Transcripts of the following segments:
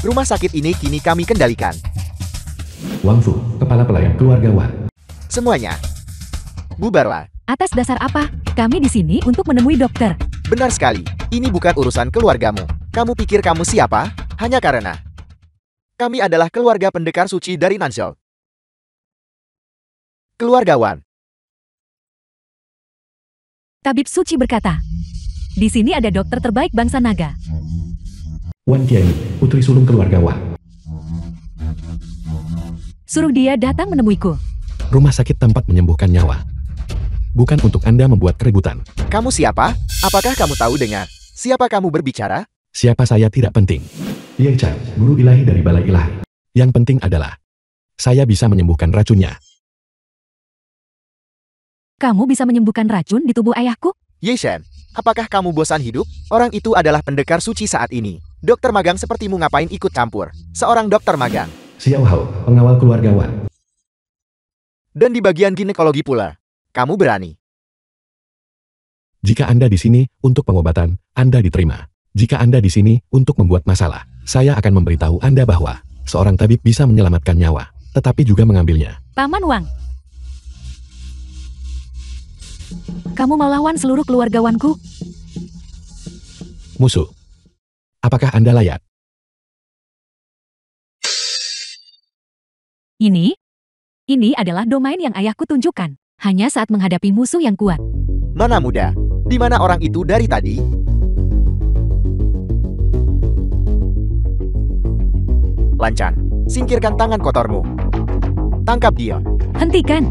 Rumah sakit ini kini kami kendalikan. Wang Fu, kepala pelayan keluarga Wan. Semuanya, bubarlah. Atas dasar apa? Kami di sini untuk menemui dokter. Benar sekali, ini bukan urusan keluargamu. Kamu pikir kamu siapa? Hanya karena kami adalah keluarga pendekar suci dari Nanzhou. Keluarga Wan. Tabib Suci berkata, di sini ada dokter terbaik bangsa naga. Wan Tianyi, putri sulung keluarga Wan. Suruh dia datang menemuiku. Rumah sakit tempat menyembuhkan nyawa. Bukan untuk Anda membuat keributan. Kamu siapa? Apakah kamu tahu dengan siapa kamu berbicara? Siapa saya tidak penting. Ye Chan, guru ilahi dari Balai Ilahi. Yang penting adalah saya bisa menyembuhkan racunnya. Kamu bisa menyembuhkan racun di tubuh ayahku? Ye Shen, apakah kamu bosan hidup? Orang itu adalah pendekar suci saat ini. Dokter magang sepertimu ngapain ikut campur? Seorang dokter magang. Xiao Hao, pengawal keluarga Wan. Dan di bagian ginekologi pula. Kamu berani. Jika Anda di sini untuk pengobatan, Anda diterima. Jika Anda di sini untuk membuat masalah, saya akan memberitahu Anda bahwa seorang tabib bisa menyelamatkan nyawa, tetapi juga mengambilnya. Paman Wang. Kamu mau lawan seluruh keluarga Wanku? Musuh. Apakah Anda layak? Ini adalah domain yang ayahku tunjukkan. Hanya saat menghadapi musuh yang kuat. Nona muda, di mana orang itu dari tadi? Lancang, singkirkan tangan kotormu. Tangkap dia. Hentikan.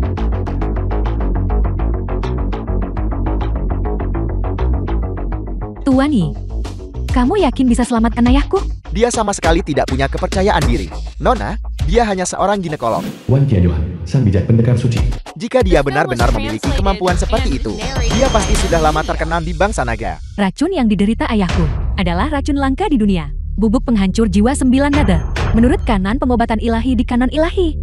Tuan Yi, kamu yakin bisa selamatkan ayahku? Dia sama sekali tidak punya kepercayaan diri. Nona, dia hanya seorang ginekolog. Wan Tianyuan, sang bijak pendekar suci. Jika dia benar-benar memiliki kemampuan seperti itu, dia pasti sudah lama terkenal di bangsa naga. Racun yang diderita ayahku adalah racun langka di dunia. Bubuk penghancur jiwa 9 nada. Menurut kanan pengobatan ilahi di kanon ilahi.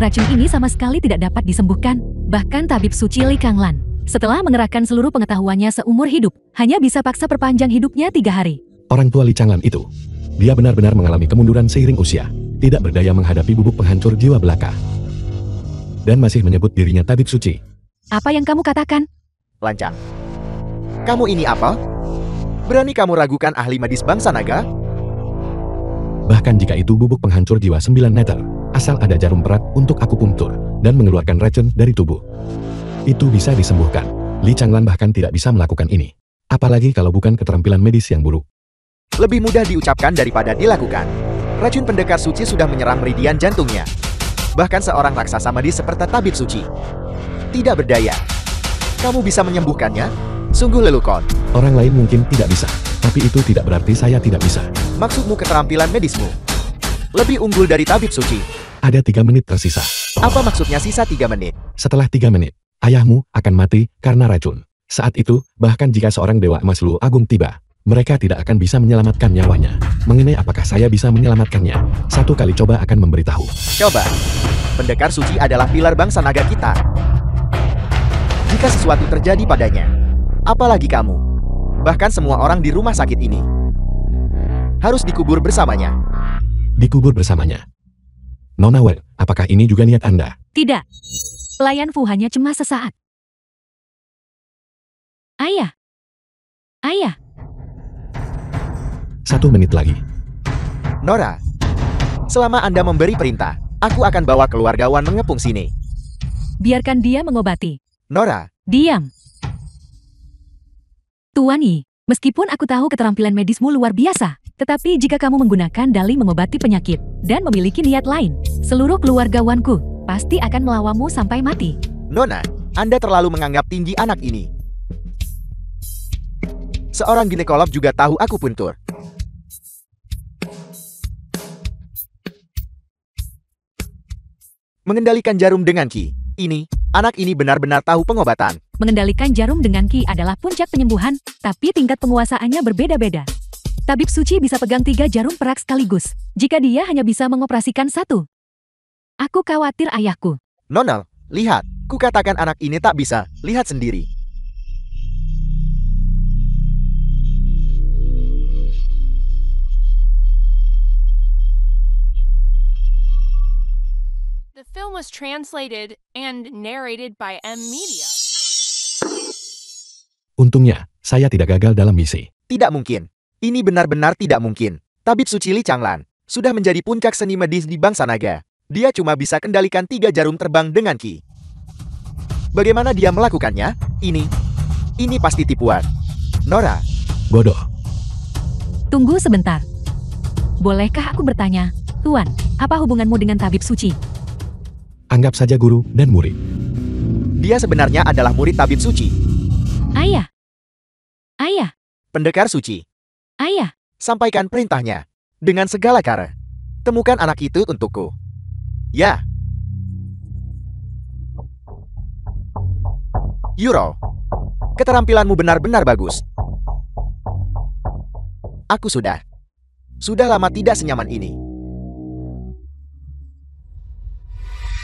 Racun ini sama sekali tidak dapat disembuhkan. Bahkan tabib suci Li Kanglan, setelah mengerahkan seluruh pengetahuannya seumur hidup, hanya bisa paksa perpanjang hidupnya 3 hari. Orang tua Li Changlan itu, dia benar-benar mengalami kemunduran seiring usia. Tidak berdaya menghadapi bubuk penghancur jiwa belaka. Dan masih menyebut dirinya tabib suci. Apa yang kamu katakan? Lancang. Kamu ini apa? Berani kamu ragukan ahli medis bangsa naga? Bahkan jika itu bubuk penghancur jiwa 9 meter, asal ada jarum perak untuk akupunktur dan mengeluarkan racun dari tubuh, itu bisa disembuhkan. Li Changlan bahkan tidak bisa melakukan ini. Apalagi kalau bukan keterampilan medis yang buruk. Lebih mudah diucapkan daripada dilakukan. Racun pendekar suci sudah menyerang meridian jantungnya. Bahkan seorang raksasa medis seperti tabib suci tidak berdaya. Kamu bisa menyembuhkannya? Sungguh lelukon. Orang lain mungkin tidak bisa, tapi itu tidak berarti saya tidak bisa. Maksudmu keterampilan medismu lebih unggul dari tabib suci? Ada 3 menit tersisa. Apa maksudnya sisa 3 menit? Setelah 3 menit, ayahmu akan mati karena racun. Saat itu, bahkan jika seorang dewa emas Lu Agung tiba, mereka tidak akan bisa menyelamatkan nyawanya. Mengenai apakah saya bisa menyelamatkannya, 1 kali coba akan memberitahu. Coba. Pendekar suci adalah pilar bangsa naga kita. Jika sesuatu terjadi padanya, apalagi kamu, bahkan semua orang di rumah sakit ini, harus dikubur bersamanya. Dikubur bersamanya. Nona Wen, apakah ini juga niat Anda? Tidak. Pelayan Fu hanya cemas sesaat. Ayah. 1 menit lagi. Nora, selama Anda memberi perintah, aku akan bawa keluarga Wan mengepung sini. Biarkan dia mengobati. Nora, Diam. Tuan Yi, meskipun aku tahu keterampilan medismu luar biasa, tetapi jika kamu menggunakan dalih mengobati penyakit dan memiliki niat lain, seluruh keluarga Wanku pasti akan melawanmu sampai mati. Nona, Anda terlalu menganggap tinggi anak ini. Seorang ginekolog juga tahu aku puntur. Mengendalikan jarum dengan Ki. Anak ini benar-benar tahu pengobatan. Mengendalikan jarum dengan Ki adalah puncak penyembuhan, tapi tingkat penguasaannya berbeda-beda. Tabib suci bisa pegang 3 jarum perak sekaligus, jika dia hanya bisa mengoperasikan 1. Aku khawatir ayahku. Nona, lihat, kukatakan anak ini tak bisa, lihat sendiri. was translated and narrated by M Media. Untungnya, saya tidak gagal dalam misi. Tidak mungkin. Ini benar-benar tidak mungkin. Tabib suci Li Changlan sudah menjadi puncak seni medis di bangsa naga. Dia cuma bisa kendalikan 3 jarum terbang dengan ki. Bagaimana dia melakukannya? Ini pasti tipuan. Nora, Bodoh. Tunggu sebentar. Bolehkah aku bertanya, Tuan, apa hubunganmu dengan tabib suci? Anggap saja guru dan murid. dia sebenarnya adalah murid tabib suci. Ayah. Ayah. Pendekar suci. Ayah. Sampaikan perintahnya. Dengan segala cara. Temukan anak itu untukku. Ya. Yuro. Keterampilanmu benar-benar bagus. Aku sudah lama tidak senyaman ini.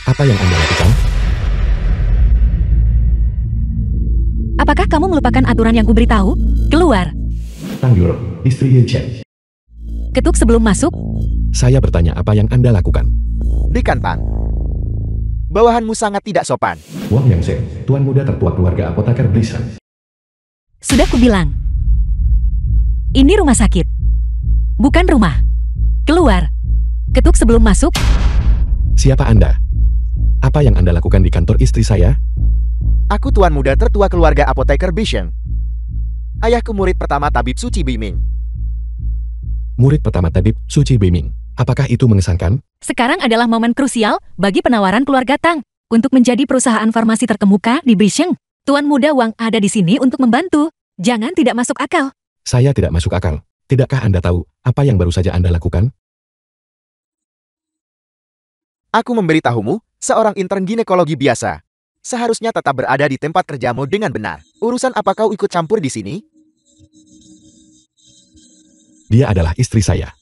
Apa yang Anda lakukan? Apakah kamu melupakan aturan yang kuberitahu? Keluar. Tang Yuro, istri Yelchen. Ketuk sebelum masuk. Saya bertanya apa yang Anda lakukan. Dekan Pan. Bawahanmu sangat tidak sopan. Wang Yangzhe, tuan muda tertua keluarga apoteker Blizzard. Sudah kubilang. Ini rumah sakit. Bukan rumah. Keluar. Ketuk sebelum masuk. Siapa Anda? Apa yang Anda lakukan di kantor istri saya? Aku tuan muda tertua keluarga apoteker Bishan. Ayahku murid pertama tabib suci Biming. Murid pertama tabib Suci Beiming. Apakah itu mengesankan? Sekarang adalah momen krusial bagi penawaran keluarga Tang untuk menjadi perusahaan farmasi terkemuka di Bisheng. Tuan muda Wang ada di sini untuk membantu. Jangan tidak masuk akal. Saya tidak masuk akal. Tidakkah Anda tahu apa yang baru saja Anda lakukan? Aku memberitahumu, seorang intern ginekologi biasa. Seharusnya tetap berada di tempat kerjamu dengan benar. Urusan apa kau ikut campur di sini? Dia adalah istri saya.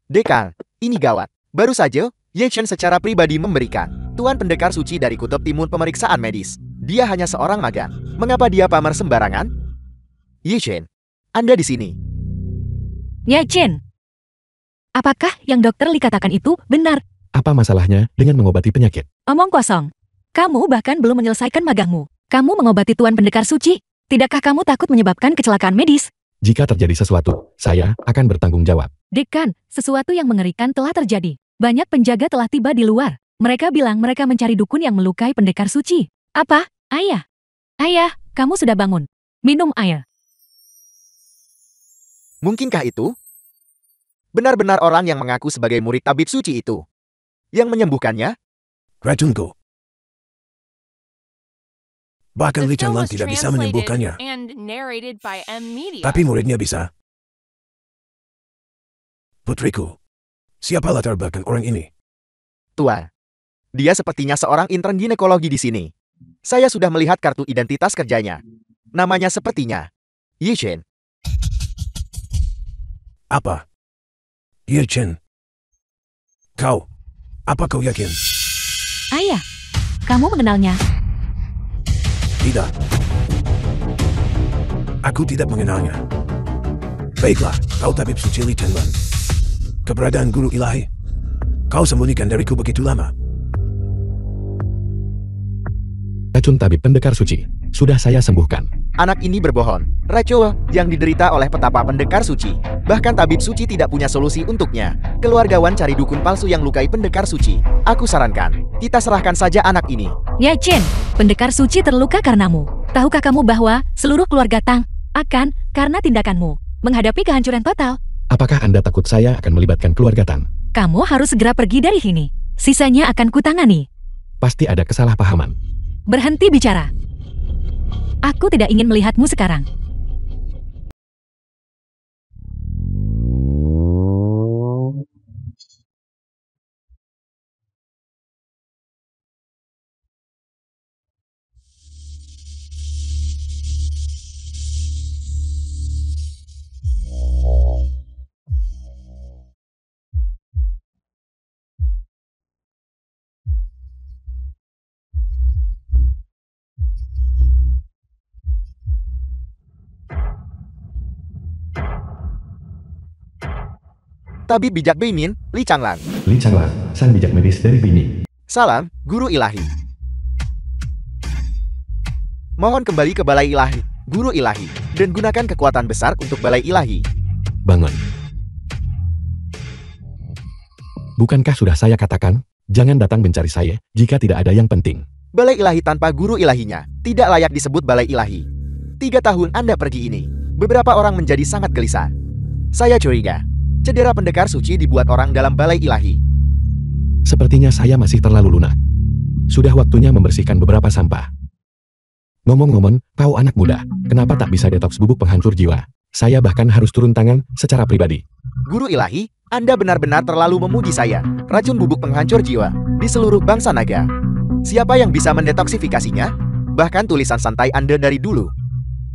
Dekan, ini gawat. Baru saja, Yeshen secara pribadi memberikan Tuan Pendekar Suci dari Kutub Timun pemeriksaan medis. Dia hanya seorang magang. Mengapa dia pamer sembarangan? Yeshen, Anda di sini. Ya Chen. Apakah yang dokter Li katakan itu benar? Apa masalahnya dengan mengobati penyakit? Omong kosong. Kamu bahkan belum menyelesaikan magangmu. Kamu mengobati Tuan Pendekar Suci. Tidakkah kamu takut menyebabkan kecelakaan medis? Jika terjadi sesuatu, saya akan bertanggung jawab. Dekan, sesuatu yang mengerikan telah terjadi. Banyak penjaga telah tiba di luar. Mereka bilang mereka mencari dukun yang melukai Pendekar Suci. Apa? Ayah. Ayah, kamu sudah bangun. Minum air. Mungkinkah itu? Benar-benar orang yang mengaku sebagai murid tabib suci itu yang menyembuhkannya? Racunku. Bahkan The Li film Changlan was tidak bisa translated menyembuhkannya. and narrated by M Media. Tapi muridnya bisa. Putriku, siapa latar belakang orang ini? Tuan, dia sepertinya seorang intern ginekologi di sini. Saya sudah melihat kartu identitas kerjanya. Namanya sepertinya Yeshen. Apa? Ye Chen. Kau. Apa kau yakin? Ayah, kamu mengenalnya. Tidak. Aku tidak mengenalnya. Baiklah, kau tabib suci Li Changlan. Keberadaan guru ilahi. Kau sembunyikan dariku begitu lama. Racun tabib pendekar suci. Sudah saya sembuhkan. Anak ini berbohong. Racun yang diderita oleh petapa pendekar suci. Bahkan tabib suci tidak punya solusi untuknya. Keluargawan cari dukun palsu yang lukai pendekar suci. Aku sarankan, kita serahkan saja anak ini. Ya Chen, Pendekar Suci terluka karenamu. Tahukah kamu bahwa seluruh keluarga Tang akan, karena tindakanmu, menghadapi kehancuran total? Apakah Anda takut saya akan melibatkan keluarga Tang? Kamu harus segera pergi dari sini. Sisanya akan kutangani. Pasti ada kesalahpahaman. Berhenti bicara. Aku tidak ingin melihatmu sekarang. Tabib bijak Beimin, Li Changlan. Li Changlan, sang bijak medis dari Bini. Salam, Guru Ilahi. Mohon kembali ke Balai Ilahi, Guru Ilahi, dan gunakan kekuatan besar untuk Balai Ilahi. Bangun. Bukankah sudah saya katakan, jangan datang mencari saya jika tidak ada yang penting. Balai Ilahi tanpa Guru Ilahinya tidak layak disebut Balai Ilahi. 3 tahun Anda pergi ini, beberapa orang menjadi sangat gelisah. Saya curiga, cedera pendekar suci dibuat orang dalam Balai Ilahi. Sepertinya saya masih terlalu lunak. Sudah waktunya membersihkan beberapa sampah. Ngomong-ngomong, kau anak muda, kenapa tak bisa detoks bubuk penghancur jiwa? Saya bahkan harus turun tangan secara pribadi. Guru Ilahi, Anda benar-benar terlalu memuji saya. Racun bubuk penghancur jiwa di seluruh bangsa naga. Siapa yang bisa mendetoksifikasinya? Bahkan tulisan santai Anda dari dulu.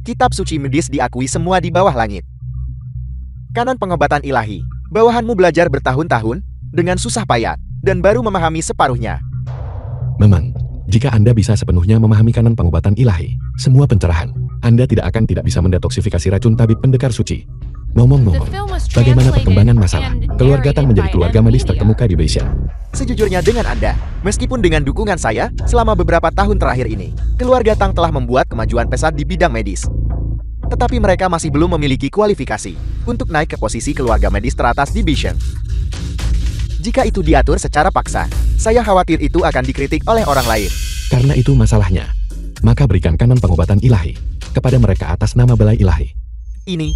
Kitab suci medis diakui semua di bawah langit. Kanon pengobatan ilahi, bawahanmu belajar bertahun-tahun, dengan susah payah, dan baru memahami separuhnya. Memang, jika Anda bisa sepenuhnya memahami kanon pengobatan ilahi, semua pencerahan, Anda tidak bisa mendetoksifikasi racun tabib pendekar suci. Ngomong-ngomong, bagaimana perkembangan masalah? Keluarga Tang menjadi keluarga medis terkemuka di Beijing. Sejujurnya dengan Anda, meskipun dengan dukungan saya, selama beberapa tahun terakhir ini, keluarga Tang telah membuat kemajuan pesat di bidang medis. Tetapi mereka masih belum memiliki kualifikasi untuk naik ke posisi keluarga medis teratas di Beijing. Jika itu diatur secara paksa, saya khawatir itu akan dikritik oleh orang lain. Karena itu masalahnya, maka berikan kanon pengobatan ilahi kepada mereka atas nama Balai Ilahi. Ini,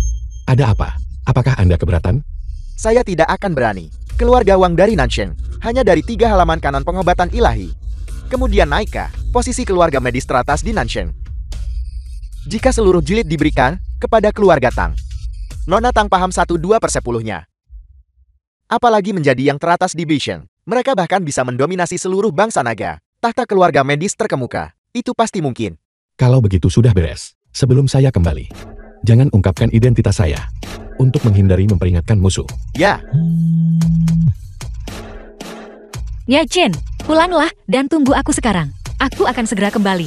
ada apa? Apakah Anda keberatan? saya tidak akan berani. Keluarga Wang dari Nansheng, hanya dari 3 halaman kanon pengobatan ilahi. Kemudian naik ke posisi keluarga medis teratas di Nansheng. Jika seluruh jilid diberikan kepada keluarga Tang, Nona Tang paham 1/2/10-nya. Apalagi menjadi yang teratas di Beijing, mereka bahkan bisa mendominasi seluruh bangsa naga. Tahta keluarga medis terkemuka, itu pasti mungkin. Kalau begitu sudah beres. Sebelum saya kembali, jangan ungkapkan identitas saya untuk menghindari memperingatkan musuh. Ya, Ya Chen, pulanglah dan tunggu aku sekarang. Aku akan segera kembali.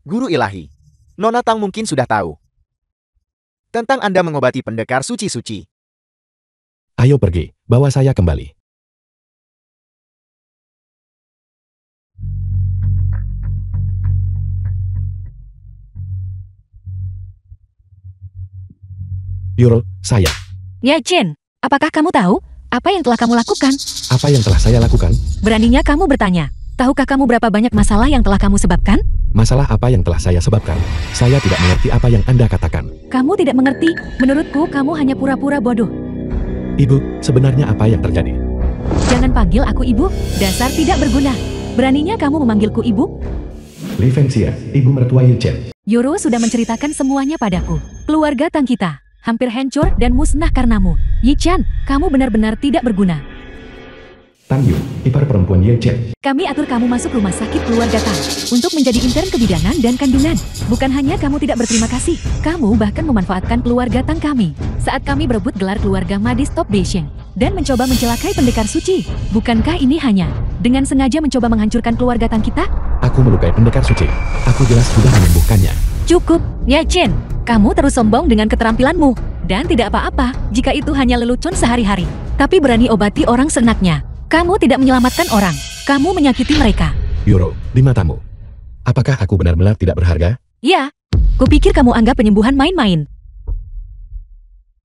Guru Ilahi, Nona Tang mungkin sudah tahu tentang Anda mengobati pendekar suci-suci. Ayo pergi, bawa saya kembali. Yoro, saya. Ya Chen, apakah kamu tahu apa yang telah kamu lakukan? Apa yang telah saya lakukan? Beraninya kamu bertanya. Tahukah kamu berapa banyak masalah yang telah kamu sebabkan? Masalah apa yang telah saya sebabkan? Saya tidak mengerti apa yang Anda katakan. Kamu tidak mengerti. Menurutku kamu hanya pura-pura bodoh. Ibu, sebenarnya apa yang terjadi? Jangan panggil aku ibu, dasar tidak berguna. Beraninya kamu memanggilku ibu? Li Fengxia, ibu mertua Ye Chen. Yoro sudah menceritakan semuanya padaku. Keluarga Tang kita hampir hancur dan musnah karenamu. Yi Chan, kamu benar-benar tidak berguna. Tang Yu, ipar perempuan Ye Chen. Kami atur kamu masuk rumah sakit keluarga Tang untuk menjadi intern kebidanan dan kandungan. Bukan hanya kamu tidak berterima kasih, kamu bahkan memanfaatkan keluarga Tang kami saat kami berebut gelar keluarga medis top Beijing dan mencoba mencelakai pendekar suci. Bukankah ini hanya dengan sengaja mencoba menghancurkan keluarga Tang kita? Aku melukai pendekar suci. Aku jelas sudah menyembuhkannya. Cukup, Ya Chen. Kamu terus sombong dengan keterampilanmu. Dan tidak apa-apa jika itu hanya lelucon sehari-hari. Tapi berani obati orang seenaknya. Kamu tidak menyelamatkan orang. Kamu menyakiti mereka. Yoro, di matamu, apakah aku benar-benar tidak berharga? Ya, kupikir kamu anggap penyembuhan main-main.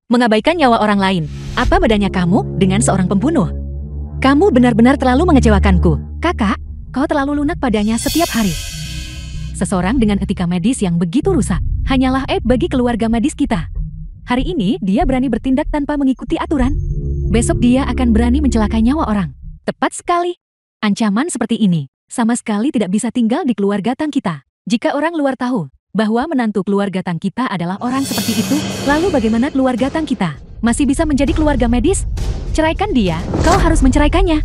Mengabaikan nyawa orang lain. Apa bedanya kamu dengan seorang pembunuh? Kamu benar-benar terlalu mengecewakanku. Kakak, kau terlalu lunak padanya setiap hari. Seseorang dengan etika medis yang begitu rusak hanyalah aib bagi keluarga medis kita. Hari ini dia berani bertindak tanpa mengikuti aturan. Besok dia akan berani mencelakai nyawa orang. Tepat sekali. Ancaman seperti ini sama sekali tidak bisa tinggal di keluarga Tang kita. Jika orang luar tahu bahwa menantu keluarga Tang kita adalah orang seperti itu, lalu bagaimana keluarga Tang kita masih bisa menjadi keluarga medis? Ceraikan dia, kau harus menceraikannya.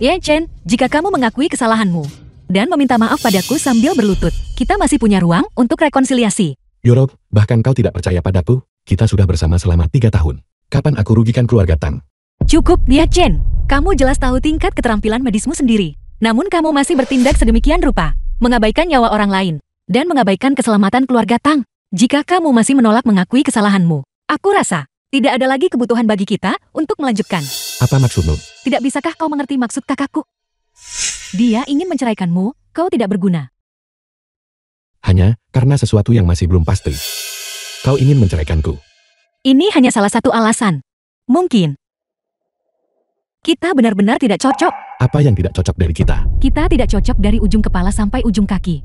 Ye Chen, jika kamu mengakui kesalahanmu dan meminta maaf padaku sambil berlutut, kita masih punya ruang untuk rekonsiliasi. Yoro, bahkan kau tidak percaya padaku? Kita sudah bersama selama 3 tahun. Kapan aku rugikan keluarga Tang? Cukup, Ye Chen. Kamu jelas tahu tingkat keterampilan medismu sendiri. Namun kamu masih bertindak sedemikian rupa, mengabaikan nyawa orang lain, dan mengabaikan keselamatan keluarga Tang. Jika kamu masih menolak mengakui kesalahanmu, aku rasa Tidak ada lagi kebutuhan bagi kita untuk melanjutkan. Apa maksudmu? Tidak bisakah kau mengerti maksud kakakku? Dia ingin menceraikanmu, kau tidak berguna. Hanya karena sesuatu yang masih belum pasti. Kau ingin menceraikanku. Ini hanya salah satu alasan. Mungkin kita benar-benar tidak cocok. Apa yang tidak cocok dari kita? Kita tidak cocok dari ujung kepala sampai ujung kaki.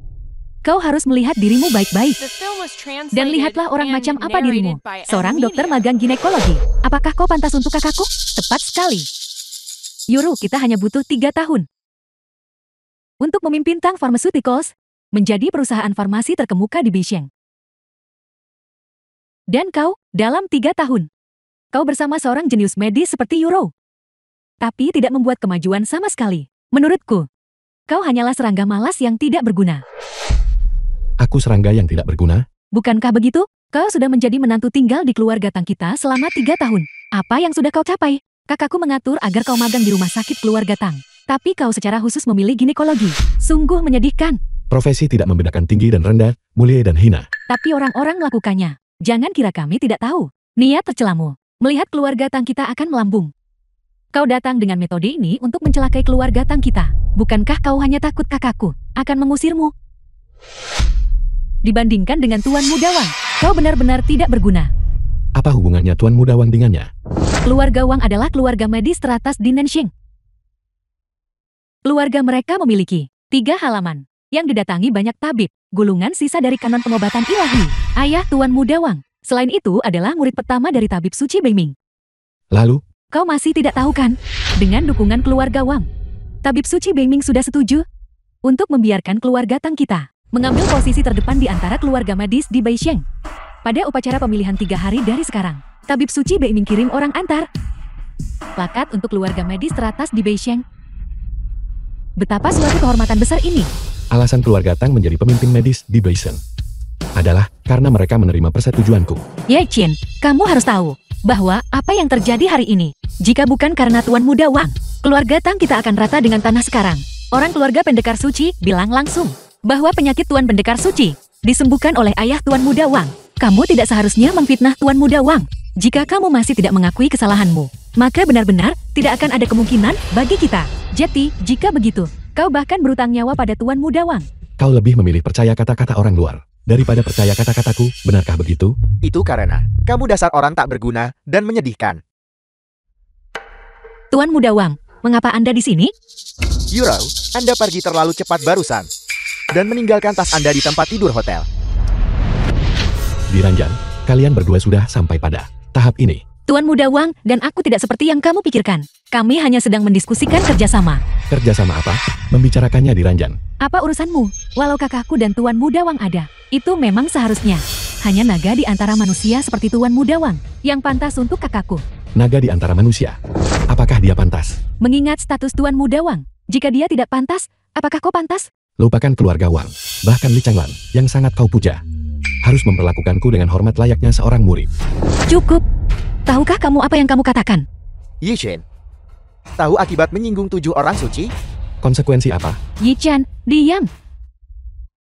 Kau harus melihat dirimu baik-baik. The film was Dan translated lihatlah orang and macam apa dirimu. narrated by Seorang M dokter Media. magang ginekologi. Apakah kau pantas untuk kakakku? Tepat sekali. Yuru, kita hanya butuh 3 tahun. Untuk memimpin Tang Pharmaceuticals, menjadi perusahaan farmasi terkemuka di Beijing. Dan kau, dalam 3 tahun, kau bersama seorang jenius medis seperti Yuro. Tapi tidak membuat kemajuan sama sekali. Menurutku, kau hanyalah serangga malas yang tidak berguna. Aku serangga yang tidak berguna? Bukankah begitu? Kau sudah menjadi menantu tinggal di keluarga Tang kita selama 3 tahun. Apa yang sudah kau capai? Kakakku mengatur agar kau magang di rumah sakit keluarga Tang. Tapi kau secara khusus memilih ginekologi. Sungguh menyedihkan. Profesi tidak membedakan tinggi dan rendah, mulia dan hina. Tapi orang-orang melakukannya. Jangan kira kami tidak tahu. Niat tercelamu. Melihat keluarga Tang kita akan melambung. Kau datang dengan metode ini untuk mencelakai keluarga Tang kita. Bukankah kau hanya takut kakakku akan mengusirmu? Dibandingkan dengan Tuan Mudawang, kau benar-benar tidak berguna. Apa hubungannya Tuan Mudawang dengannya? Keluarga Wang adalah keluarga medis teratas di Nanxing. Keluarga mereka memiliki 3 halaman yang didatangi banyak tabib, gulungan sisa dari kanon pengobatan ilahi. Ayah Tuan Mudawang, selain itu adalah murid pertama dari tabib suci Beiming. Lalu, Kau masih tidak tahu kan? Dengan dukungan keluarga Wang, tabib suci Beiming sudah setuju untuk membiarkan keluarga Tang kita mengambil posisi terdepan di antara keluarga medis di Beijing. Pada upacara pemilihan 3 hari dari sekarang, tabib suci Beiming kirim orang antar plakat untuk keluarga medis teratas di Beijing. Betapa suatu kehormatan besar ini. alasan keluarga Tang menjadi pemimpin medis di Beijing adalah karena mereka menerima persetujuanku. Ye Qin, kamu harus tahu bahwa apa yang terjadi hari ini, jika bukan karena Tuan Muda Wang, keluarga Tang kita akan rata dengan tanah sekarang. Orang keluarga pendekar suci bilang langsung bahwa penyakit Tuan Pendekar Suci disembuhkan oleh ayah Tuan Muda Wang. Kamu tidak seharusnya memfitnah Tuan Muda Wang. Jika kamu masih tidak mengakui kesalahanmu, maka benar-benar tidak akan ada kemungkinan bagi kita. Jadi, jika begitu, kau bahkan berutang nyawa pada Tuan Muda Wang. Kau lebih memilih percaya kata-kata orang luar daripada percaya kata-kataku, benarkah begitu? Itu karena kamu dasar orang tak berguna dan menyedihkan. Tuan Muda Wang, mengapa Anda di sini? Yuro, Anda pergi terlalu cepat barusan dan meninggalkan tas Anda di tempat tidur hotel. Di ranjang, kalian berdua sudah sampai pada tahap ini. Tuan Muda Wang dan aku tidak seperti yang kamu pikirkan. Kami hanya sedang mendiskusikan kerjasama. Kerjasama apa? Membicarakannya di ranjang. Apa urusanmu? Walau kakakku dan Tuan Muda Wang ada, itu memang seharusnya hanya naga di antara manusia seperti Tuan Muda Wang yang pantas untuk kakakku. Naga di antara manusia. Apakah dia pantas? Mengingat status Tuan Muda Wang, jika dia tidak pantas, apakah kau pantas? Lupakan keluarga Wang, bahkan Li Changlan, yang sangat kau puja. Harus memperlakukanku dengan hormat layaknya seorang murid. Cukup. Tahukah kamu apa yang kamu katakan? Yi Shen, tahu akibat menyinggung 7 orang suci? Konsekuensi apa? Yi Chen, diam.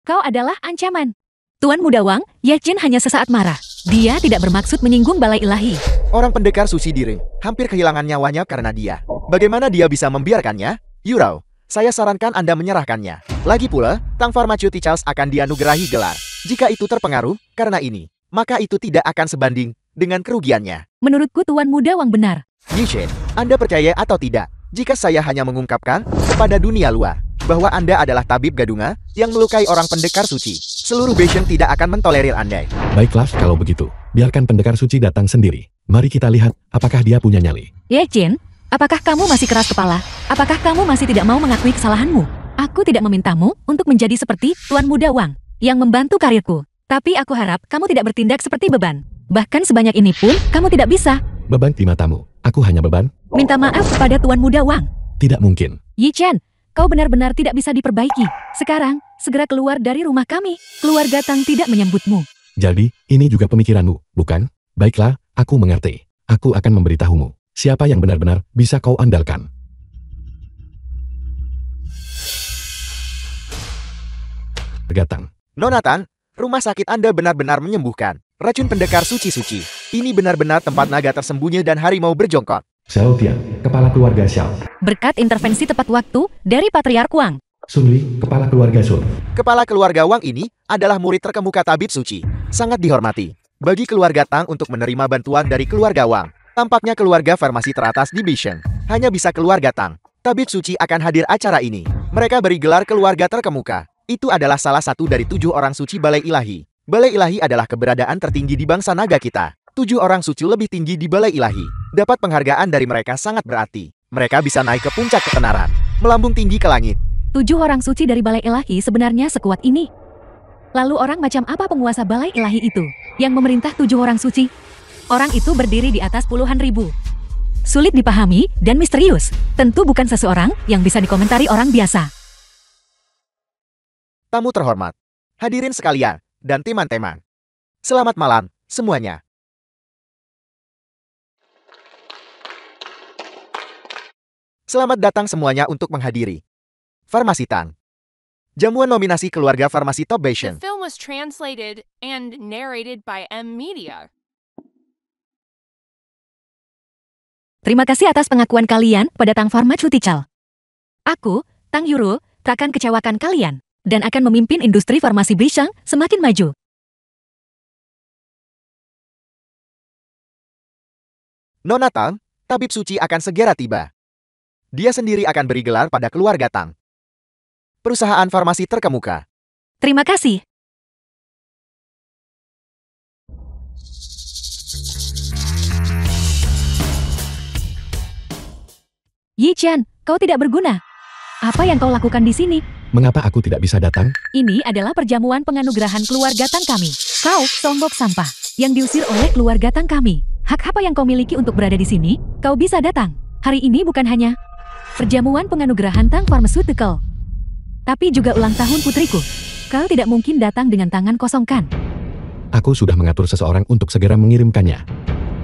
Kau adalah ancaman. Tuan Muda Wang, Ye Chen hanya sesaat marah. Dia tidak bermaksud menyinggung balai ilahi. Orang pendekar suci di ring hampir kehilangan nyawanya karena dia. Bagaimana dia bisa membiarkannya? Yuro, saya sarankan Anda menyerahkannya. Lagi pula, Tang Pharmaceuticals akan dianugerahi gelar. Jika itu terpengaruh karena ini, maka itu tidak akan sebanding dengan kerugiannya. Menurutku Tuan Muda Wang benar. Yi Shen, Anda percaya atau tidak, jika saya hanya mengungkapkan kepada dunia luar bahwa Anda adalah tabib gadunga yang melukai orang pendekar suci, seluruh Beijing tidak akan mentolerir Anda. Baiklah kalau begitu, biarkan pendekar suci datang sendiri. Mari kita lihat apakah dia punya nyali. Ye Chen, apakah kamu masih keras kepala? Apakah kamu masih tidak mau mengakui kesalahanmu? Aku tidak memintamu untuk menjadi seperti Tuan Muda Wang yang membantu karirku. Tapi aku harap kamu tidak bertindak seperti beban. Bahkan sebanyak ini pun kamu tidak bisa. Beban di matamu, aku hanya beban? Minta maaf kepada Tuan Muda Wang. Tidak mungkin. Yi Chen, kau benar-benar tidak bisa diperbaiki. Sekarang, segera keluar dari rumah kami. Keluarga Tang tidak menyambutmu. Jadi, ini juga pemikiranmu, bukan? Baiklah, aku mengerti. Aku akan memberitahumu siapa yang benar-benar bisa kau andalkan. Gatang. Nonatan, rumah sakit Anda benar-benar menyembuhkan racun pendekar suci-suci. Ini benar-benar tempat naga tersembunyi dan harimau berjongkok. Xiao Tian, kepala keluarga Xiao. Berkat intervensi tepat waktu dari Patriark Wang. Sun Li, kepala keluarga Sun. Kepala keluarga Wang ini adalah murid terkemuka tabib suci. Sangat dihormati. Bagi keluarga Tang untuk menerima bantuan dari keluarga Wang, tampaknya keluarga farmasi teratas di Bishan. Hanya bisa keluarga Tang. Tabib suci akan hadir acara ini. Mereka beri gelar keluarga terkemuka. Itu adalah salah satu dari 7 orang suci Balai Ilahi. Balai Ilahi adalah keberadaan tertinggi di bangsa naga kita. 7 orang suci lebih tinggi di Balai Ilahi. Dapat penghargaan dari mereka sangat berarti. Mereka bisa naik ke puncak ketenaran, melambung tinggi ke langit. 7 orang suci dari Balai Ilahi sebenarnya sekuat ini. Lalu orang macam apa penguasa Balai Ilahi itu, yang memerintah 7 orang suci? Orang itu berdiri di atas puluhan ribu. Sulit dipahami dan misterius. Tentu bukan seseorang yang bisa dikomentari orang biasa. Tamu terhormat, hadirin sekalian, dan teman-teman. Selamat malam, semuanya. Selamat datang semuanya untuk menghadiri Farmasi Tang. Jamuan nominasi keluarga farmasi Top The Bashan. film was translated and narrated by M Media. Terima kasih atas pengakuan kalian pada Tang Pharmaceutical. Aku, Tang Yuro, takkan kecewakan kalian, dan akan memimpin industri farmasi Bishang semakin maju. Nona Tang, tabib suci akan segera tiba. Dia sendiri akan beri gelar pada keluarga Tang. Perusahaan farmasi terkemuka. Terima kasih. Yi Chen, kau tidak berguna. Apa yang kau lakukan di sini? Mengapa aku tidak bisa datang? Ini adalah perjamuan penganugerahan keluarga Tang kami. Kau, songgok sampah, yang diusir oleh keluarga Tang kami. Hak apa yang kau miliki untuk berada di sini? Kau bisa datang. Hari ini bukan hanya perjamuan penganugerahan Tang Pharmaceutical, tapi juga ulang tahun putriku. Kau tidak mungkin datang dengan tangan kosong kan? Aku sudah mengatur seseorang untuk segera mengirimkannya.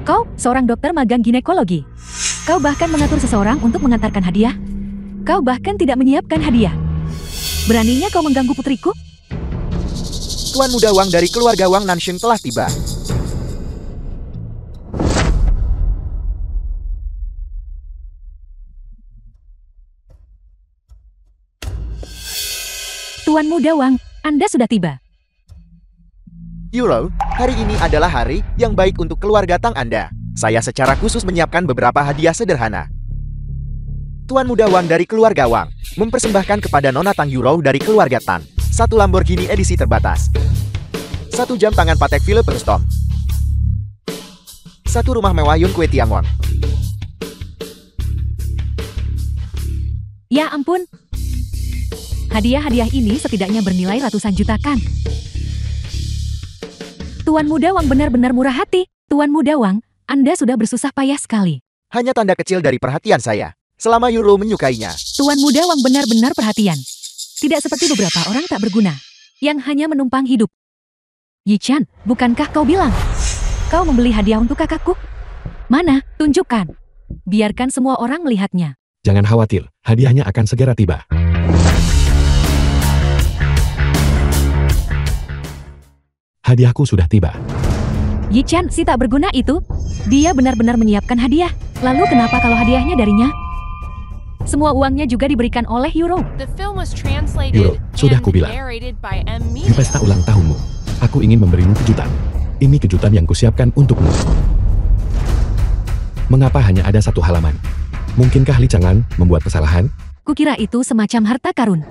Kau, seorang dokter magang ginekologi. Kau bahkan mengatur seseorang untuk mengantarkan hadiah. Kau bahkan tidak menyiapkan hadiah. Beraninya kau mengganggu putriku? Tuan muda Wang dari keluarga Wang Nanshin telah tiba. Tuan muda Wang, Anda sudah tiba. Yuro, hari ini adalah hari yang baik untuk keluarga Tang Anda. Saya secara khusus menyiapkan beberapa hadiah sederhana. Tuan muda Wang dari keluarga Wang mempersembahkan kepada Nona Tang Yuro dari keluarga Tang 1 Lamborghini edisi terbatas, 1 jam tangan Patek Philippe Rustom, 1 rumah mewah Yun Kue Tiangwon. Ya ampun. Hadiah-hadiah ini setidaknya bernilai ratusan juta kan? Tuan muda Wang benar-benar murah hati. Tuan muda Wang, Anda sudah bersusah payah sekali. Hanya tanda kecil dari perhatian saya. Selama Yuro menyukainya. Tuan muda Wang benar-benar perhatian. Tidak seperti beberapa orang tak berguna, yang hanya menumpang hidup. Yi Chen, bukankah kau bilang kau membeli hadiah untuk kakakku? Mana? Tunjukkan. Biarkan semua orang melihatnya. Jangan khawatir, hadiahnya akan segera tiba. Hadiahku sudah tiba. Yi Chen, si tak berguna itu, dia benar-benar menyiapkan hadiah. Lalu kenapa kalau hadiahnya darinya? Semua uangnya juga diberikan oleh Yuro. The film was translated Yuro, sudah and kubilang. narrated by M Di Media. pesta ulang tahunmu, aku ingin memberimu kejutan. Ini kejutan yang kusiapkan untukmu. Mengapa hanya ada 1 halaman? Mungkinkah Li Changlan membuat kesalahan? Kukira itu semacam harta karun.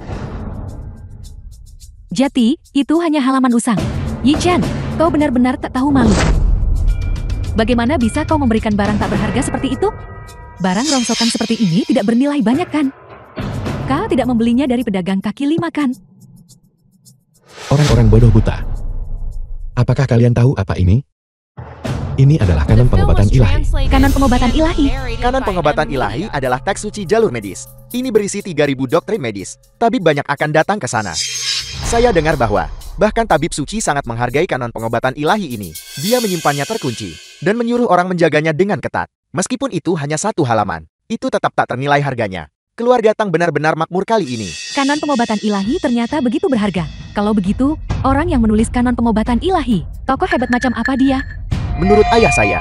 Jati, itu hanya halaman usang. Yi Chen, kau benar-benar tak tahu malu. Bagaimana bisa kau memberikan barang tak berharga seperti itu? Barang rongsokan seperti ini tidak bernilai banyak kan? Kau tidak membelinya dari pedagang kaki 5 kan? Orang-orang bodoh buta. Apakah kalian tahu apa ini? Ini adalah kanon pengobatan ilahi. Kanon pengobatan ilahi. Kanon pengobatan ilahi adalah teks suci jalur medis. Ini berisi 3.000 doktrin medis. Tabib banyak akan datang ke sana. Saya dengar bahwa bahkan tabib suci sangat menghargai kanon pengobatan ilahi ini. Dia menyimpannya terkunci dan menyuruh orang menjaganya dengan ketat. Meskipun itu hanya 1 halaman, itu tetap tak ternilai harganya. Keluarga Tang benar-benar makmur kali ini. Kanon pengobatan ilahi ternyata begitu berharga. Kalau begitu, orang yang menulis kanon pengobatan ilahi, tokoh hebat macam apa dia? menurut ayah saya.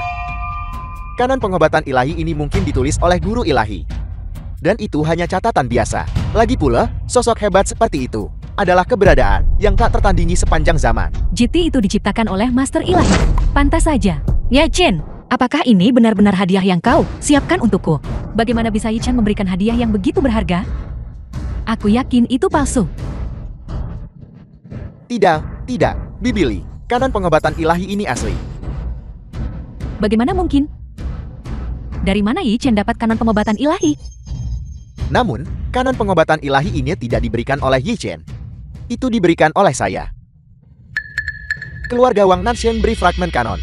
Kanon pengobatan ilahi ini mungkin ditulis oleh guru ilahi. Dan itu hanya catatan biasa. Lagi pula, sosok hebat seperti itu adalah keberadaan yang tak tertandingi sepanjang zaman. GT itu diciptakan oleh Master Ilahi. Pantas saja. Ya Chen, apakah ini benar-benar hadiah yang kau siapkan untukku? Bagaimana bisa Yi Chen memberikan hadiah yang begitu berharga? Aku yakin itu palsu. Tidak, Bibili. Kanon pengobatan ilahi ini asli. Bagaimana mungkin? Dari mana Yi Chen dapat kanon pengobatan ilahi? Namun, kanon pengobatan ilahi ini tidak diberikan oleh Yi Chen. Itu diberikan oleh saya. Keluarga Wang Nanshen beri fragmen kanon.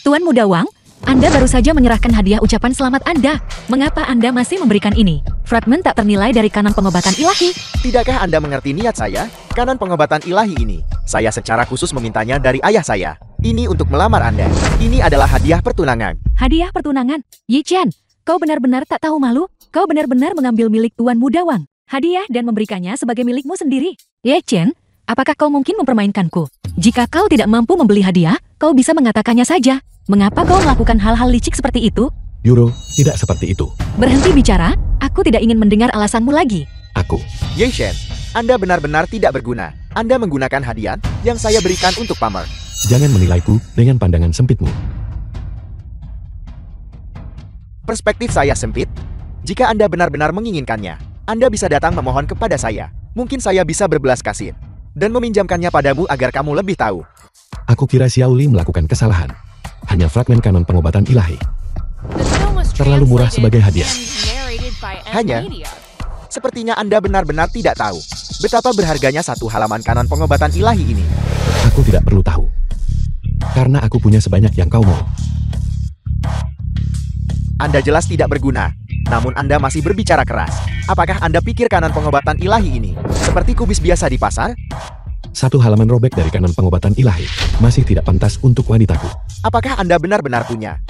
Tuan Muda Wang, Anda baru saja menyerahkan hadiah ucapan selamat Anda. Mengapa Anda masih memberikan ini? Fragmen tak ternilai dari kanon pengobatan ilahi. Tidakkah Anda mengerti niat saya? Kanon pengobatan ilahi ini, saya secara khusus memintanya dari ayah saya. Ini untuk melamar Anda. Ini adalah hadiah pertunangan. Hadiah pertunangan? Yi Chen, kau benar-benar tak tahu malu? Kau benar-benar mengambil milik Tuan Muda Wang hadiah dan memberikannya sebagai milikmu sendiri. Ye Chen, apakah kau mungkin mempermainkanku? Jika kau tidak mampu membeli hadiah, kau bisa mengatakannya saja. Mengapa kau melakukan hal-hal licik seperti itu? Yuro, tidak seperti itu. Berhenti bicara, aku tidak ingin mendengar alasanmu lagi. Aku. Ye Chen, Anda benar-benar tidak berguna. Anda menggunakan hadiah yang saya berikan untuk pamer. Jangan menilaiku dengan pandangan sempitmu. Perspektif saya sempit. Jika Anda benar-benar menginginkannya, Anda bisa datang memohon kepada saya. Mungkin saya bisa berbelas kasih dan meminjamkannya padamu agar kamu lebih tahu. Aku kira Xiaoli melakukan kesalahan. Hanya fragmen kanon pengobatan ilahi. The film was Terlalu murah sebagai translated hadiah. and narrated by M Hanya Media. sepertinya Anda benar-benar tidak tahu betapa berharganya satu halaman kanon pengobatan ilahi ini. Aku tidak perlu tahu. Karena aku punya sebanyak yang kau mau. Anda jelas tidak berguna, namun Anda masih berbicara keras. Apakah Anda pikir kanon pengobatan ilahi ini seperti kubis biasa di pasar? Satu halaman robek dari kanon pengobatan ilahi masih tidak pantas untuk wanitaku. Apakah Anda benar-benar punya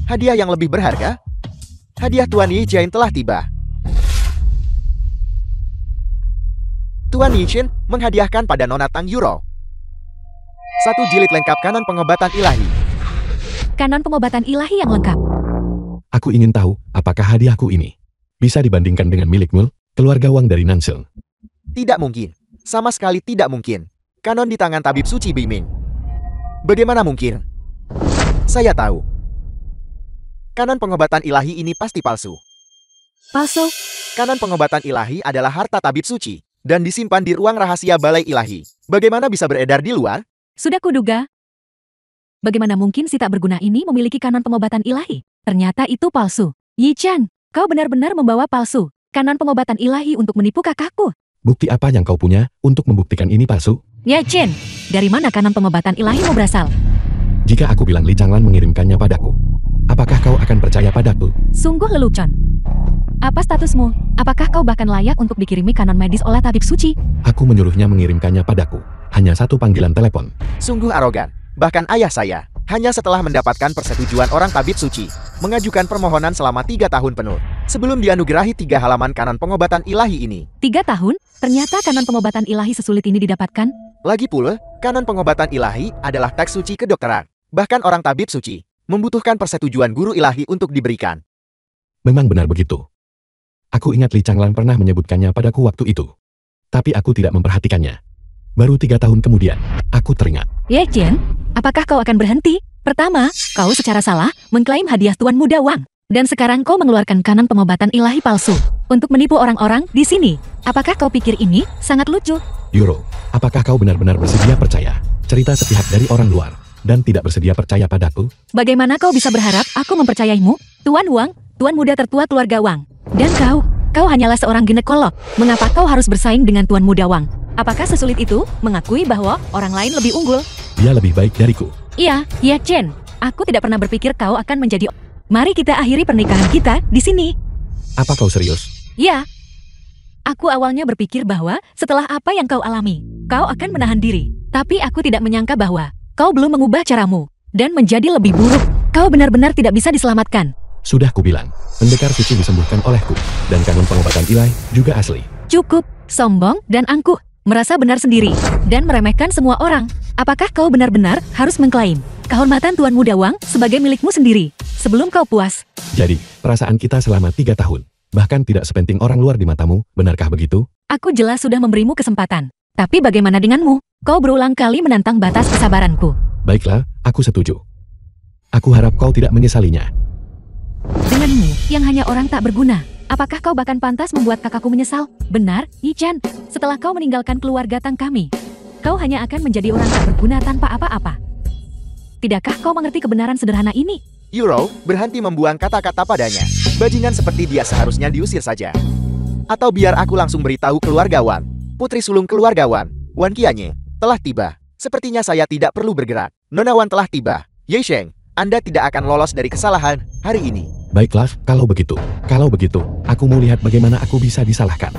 hadiah yang lebih berharga? Hadiah Tuan Yi Chen telah tiba. Tuan Yi Chen menghadiahkan pada Nona Tang Yuro satu jilid lengkap kanon pengobatan ilahi. Kanon pengobatan ilahi yang lengkap. Aku ingin tahu, apakah hadiahku ini bisa dibandingkan dengan milikmu, keluarga Wang dari Nansel? Tidak mungkin. Sama sekali tidak mungkin. Kanon di tangan tabib suci Biming. Bagaimana mungkin? Saya tahu. Kanon pengobatan ilahi ini pasti palsu. Palsu? Kanon pengobatan ilahi adalah harta tabib suci dan disimpan di ruang rahasia balai ilahi. Bagaimana bisa beredar di luar? Sudah kuduga. Bagaimana mungkin si tak berguna ini memiliki kanon pengobatan ilahi? Ternyata itu palsu. Yi Chen, kau benar-benar membawa palsu kanon pengobatan ilahi untuk menipu kakakku. Bukti apa yang kau punya untuk membuktikan ini palsu? Ya Chen, dari mana kanon pengobatan ilahimu berasal? Jika aku bilang Li Changlan mengirimkannya padaku, apakah kau akan percaya padaku? Sungguh lelucon. Apa statusmu? Apakah kau bahkan layak untuk dikirimi kanon medis oleh tabib suci? Aku menyuruhnya mengirimkannya padaku. Hanya satu panggilan telepon. Sungguh arogan. Bahkan ayah saya, hanya setelah mendapatkan persetujuan orang tabib suci, mengajukan permohonan selama 3 tahun penuh, sebelum dianugerahi 3 halaman kanon pengobatan ilahi ini. 3 tahun? Ternyata kanon pengobatan ilahi sesulit ini didapatkan? Lagi pula, kanon pengobatan ilahi adalah teks suci kedokteran. Bahkan orang tabib suci membutuhkan persetujuan guru ilahi untuk diberikan. Memang benar begitu. Aku ingat Li Changlan pernah menyebutkannya padaku waktu itu. Tapi aku tidak memperhatikannya. Baru 3 tahun kemudian, aku teringat. Ye Chen, apakah kau akan berhenti? Pertama, kau secara salah mengklaim hadiah Tuan Muda Wang. Dan sekarang kau mengeluarkan kanon pengobatan ilahi palsu untuk menipu orang-orang di sini. Apakah kau pikir ini sangat lucu? Yuro, apakah kau benar-benar bersedia percaya cerita sepihak dari orang luar dan tidak bersedia percaya padaku? Bagaimana kau bisa berharap aku mempercayaimu? Tuan Wang, Tuan Muda tertua keluarga Wang. Dan kau hanyalah seorang ginekolog. Mengapa kau harus bersaing dengan Tuan Muda Wang? Apakah sesulit itu mengakui bahwa orang lain lebih unggul? Dia lebih baik dariku. Iya, Ye Chen. Aku tidak pernah berpikir kau akan menjadi... Mari kita akhiri pernikahan kita di sini. Apa kau serius? Ya. Aku awalnya berpikir bahwa setelah apa yang kau alami, kau akan menahan diri. Tapi aku tidak menyangka bahwa kau belum mengubah caramu dan menjadi lebih buruk. Kau benar-benar tidak bisa diselamatkan. Sudah kubilang, pendekar suci disembuhkan olehku, dan kanon pengobatan ilahi juga asli. Cukup, sombong dan angkuh. merasa benar sendiri, dan meremehkan semua orang. Apakah kau benar-benar harus mengklaim kehormatan Tuan Muda Wang sebagai milikmu sendiri sebelum kau puas? Jadi, perasaan kita selama 3 tahun, bahkan tidak sepenting orang luar di matamu, benarkah begitu? Aku jelas sudah memberimu kesempatan. Tapi bagaimana denganmu? Kau berulang kali menantang batas kesabaranku. Baiklah, aku setuju. Aku harap kau tidak menyesalinya. Denganmu, yang hanya orang tak berguna, apakah kau bahkan pantas membuat kakakku menyesal? Benar, Yi Chen. Setelah kau meninggalkan keluarga Tang kami, kau hanya akan menjadi orang tak berguna tanpa apa-apa. Tidakkah kau mengerti kebenaran sederhana ini? Euro berhenti membuang kata-kata padanya. Bajingan seperti dia seharusnya diusir saja. Atau biar aku langsung beritahu keluarga Wan. Putri sulung keluarga Wan, Wan Qianye, telah tiba. Sepertinya saya tidak perlu bergerak. Nona Wan telah tiba. Ye Sheng, Anda tidak akan lolos dari kesalahan hari ini. Baiklah, kalau begitu, aku mau lihat bagaimana aku bisa disalahkan.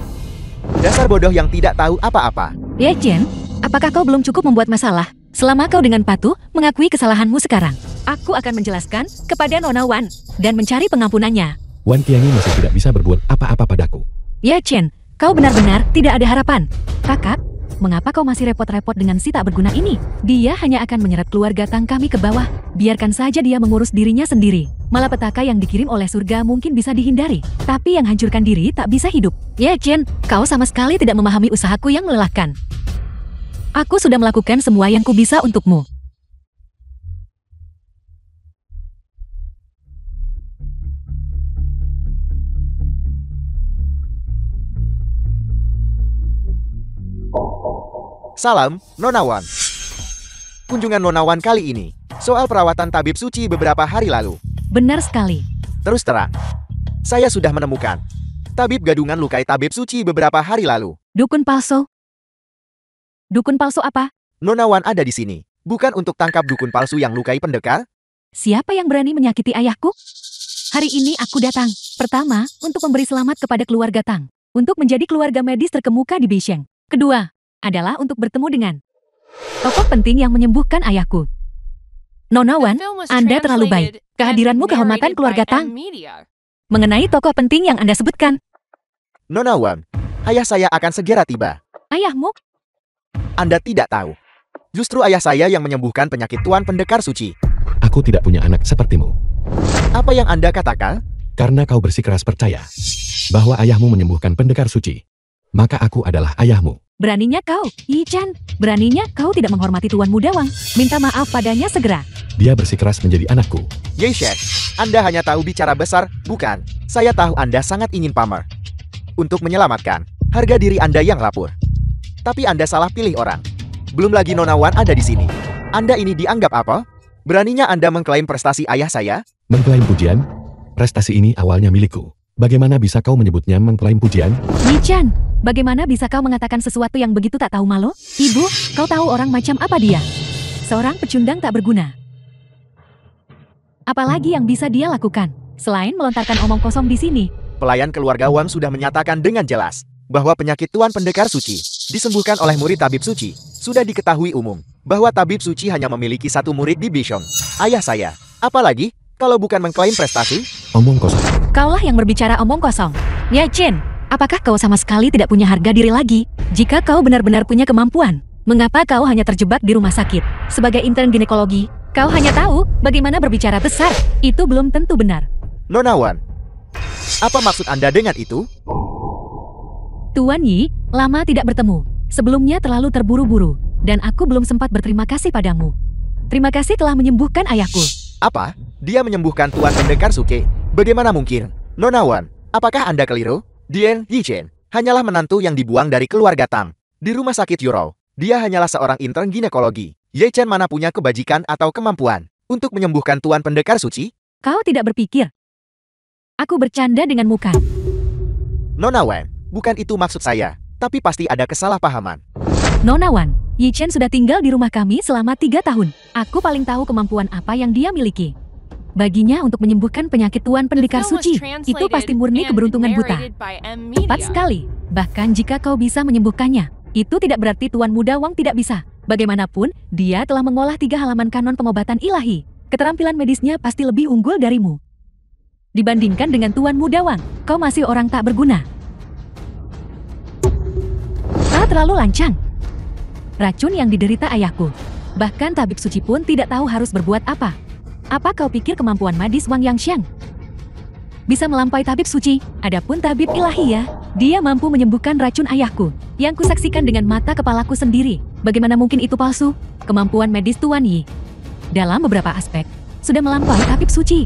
Dasar bodoh yang tidak tahu apa-apa. Ye Chen, apakah kau belum cukup membuat masalah? Selama kau dengan patuh mengakui kesalahanmu sekarang, aku akan menjelaskan kepada Nona Wan dan mencari pengampunannya. Wan Qianye masih tidak bisa berbuat apa-apa padaku. Ye Chen, kau benar-benar tidak ada harapan. Kakak, mengapa kau masih repot-repot dengan si tak berguna ini? Dia hanya akan menyeret keluarga Tang kami ke bawah. Biarkan saja dia mengurus dirinya sendiri. Malapetaka yang dikirim oleh surga mungkin bisa dihindari, tapi yang hancurkan diri tak bisa hidup. Ye Chen, kau sama sekali tidak memahami usahaku yang melelahkan. Aku sudah melakukan semua yang ku bisa untukmu. Salam, Nona Wan. Kunjungan Nona Wan kali ini soal perawatan tabib suci beberapa hari lalu. Benar sekali. Terus terang, saya sudah menemukan tabib gadungan lukai tabib suci beberapa hari lalu. Dukun palsu? Dukun palsu apa? Nona Wan ada di sini, bukan untuk tangkap dukun palsu yang lukai pendekar. Siapa yang berani menyakiti ayahku? Hari ini aku datang, pertama, untuk memberi selamat kepada keluarga Tang, untuk menjadi keluarga medis terkemuka di Beisheng. Kedua, adalah untuk bertemu dengan tokoh penting yang menyembuhkan ayahku. Nona Wan, Anda terlalu baik. Kehadiranmu kehormatan keluarga Tang. Mengenai tokoh penting yang Anda sebutkan. Nona Wan, ayah saya akan segera tiba. Ayahmu? Anda tidak tahu. Justru ayah saya yang menyembuhkan penyakit Tuan Pendekar Suci. Aku tidak punya anak sepertimu. Apa yang Anda katakan? Karena kau bersikeras percaya bahwa ayahmu menyembuhkan pendekar suci, maka aku adalah ayahmu. Beraninya kau, Yi Chen. Beraninya kau tidak menghormati Tuan Muda Wang. Minta maaf padanya segera. Dia bersikeras menjadi anakku. Ye Sheng, Anda hanya tahu bicara besar, bukan? Saya tahu Anda sangat ingin pamer. Untuk menyelamatkan harga diri Anda yang lapur. Tapi Anda salah pilih orang. Belum lagi Nona Wan ada di sini. Anda ini dianggap apa? Beraninya Anda mengklaim prestasi ayah saya? Mengklaim pujian? Prestasi ini awalnya milikku. Bagaimana bisa kau menyebutnya mengklaim pujian? Yi Chen, bagaimana bisa kau mengatakan sesuatu yang begitu tak tahu malu? Ibu, kau tahu orang macam apa dia? Seorang pecundang tak berguna. Apalagi yang bisa dia lakukan, selain melontarkan omong kosong di sini? Pelayan keluarga Wang sudah menyatakan dengan jelas bahwa penyakit Tuan Pendekar Suci disembuhkan oleh murid tabib suci. Sudah diketahui umum bahwa tabib suci hanya memiliki satu murid di Beisheng, ayah saya. Apalagi kalau bukan mengklaim prestasi? Omong kosong. Kaulah yang berbicara omong kosong. Ye Chen, apakah kau sama sekali tidak punya harga diri lagi? Jika kau benar-benar punya kemampuan, mengapa kau hanya terjebak di rumah sakit? Sebagai intern ginekologi, kau hanya tahu bagaimana berbicara besar. Itu belum tentu benar. Nona Wan, apa maksud Anda dengan itu? Tuan Yi, lama tidak bertemu. Sebelumnya terlalu terburu-buru, dan aku belum sempat berterima kasih padamu. Terima kasih telah menyembuhkan ayahku. Apa? Dia menyembuhkan Tuan Pendekar Suci? Bagaimana mungkin? Nona Wan, apakah Anda keliru? Dian Yi Chen hanyalah menantu yang dibuang dari keluarga Tang. Di rumah sakit Yurou, dia hanyalah seorang intern ginekologi. Ye Chen mana punya kebajikan atau kemampuan untuk menyembuhkan Tuan Pendekar Suci? Kau tidak berpikir. Aku bercanda denganmu kan? Nona Wan, bukan itu maksud saya. Tapi pasti ada kesalahpahaman. Nona Wan, Yi Chen sudah tinggal di rumah kami selama 3 tahun. Aku paling tahu kemampuan apa yang dia miliki. Baginya untuk menyembuhkan penyakit Tuan Pendekar Suci, itu pasti murni keberuntungan buta. Tepat sekali. Bahkan jika kau bisa menyembuhkannya, itu tidak berarti Tuan Muda Wang tidak bisa. Bagaimanapun, dia telah mengolah 3 halaman kanon pengobatan ilahi. Keterampilan medisnya pasti lebih unggul darimu. Dibandingkan dengan Tuan Muda Wang, kau masih orang tak berguna. Kau terlalu lancang. racun yang diderita ayahku. Bahkan tabib suci pun tidak tahu harus berbuat apa. Apa kau pikir kemampuan medis Wang Yangxiang bisa melampaui tabib suci? Adapun tabib ilahi ya, dia mampu menyembuhkan racun ayahku, yang kusaksikan dengan mata kepalaku sendiri. Bagaimana mungkin itu palsu? Kemampuan medis Tuan Yi, dalam beberapa aspek, sudah melampaui tabib suci.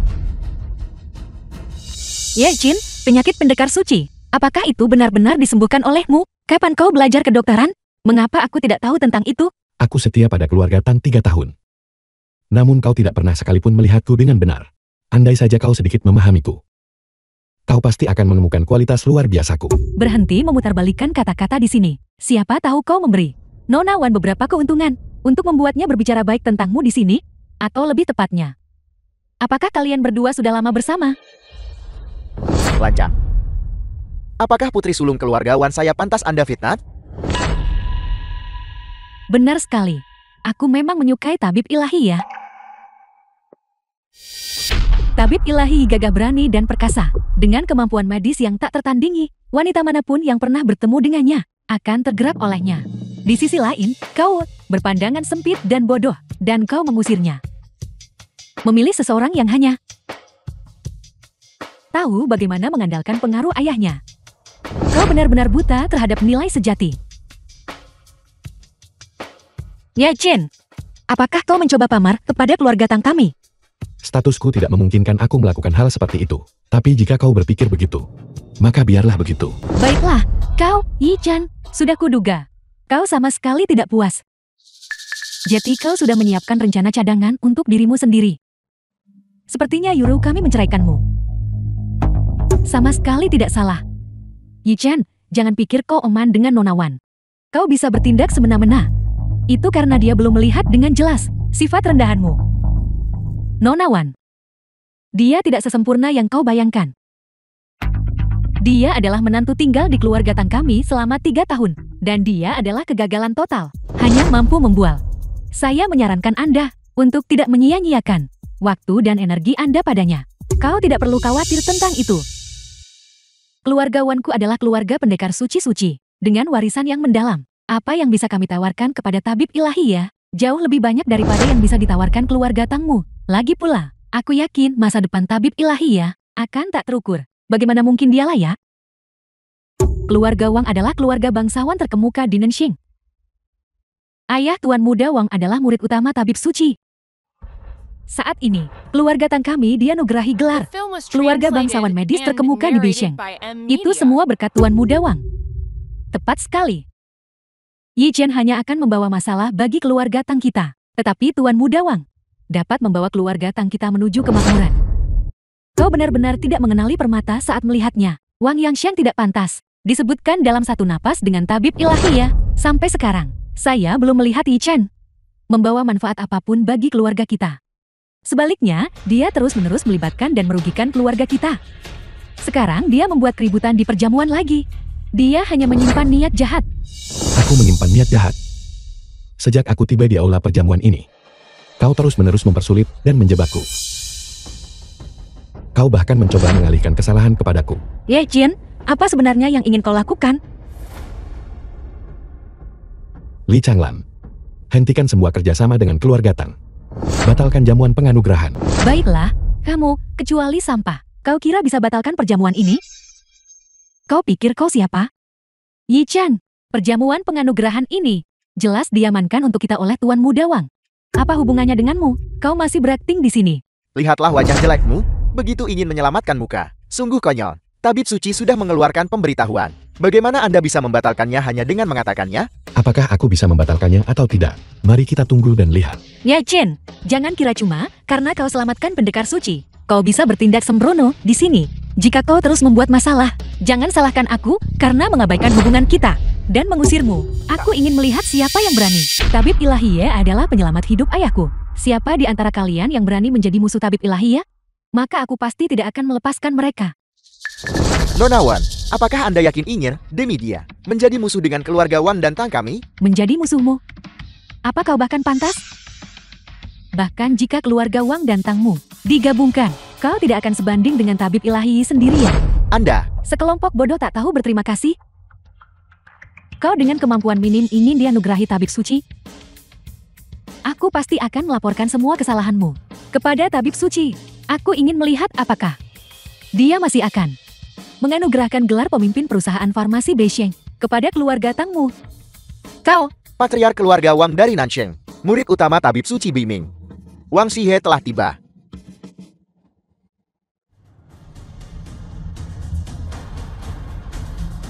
Ye Jin, penyakit pendekar suci, apakah itu benar-benar disembuhkan olehmu? Kapan kau belajar kedokteran? Mengapa aku tidak tahu tentang itu? Aku setia pada keluarga Tang 3 tahun. Namun kau tidak pernah sekalipun melihatku dengan benar. Andai saja kau sedikit memahamiku, kau pasti akan menemukan kualitas luar biasaku. Berhenti memutarbalikkan kata-kata di sini. Siapa tahu kau memberi Nona Wan beberapa keuntungan untuk membuatnya berbicara baik tentangmu di sini, atau lebih tepatnya, apakah kalian berdua sudah lama bersama? Lancang. Apakah putri sulung keluarga Wan saya pantas Anda fitnah? Benar sekali. Aku memang menyukai tabib ilahi ya. Tabib ilahi gagah berani dan perkasa. Dengan kemampuan medis yang tak tertandingi, wanita manapun yang pernah bertemu dengannya akan tergerak olehnya. Di sisi lain, kau berpandangan sempit dan bodoh, dan kau mengusirnya. Memilih seseorang yang hanya tahu bagaimana mengandalkan pengaruh ayahnya. Kau benar-benar buta terhadap nilai sejati. Ya Chen, apakah kau mencoba pamar kepada keluarga Tang kami? Statusku tidak memungkinkan aku melakukan hal seperti itu. Tapi jika kau berpikir begitu, maka biarlah begitu. Baiklah, kau, Yi Chan, sudah kuduga. Kau sama sekali tidak puas. Jadi kau sudah menyiapkan rencana cadangan untuk dirimu sendiri. Sepertinya Yuru kami menceraikanmu. Sama sekali tidak salah. Yi Chan, jangan pikir kau aman dengan Nona Wan. Kau bisa bertindak semena-mena. Itu karena dia belum melihat dengan jelas sifat rendahanmu. Nona Wan, dia tidak sesempurna yang kau bayangkan. Dia adalah menantu tinggal di keluarga Tang kami selama 3 tahun. Dan dia adalah kegagalan total. Hanya mampu membual. Saya menyarankan Anda untuk tidak menyia-nyiakan waktu dan energi Anda padanya. Kau tidak perlu khawatir tentang itu. Keluarga Wanku adalah keluarga pendekar suci-suci, dengan warisan yang mendalam. Apa yang bisa kami tawarkan kepada tabib ilahi ya? Jauh lebih banyak daripada yang bisa ditawarkan keluarga Tangmu. Lagi pula, aku yakin masa depan tabib ilahi ya akan tak terukur. Bagaimana mungkin dia layak? Keluarga Wang adalah keluarga bangsawan terkemuka di Nanxing. Ayah Tuan Muda Wang adalah murid utama tabib suci. Saat ini, keluarga Tang kami dianugerahi gelar keluarga bangsawan medis terkemuka di Beijing. Itu semua berkat Tuan Muda Wang. Tepat sekali. Yi Chen hanya akan membawa masalah bagi keluarga Tang kita. Tetapi Tuan Muda Wang dapat membawa keluarga Tang kita menuju kemakmuran. Kau benar-benar tidak mengenali permata saat melihatnya. Wang Yangxiang tidak pantas disebutkan dalam satu napas dengan tabib ilahi ya. Sampai sekarang, saya belum melihat Yi Chen membawa manfaat apapun bagi keluarga kita. Sebaliknya, dia terus-menerus melibatkan dan merugikan keluarga kita. Sekarang dia membuat keributan di perjamuan lagi. Dia hanya menyimpan niat jahat. Aku menyimpan niat jahat. Sejak aku tiba di aula perjamuan ini, kau terus-menerus mempersulit dan menjebakku. Kau bahkan mencoba mengalihkan kesalahan kepadaku. Ye Jin, apa sebenarnya yang ingin kau lakukan? Li Changlan, hentikan semua kerjasama dengan keluarga Tang. Batalkan jamuan penganugerahan. Baiklah, kamu, kecuali sampah. Kau kira bisa batalkan perjamuan ini? Kau pikir kau siapa? Yi Chan, perjamuan penganugerahan ini jelas diamankan untuk kita oleh Tuan Muda Wang. Apa hubungannya denganmu? Kau masih berakting di sini. Lihatlah wajah jelekmu, begitu ingin menyelamatkan muka. Sungguh konyol. Tabib suci sudah mengeluarkan pemberitahuan. Bagaimana Anda bisa membatalkannya hanya dengan mengatakannya? Apakah aku bisa membatalkannya atau tidak? Mari kita tunggu dan lihat. Ya Chen, jangan kira cuma karena kau selamatkan pendekar suci, kau bisa bertindak sembrono di sini. Jika kau terus membuat masalah, jangan salahkan aku karena mengabaikan hubungan kita dan mengusirmu. Aku ingin melihat siapa yang berani. Tabib Ilahiye adalah penyelamat hidup ayahku. Siapa di antara kalian yang berani menjadi musuh Tabib Ilahiye? Maka aku pasti tidak akan melepaskan mereka. Nona Wan, apakah Anda yakin ingin, demi dia, menjadi musuh dengan keluarga Wan dan Tang kami? Menjadi musuhmu? Apa kau bahkan pantas? Bahkan jika keluarga Wang dan Tangmu digabungkan, kau tidak akan sebanding dengan Tabib Ilahi sendirian. Anda, sekelompok bodoh tak tahu berterima kasih. Kau dengan kemampuan minim ingin dianugerahi tabib suci? Aku pasti akan melaporkan semua kesalahanmu kepada tabib suci. Aku ingin melihat apakah dia masih akan menganugerahkan gelar pemimpin perusahaan farmasi Beisheng kepada keluarga Tangmu. Kau, Patriark keluarga Wang dari Nansheng, murid utama tabib suci Biming. Wang Shihe telah tiba.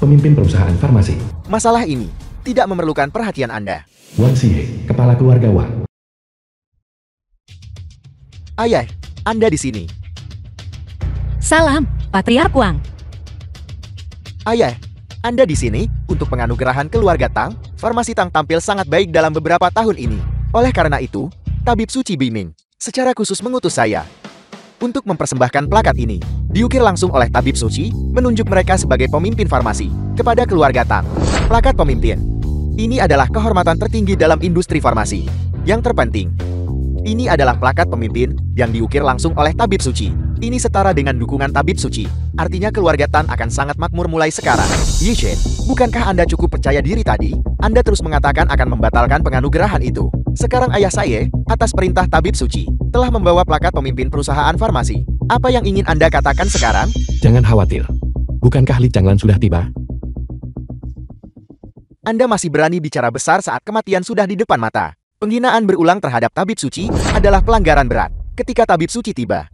Pemimpin perusahaan farmasi. Masalah ini tidak memerlukan perhatian Anda. Wang Xie, kepala keluarga Wang. Ayah, Anda di sini. salam, Patriark Wang. Ayah, Anda di sini untuk penganugerahan keluarga Tang. Farmasi Tang tampil sangat baik dalam beberapa tahun ini. Oleh karena itu, tabib suci Biming secara khusus mengutus saya untuk mempersembahkan plakat ini. Diukir langsung oleh tabib suci, menunjuk mereka sebagai pemimpin farmasi kepada keluarga Tang. Plakat pemimpin. Ini adalah kehormatan tertinggi dalam industri farmasi. Yang terpenting, ini adalah plakat pemimpin yang diukir langsung oleh tabib suci. Ini setara dengan dukungan tabib suci. Artinya keluarga Tan akan sangat makmur mulai sekarang. Yi Chen, bukankah Anda cukup percaya diri tadi? Anda terus mengatakan akan membatalkan penganugerahan itu. Sekarang ayah saya, atas perintah tabib suci, telah membawa plakat pemimpin perusahaan farmasi. Apa yang ingin Anda katakan sekarang? Jangan khawatir. Bukankah Li Changlan sudah tiba? Anda masih berani bicara besar saat kematian sudah di depan mata. Penghinaan berulang terhadap tabib suci adalah pelanggaran berat. Ketika tabib suci tiba,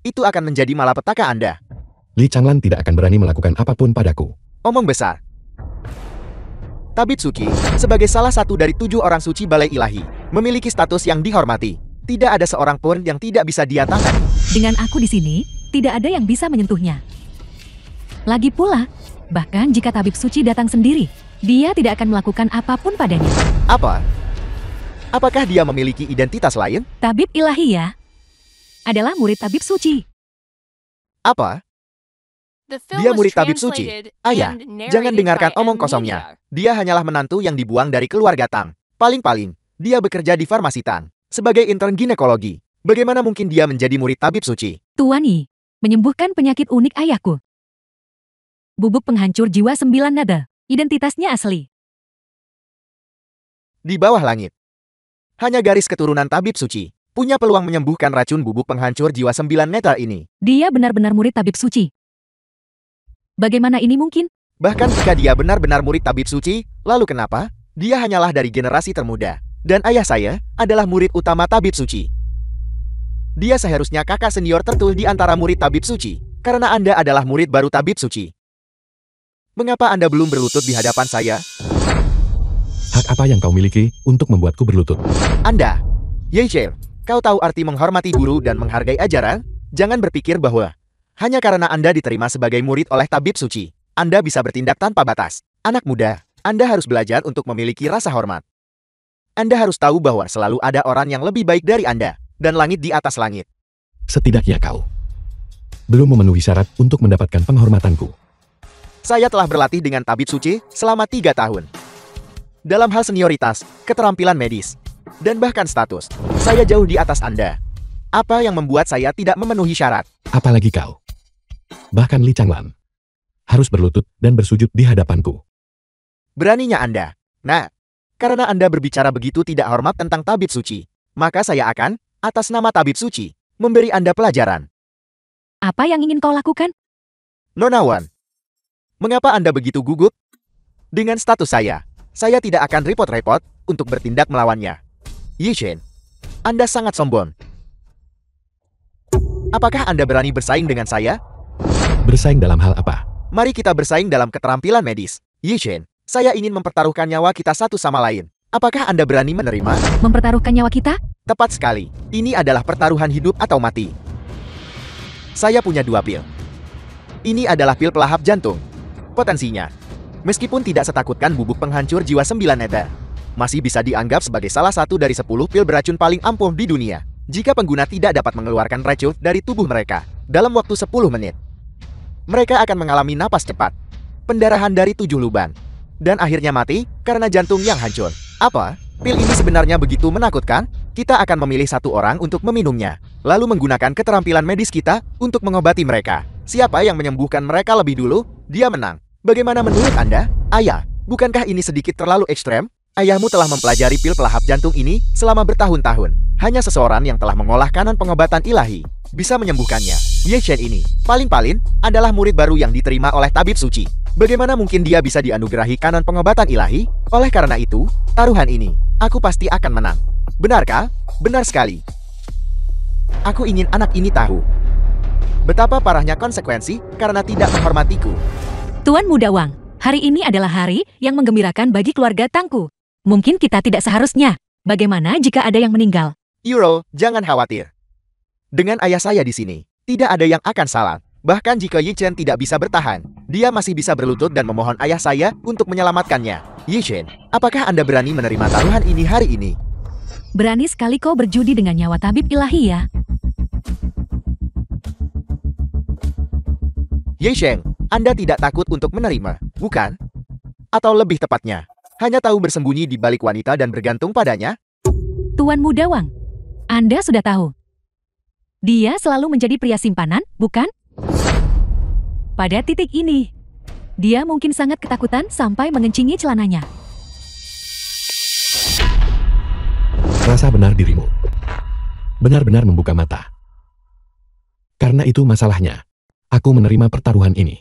itu akan menjadi malapetaka Anda. Li Changlan tidak akan berani melakukan apapun padaku. Omong besar. Tabib suci, sebagai salah satu dari 7 orang suci Balai Ilahi, memiliki status yang dihormati. Tidak ada seorang pun yang tidak bisa dia tangani. Dengan aku di sini, tidak ada yang bisa menyentuhnya. Lagi pula, bahkan jika tabib suci datang sendiri, dia tidak akan melakukan apapun padanya. Apa? Apakah dia memiliki identitas lain? Tabib ilahi ya, adalah murid tabib suci. Apa? The film Dia was murid tabib suci. translated Ayah, and narrated jangan dengarkan by omong M. kosongnya. Media. Dia hanyalah menantu yang dibuang dari keluarga Tang. Paling-paling, dia bekerja di farmasi Tang sebagai intern ginekologi. Bagaimana mungkin dia menjadi murid tabib suci? Tuan Yi, menyembuhkan penyakit unik ayahku. Bubuk penghancur jiwa 9 nada. Identitasnya asli. Di bawah langit, hanya garis keturunan tabib suci punya peluang menyembuhkan racun bubuk penghancur jiwa 9 netra ini. Dia benar-benar murid tabib suci. Bagaimana ini mungkin? Bahkan jika dia benar-benar murid tabib suci, lalu kenapa? Dia hanyalah dari generasi termuda. Dan ayah saya adalah murid utama tabib suci. Dia seharusnya kakak senior tertul di antara murid tabib suci. Karena Anda adalah murid baru tabib suci. Mengapa Anda belum berlutut di hadapan saya? Hak apa yang kau miliki untuk membuatku berlutut? Anda, Ye Chen, kau tahu arti menghormati guru dan menghargai ajaran? Jangan berpikir bahwa hanya karena Anda diterima sebagai murid oleh tabib suci, Anda bisa bertindak tanpa batas. Anak muda, Anda harus belajar untuk memiliki rasa hormat. Anda harus tahu bahwa selalu ada orang yang lebih baik dari Anda, dan langit di atas langit. Setidaknya kau belum memenuhi syarat untuk mendapatkan penghormatanku. Saya telah berlatih dengan tabib suci selama 3 tahun. Dalam hal senioritas, keterampilan medis, dan bahkan status, saya jauh di atas Anda. Apa yang membuat saya tidak memenuhi syarat? Apalagi kau. Bahkan Li Changlan harus berlutut dan bersujud di hadapanku. Beraninya Anda. Nah, karena Anda berbicara begitu tidak hormat tentang tabib suci, maka saya akan, atas nama tabib suci, memberi Anda pelajaran. Apa yang ingin kau lakukan? Nona Wan, mengapa Anda begitu gugup? Dengan status saya tidak akan repot-repot untuk bertindak melawannya. Yi Chen, Anda sangat sombong. Apakah Anda berani bersaing dengan saya? Bersaing dalam hal apa? Mari kita bersaing dalam keterampilan medis. Yi Chen, saya ingin mempertaruhkan nyawa kita satu sama lain. Apakah Anda berani menerima? Mempertaruhkan nyawa kita? Tepat sekali. Ini adalah pertaruhan hidup atau mati. Saya punya 2 pil. Ini adalah pil pelahap jantung. Potensinya, meskipun tidak setakutkan bubuk penghancur jiwa 9 netra, masih bisa dianggap sebagai salah satu dari 10 pil beracun paling ampuh di dunia. Jika pengguna tidak dapat mengeluarkan racun dari tubuh mereka dalam waktu 10 menit, mereka akan mengalami napas cepat, pendarahan dari 7 lubang, dan akhirnya mati karena jantung yang hancur. Apa? Pil ini sebenarnya begitu menakutkan? Kita akan memilih 1 orang untuk meminumnya, lalu menggunakan keterampilan medis kita untuk mengobati mereka. Siapa yang menyembuhkan mereka lebih dulu, dia menang. Bagaimana menurut Anda? Ayah, Bukankah ini sedikit terlalu ekstrem? Ayahmu telah mempelajari pil pelahap jantung ini selama bertahun-tahun. Hanya seseorang yang telah mengolah kanon pengobatan ilahi bisa menyembuhkannya. Ye Chen ini, paling-paling, adalah murid baru yang diterima oleh tabib suci. Bagaimana mungkin dia bisa dianugerahi kanon pengobatan ilahi? Oleh karena itu, taruhan ini, aku pasti akan menang. Benarkah? Benar sekali. Aku ingin anak ini tahu betapa parahnya konsekuensi karena tidak menghormatiku. Tuan Muda Wang, hari ini adalah hari yang menggembirakan bagi keluarga Tangku. Mungkin kita tidak seharusnya. Bagaimana jika ada yang meninggal? Euro, jangan khawatir. Dengan ayah saya di sini, tidak ada yang akan salah. Bahkan jika Ye Chen tidak bisa bertahan, dia masih bisa berlutut dan memohon ayah saya untuk menyelamatkannya. Ye Chen, apakah Anda berani menerima taruhan ini hari ini? Berani sekali kau berjudi dengan nyawa tabib ilahi ya. Ye Chen, Anda tidak takut untuk menerima, bukan? Atau lebih tepatnya, hanya tahu bersembunyi di balik wanita dan bergantung padanya? Tuan Muda Wang, Anda sudah tahu. Dia selalu menjadi pria simpanan, bukan? Pada titik ini, dia mungkin sangat ketakutan sampai mengencingi celananya. Rasa benar dirimu. Benar-benar membuka mata. Karena itu masalahnya. Aku menerima pertaruhan ini.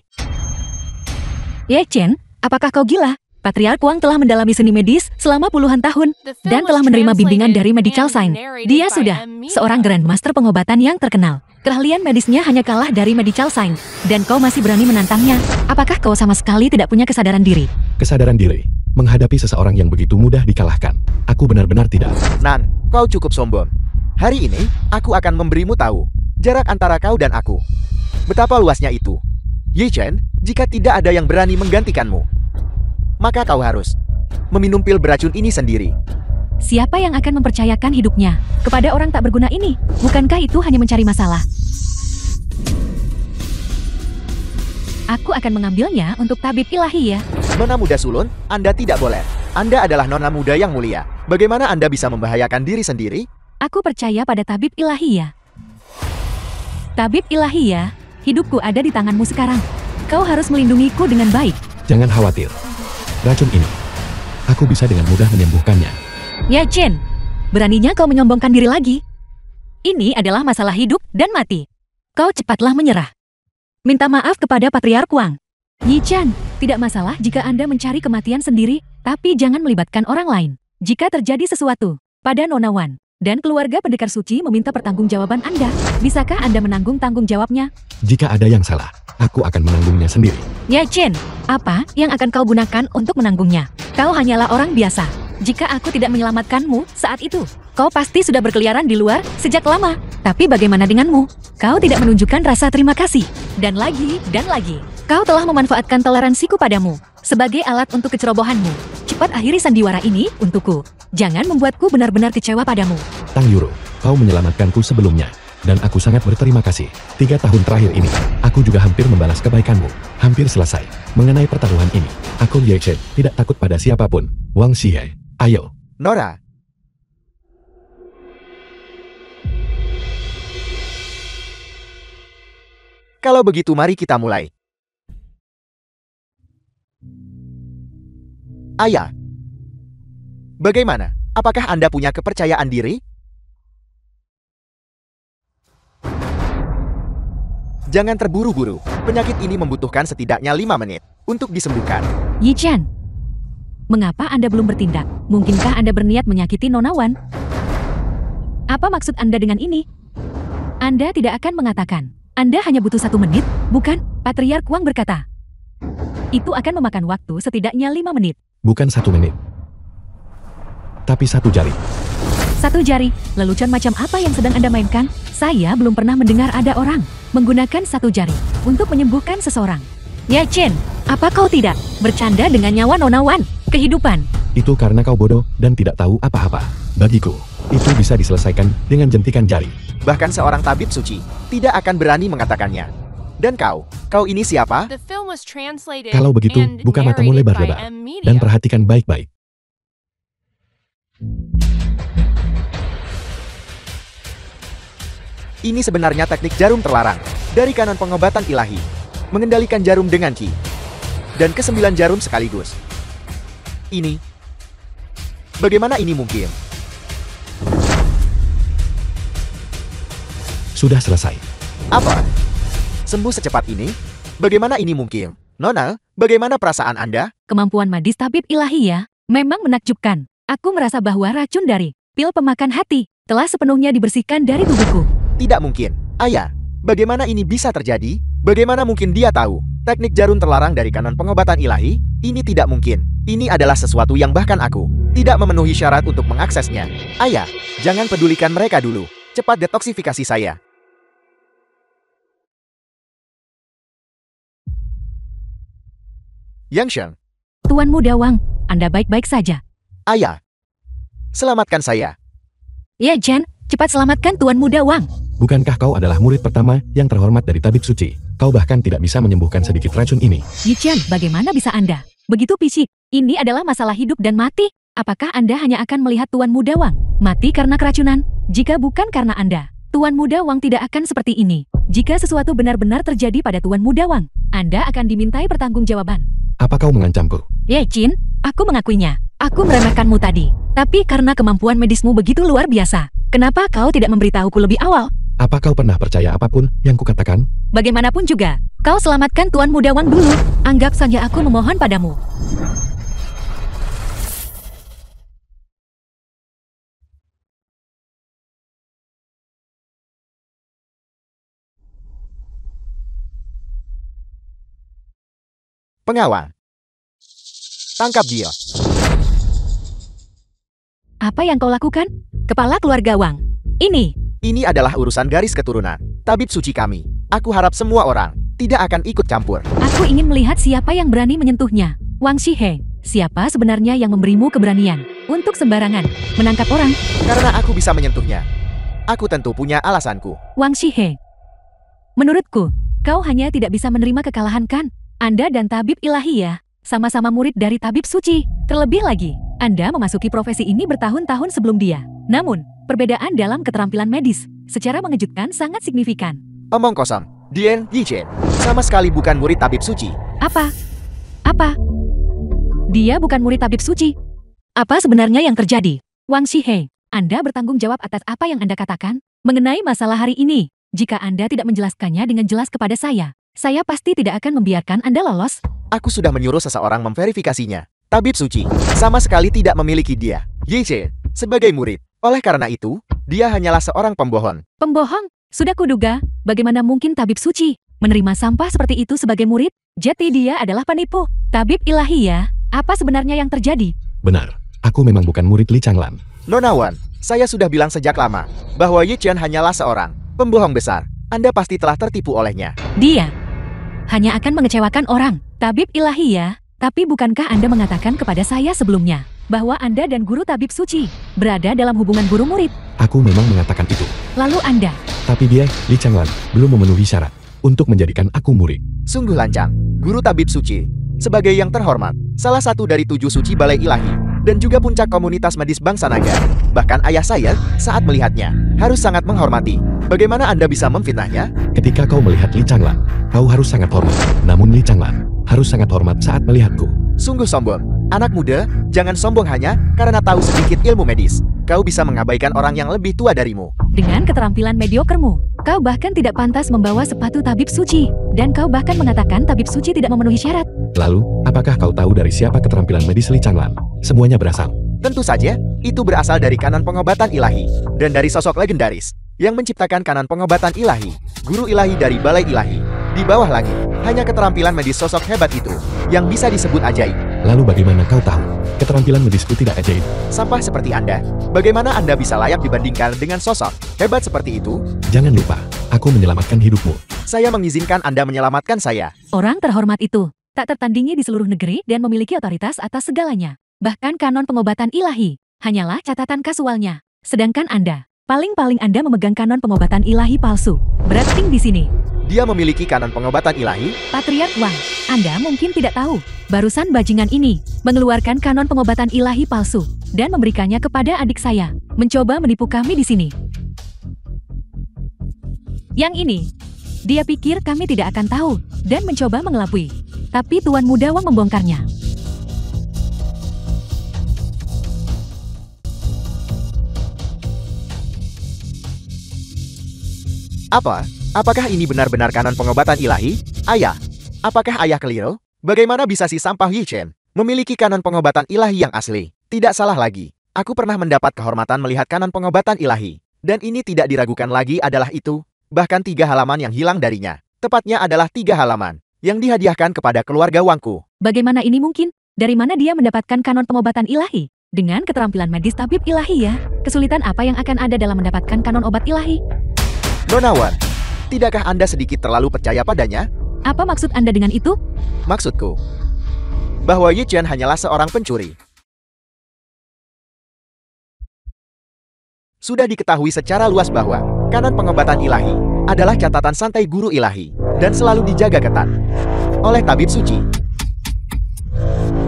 Ye Chen, apakah kau gila? Patriark Wang telah mendalami seni medis selama puluhan tahun dan telah menerima bimbingan dari medical science. Dia sudah seorang grandmaster pengobatan yang terkenal. Keahlian medisnya hanya kalah dari medical science. Dan kau masih berani menantangnya. Apakah kau sama sekali tidak punya kesadaran diri? Kesadaran diri. Menghadapi seseorang yang begitu mudah dikalahkan. Aku benar-benar tidak. Nan, kau cukup sombong. Hari ini, aku akan memberimu tahu jarak antara kau dan aku. Betapa luasnya itu. Ye Chen, jika tidak ada yang berani menggantikanmu, maka kau harus meminum pil beracun ini sendiri. Siapa yang akan mempercayakan hidupnya kepada orang tak berguna ini? Bukankah itu hanya mencari masalah? Aku akan mengambilnya untuk tabib ilahi ya. Nona muda sulun, Anda tidak boleh. Anda adalah nona muda yang mulia. Bagaimana Anda bisa membahayakan diri sendiri? Aku percaya pada tabib ilahi ya. Tabib ilahi ya, hidupku ada di tanganmu sekarang. Kau harus melindungiku dengan baik. Jangan khawatir. Racun ini, aku bisa dengan mudah menyembuhkannya. Ye Chen, beraninya kau menyombongkan diri lagi? Ini adalah masalah hidup dan mati. Kau cepatlah menyerah. Minta maaf kepada Patriark Wang. Ye Chen, tidak masalah jika Anda mencari kematian sendiri, tapi jangan melibatkan orang lain. Jika terjadi sesuatu pada Nona Wan dan keluarga pendekar suci meminta pertanggungjawaban Anda, bisakah Anda menanggung tanggung jawabnya? Jika ada yang salah, aku akan menanggungnya sendiri. Ye Chen, apa yang akan kau gunakan untuk menanggungnya? Kau hanyalah orang biasa. Jika aku tidak menyelamatkanmu saat itu, kau pasti sudah berkeliaran di luar sejak lama. Tapi bagaimana denganmu? Kau tidak menunjukkan rasa terima kasih. Dan lagi, kau telah memanfaatkan toleransiku padamu sebagai alat untuk kecerobohanmu. Cepat akhiri sandiwara ini untukku. Jangan membuatku benar-benar kecewa padamu. Tang Yuro, kau menyelamatkanku sebelumnya. Dan aku sangat berterima kasih. 3 tahun terakhir ini, aku juga hampir membalas kebaikanmu. Hampir selesai. Mengenai pertaruhan ini, aku Ye Chen tidak takut pada siapapun. Wang Xie, ayo. Nora. Kalau begitu mari kita mulai. Ayah. Bagaimana? Apakah Anda punya kepercayaan diri? Jangan terburu-buru. Penyakit ini membutuhkan setidaknya 5 menit untuk disembuhkan. Ye Chen, mengapa Anda belum bertindak? Mungkinkah Anda berniat menyakiti Nona Wan? Apa maksud Anda dengan ini? Anda tidak akan mengatakan. Anda hanya butuh 1 menit, bukan? Patriark Wang berkata. Itu akan memakan waktu setidaknya 5 menit. Bukan 1 menit. Tapi 1 jari. 1 jari, lelucon macam apa yang sedang Anda mainkan? Saya belum pernah mendengar ada orang menggunakan 1 jari untuk menyembuhkan seseorang. Ye Chen, apa kau tidak bercanda dengan nyawa Nona Wan? Kehidupan. Itu karena kau bodoh dan tidak tahu apa-apa. Bagiku, itu bisa diselesaikan dengan jentikan jari. Bahkan seorang tabib suci tidak akan berani mengatakannya. Dan kau ini siapa? The film was translated Kalau begitu, and buka matamu narrated by lebar-lebar M Media. dan perhatikan baik-baik. Ini sebenarnya teknik jarum terlarang dari kanon pengobatan ilahi. Mengendalikan jarum dengan ki dan ke-9 jarum sekaligus. Ini... Bagaimana ini mungkin? Sudah selesai. Apa? Sembuh secepat ini? Bagaimana ini mungkin? Nona, bagaimana perasaan Anda? Kemampuan medis tabib ilahi ya, memang menakjubkan. Aku merasa bahwa racun dari pil pemakan hati telah sepenuhnya dibersihkan dari tubuhku. Tidak mungkin. Ayah, bagaimana ini bisa terjadi? Bagaimana mungkin dia tahu? Teknik jarum terlarang dari kanon pengobatan ilahi? Ini tidak mungkin. Ini adalah sesuatu yang bahkan aku tidak memenuhi syarat untuk mengaksesnya. Ayah, jangan pedulikan mereka dulu. Cepat detoksifikasi saya. Yang Sheng, Tuan Muda Wang, Anda baik-baik saja. ayah, selamatkan saya. Ya Jen, cepat selamatkan Tuan Muda Wang. Bukankah kau adalah murid pertama yang terhormat dari tabib suci? Kau bahkan tidak bisa menyembuhkan sedikit racun ini. Yi Chen, bagaimana bisa Anda begitu pisik? Ini adalah masalah hidup dan mati. Apakah Anda hanya akan melihat Tuan Muda Wang mati karena keracunan? Jika bukan karena Anda, Tuan Muda Wang tidak akan seperti ini. Jika sesuatu benar-benar terjadi pada Tuan Muda Wang, Anda akan dimintai pertanggungjawaban. Apa kau mengancamku? Ye Jin, aku mengakuinya. Aku meremehkanmu tadi. Tapi karena kemampuan medismu begitu luar biasa, kenapa kau tidak memberitahuku lebih awal? Apa kau pernah percaya apapun yang kukatakan? Bagaimanapun juga, kau selamatkan Tuan Muda Wang dulu. Anggap saja aku memohon padamu. Pengawal, tangkap dia. Apa yang kau lakukan? Kepala keluarga Wang. Ini adalah urusan garis keturunan. Tabib suci kami. Aku harap semua orang tidak akan ikut campur. Aku ingin melihat siapa yang berani menyentuhnya. Wang Shiheng, siapa sebenarnya yang memberimu keberanian untuk sembarangan menangkap orang? Karena aku bisa menyentuhnya. Aku tentu punya alasanku. Wang Shiheng, menurutku, kau hanya tidak bisa menerima kekalahan kan? Anda dan tabib ilahi ya, sama-sama murid dari tabib suci. Terlebih lagi, Anda memasuki profesi ini bertahun-tahun sebelum dia. Namun, perbedaan dalam keterampilan medis secara mengejutkan sangat signifikan. Omong kosong. Dian Yichen sama sekali bukan murid tabib suci. Apa? Dia bukan murid tabib suci. Apa sebenarnya yang terjadi? Wang Shiheng, Anda bertanggung jawab atas apa yang Anda katakan mengenai masalah hari ini. Jika Anda tidak menjelaskannya dengan jelas kepada saya pasti tidak akan membiarkan Anda lolos. Aku sudah menyuruh seseorang memverifikasinya. Tabib suci sama sekali tidak memiliki dia, Yichen, sebagai murid. Oleh karena itu, dia hanyalah seorang pembohong. Pembohong? Sudah kuduga, bagaimana mungkin tabib suci menerima sampah seperti itu sebagai murid? Jadi dia adalah penipu. Tabib ilahi ya, apa sebenarnya yang terjadi? Benar, aku memang bukan murid Li Changlan. Nona Wan, saya sudah bilang sejak lama bahwa Yichen hanyalah seorang pembohong besar. Anda pasti telah tertipu olehnya. Dia hanya akan mengecewakan orang. Tabib ilahi ya, tapi bukankah Anda mengatakan kepada saya sebelumnya bahwa Anda dan guru tabib suci berada dalam hubungan guru-murid? Aku memang mengatakan itu. Lalu Anda, Tapi dia, Li Changlan, belum memenuhi syarat untuk menjadikan aku murid. Sungguh lancang, guru tabib suci. Sebagai yang terhormat, salah satu dari 7 suci balai ilahi, dan juga puncak komunitas medis bangsa naga. Bahkan ayah saya, saat melihatnya, harus sangat menghormati. Bagaimana Anda bisa memfitnahnya? Ketika kau melihat Li Changlan, kau harus sangat hormat. Namun Li Changlan harus sangat hormat saat melihatku. Sungguh sombong. Anak muda, jangan sombong hanya karena tahu sedikit ilmu medis. Kau bisa mengabaikan orang yang lebih tua darimu. dengan keterampilan mediokermu, kau bahkan tidak pantas membawa sepatu tabib suci. Dan kau bahkan mengatakan tabib suci tidak memenuhi syarat. Lalu, apakah kau tahu dari siapa keterampilan medis Li Changlan? Semuanya berasal. Tentu saja, itu berasal dari kanon pengobatan ilahi, dan dari sosok legendaris yang menciptakan kanon pengobatan ilahi, guru ilahi dari balai ilahi. Di bawah langit, hanya keterampilan medis sosok hebat itu yang bisa disebut ajaib. Lalu bagaimana kau tahu keterampilan medisku tidak ajaib? Sampah seperti Anda, bagaimana Anda bisa layak dibandingkan dengan sosok hebat seperti itu? Jangan lupa, aku menyelamatkan hidupmu. Saya mengizinkan Anda menyelamatkan saya. Orang terhormat itu tak tertandingi di seluruh negeri dan memiliki otoritas atas segalanya. Bahkan kanon pengobatan ilahi hanyalah catatan kasualnya. Sedangkan Anda, paling-paling Anda memegang kanon pengobatan ilahi palsu. Berarti di sini. Dia memiliki kanon pengobatan ilahi. Patriark Wang, Anda mungkin tidak tahu. Barusan bajingan ini mengeluarkan kanon pengobatan ilahi palsu dan memberikannya kepada adik saya. Mencoba menipu kami di sini. Yang ini, dia pikir kami tidak akan tahu dan mencoba mengelabui. Tapi Tuan Muda Wang membongkarnya. Apa? Apakah ini benar-benar kanon pengobatan ilahi? Ayah. Apakah ayah keliru? Bagaimana bisa si sampah Yi Chen memiliki kanon pengobatan ilahi yang asli? Tidak salah lagi. Aku pernah mendapat kehormatan melihat kanon pengobatan ilahi. Dan ini tidak diragukan lagi adalah itu. Bahkan 3 halaman yang hilang darinya. Tepatnya adalah 3 halaman yang dihadiahkan kepada keluarga Wangku. Bagaimana ini mungkin? Dari mana dia mendapatkan kanon pengobatan ilahi? Dengan keterampilan medis tabib ilahi ya. Kesulitan apa yang akan ada dalam mendapatkan kanon obat ilahi? Nona Wan, tidakkah Anda sedikit terlalu percaya padanya? Apa maksud Anda dengan itu? Maksudku, bahwa Yi Chen hanyalah seorang pencuri. Sudah diketahui secara luas bahwa kanon pengobatan ilahi adalah catatan santai guru ilahi dan selalu dijaga ketat oleh tabib suci.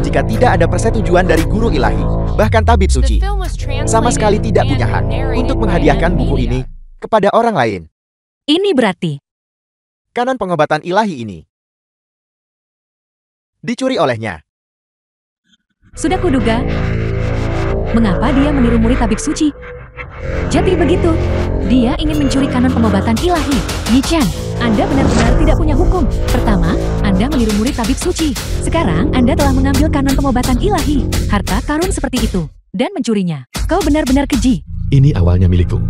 Jika tidak ada persetujuan dari guru ilahi, bahkan tabib The suci, film was sama sekali translated tidak and punya hak narrated untuk by menghadiahkan M buku Media. ini kepada orang lain. Ini berarti Kanon pengobatan ilahi ini dicuri olehnya. sudah kuduga. Mengapa dia meniru murid tabib suci? Jadi begitu. Dia ingin mencuri kanon pengobatan ilahi. Yi Chen, Anda benar-benar tidak punya hukum. Pertama, Anda meniru murid tabib suci. Sekarang Anda telah mengambil kanon pengobatan ilahi, harta karun seperti itu, dan mencurinya. Kau benar-benar keji. Ini awalnya milikku.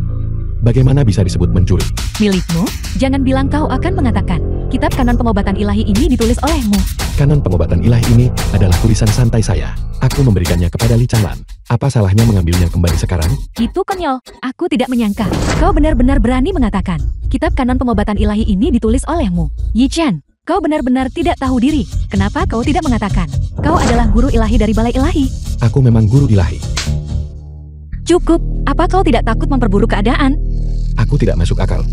Bagaimana bisa disebut mencuri? Milikmu? Jangan bilang kau akan mengatakan. Kitab kanon pengobatan ilahi ini ditulis olehmu. Kanon pengobatan ilahi ini adalah tulisan santai saya. Aku memberikannya kepada Li Changlan. Apa salahnya mengambilnya kembali sekarang? Itu konyol. Aku tidak menyangka. Kau benar-benar berani mengatakan. Kitab kanon pengobatan ilahi ini ditulis olehmu. Yi Chen, kau benar-benar tidak tahu diri. Kenapa kau tidak mengatakan? Kau adalah guru ilahi dari balai ilahi. Aku memang guru ilahi. Cukup. Apa kau tidak takut memperburuk keadaan? Aku tidak masuk akal.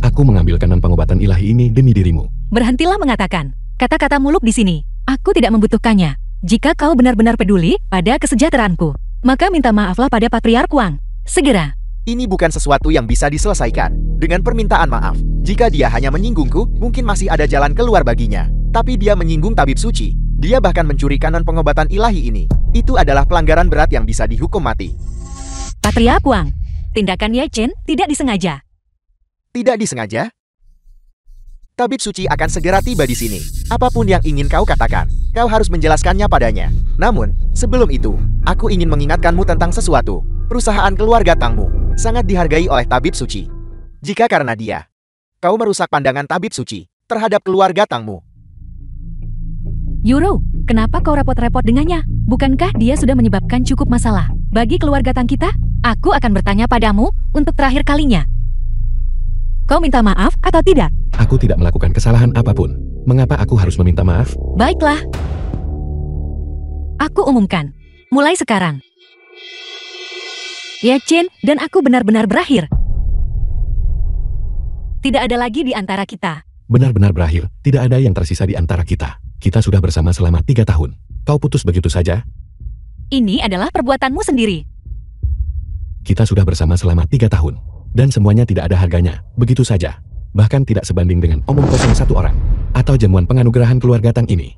Aku mengambil kanon pengobatan ilahi ini demi dirimu. Berhentilah mengatakan kata-kata muluk di sini. Aku tidak membutuhkannya. Jika kau benar-benar peduli pada kesejahteraanku, maka minta maaflah pada Patriark Wang. Segera. Ini bukan sesuatu yang bisa diselesaikan dengan permintaan maaf. Jika dia hanya menyinggungku, mungkin masih ada jalan keluar baginya. Tapi dia menyinggung tabib suci. Dia bahkan mencuri kanon pengobatan ilahi ini. Itu adalah pelanggaran berat yang bisa dihukum mati. Patriark Wang, tindakan Yi Chen tidak disengaja. Tidak disengaja? Tabib suci akan segera tiba di sini. Apapun yang ingin kau katakan, kau harus menjelaskannya padanya. Namun, sebelum itu, aku ingin mengingatkanmu tentang sesuatu. Perusahaan keluarga Tangmu sangat dihargai oleh tabib suci. Jika karena dia, kau merusak pandangan tabib suci terhadap keluarga Tangmu. Yuro, kenapa kau repot-repot dengannya? Bukankah dia sudah menyebabkan cukup masalah bagi keluarga Tang kita? Aku akan bertanya padamu untuk terakhir kalinya. Kau minta maaf atau tidak? Aku tidak melakukan kesalahan apapun. Mengapa aku harus meminta maaf? Baiklah. Aku umumkan. Mulai sekarang. Yi Chen dan aku benar-benar berakhir. Tidak ada lagi di antara kita. Benar-benar berakhir. Tidak ada yang tersisa di antara kita. Kita sudah bersama selama 3 tahun. Kau putus begitu saja? Ini adalah perbuatanmu sendiri. Kita sudah bersama selama 3 tahun. Dan semuanya tidak ada harganya. Begitu saja. Bahkan tidak sebanding dengan omong kosong satu orang. Atau jamuan penganugerahan keluarga Tang ini.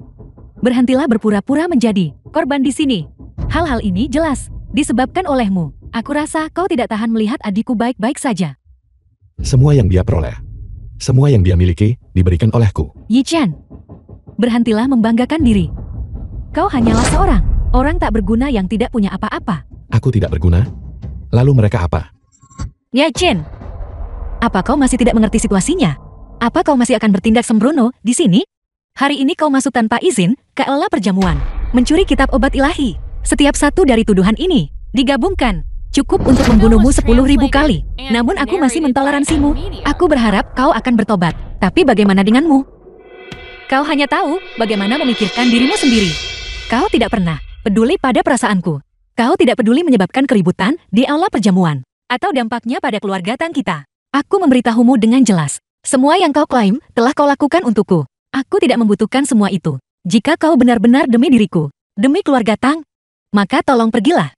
Berhentilah berpura-pura menjadi korban di sini. Hal-hal ini jelas disebabkan olehmu. Aku rasa kau tidak tahan melihat adikku baik-baik saja. Semua yang dia peroleh. Semua yang dia miliki, diberikan olehku. Yi Chen, berhentilah membanggakan diri. Kau hanyalah seorang orang tak berguna yang tidak punya apa-apa. Aku tidak berguna? Lalu mereka apa? Yi Chen, apa kau masih tidak mengerti situasinya? Apa kau masih akan bertindak sembrono di sini? Hari ini kau masuk tanpa izin ke aula perjamuan, mencuri kitab obat ilahi. Setiap satu dari tuduhan ini digabungkan cukup untuk membunuhmu 10.000 kali. Namun aku masih mentoleransimu. Aku berharap kau akan bertobat. Tapi bagaimana denganmu? Kau hanya tahu bagaimana memikirkan dirimu sendiri. Kau tidak pernah peduli pada perasaanku. Kau tidak peduli menyebabkan keributan di aula perjamuan atau dampaknya pada keluarga Tang kita. Aku memberitahumu dengan jelas. Semua yang kau klaim telah kau lakukan untukku. Aku tidak membutuhkan semua itu. Jika kau benar-benar demi diriku, demi keluarga Tang, maka tolong pergilah.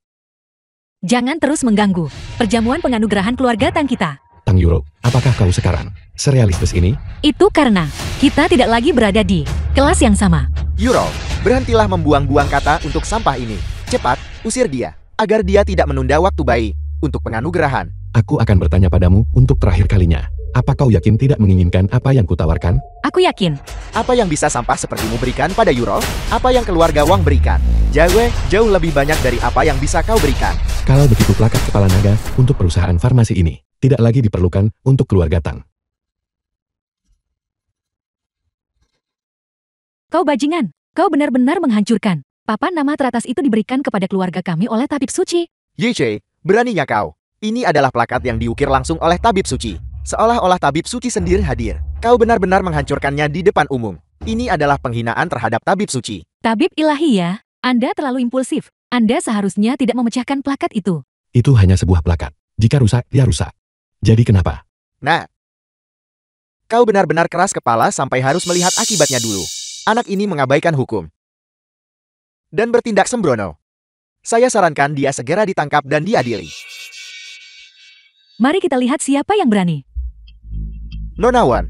Jangan terus mengganggu perjamuan penganugerahan keluarga Tang kita. Tang Yuro, apakah kau sekarang serealistis ini? Itu karena kita tidak lagi berada di kelas yang sama. Yuro, berhentilah membuang-buang kata untuk sampah ini. Cepat, usir dia, agar dia tidak menunda waktu baik untuk penganugerahan. Aku akan bertanya padamu untuk terakhir kalinya. Apa kau yakin tidak menginginkan apa yang kutawarkan? Aku yakin. Apa yang bisa sampah sepertimu berikan pada Euro? Apa yang keluarga Wang berikan? Jauh lebih banyak dari apa yang bisa kau berikan. Kalau begitu plakat kepala naga untuk perusahaan farmasi ini tidak lagi diperlukan untuk keluarga Tang. Kau bajingan. Kau benar-benar menghancurkan. Papan nama teratas itu diberikan kepada keluarga kami oleh tabib suci. Yeche, beraninya kau. Ini adalah plakat yang diukir langsung oleh tabib suci. Seolah-olah tabib suci sendiri hadir. Kau benar-benar menghancurkannya di depan umum. Ini adalah penghinaan terhadap tabib suci. Tabib ilahi ya. Anda terlalu impulsif. Anda seharusnya tidak memecahkan plakat itu. Itu hanya sebuah plakat. Jika rusak, ya rusak. Jadi kenapa? Nah, kau benar-benar keras kepala sampai harus melihat akibatnya dulu. Anak ini mengabaikan hukum dan bertindak sembrono. Saya sarankan dia segera ditangkap dan diadili. Mari kita lihat siapa yang berani. Nona Wan,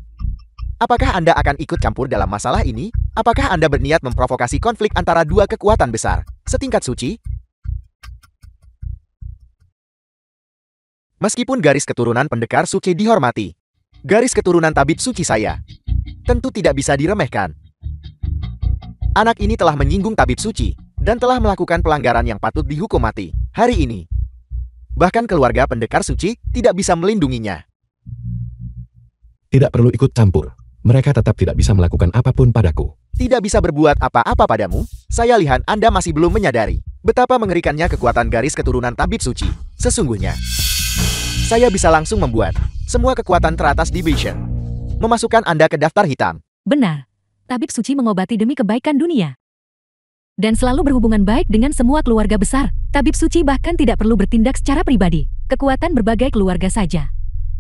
apakah Anda akan ikut campur dalam masalah ini? Apakah Anda berniat memprovokasi konflik antara dua kekuatan besar, setingkat suci? Meskipun garis keturunan pendekar suci dihormati, garis keturunan tabib suci saya tentu tidak bisa diremehkan. Anak ini telah menyinggung tabib suci dan telah melakukan pelanggaran yang patut dihukum mati hari ini. Bahkan keluarga pendekar suci tidak bisa melindunginya. Tidak perlu ikut campur. Mereka tetap tidak bisa melakukan apapun padaku. Tidak bisa berbuat apa-apa padamu. Saya lihat Anda masih belum menyadari betapa mengerikannya kekuatan garis keturunan tabib suci. Sesungguhnya, saya bisa langsung membuat semua kekuatan teratas Division memasukkan Anda ke daftar hitam. Benar. Tabib suci mengobati demi kebaikan dunia. Dan selalu berhubungan baik dengan semua keluarga besar. Tabib suci bahkan tidak perlu bertindak secara pribadi. Kekuatan berbagai keluarga saja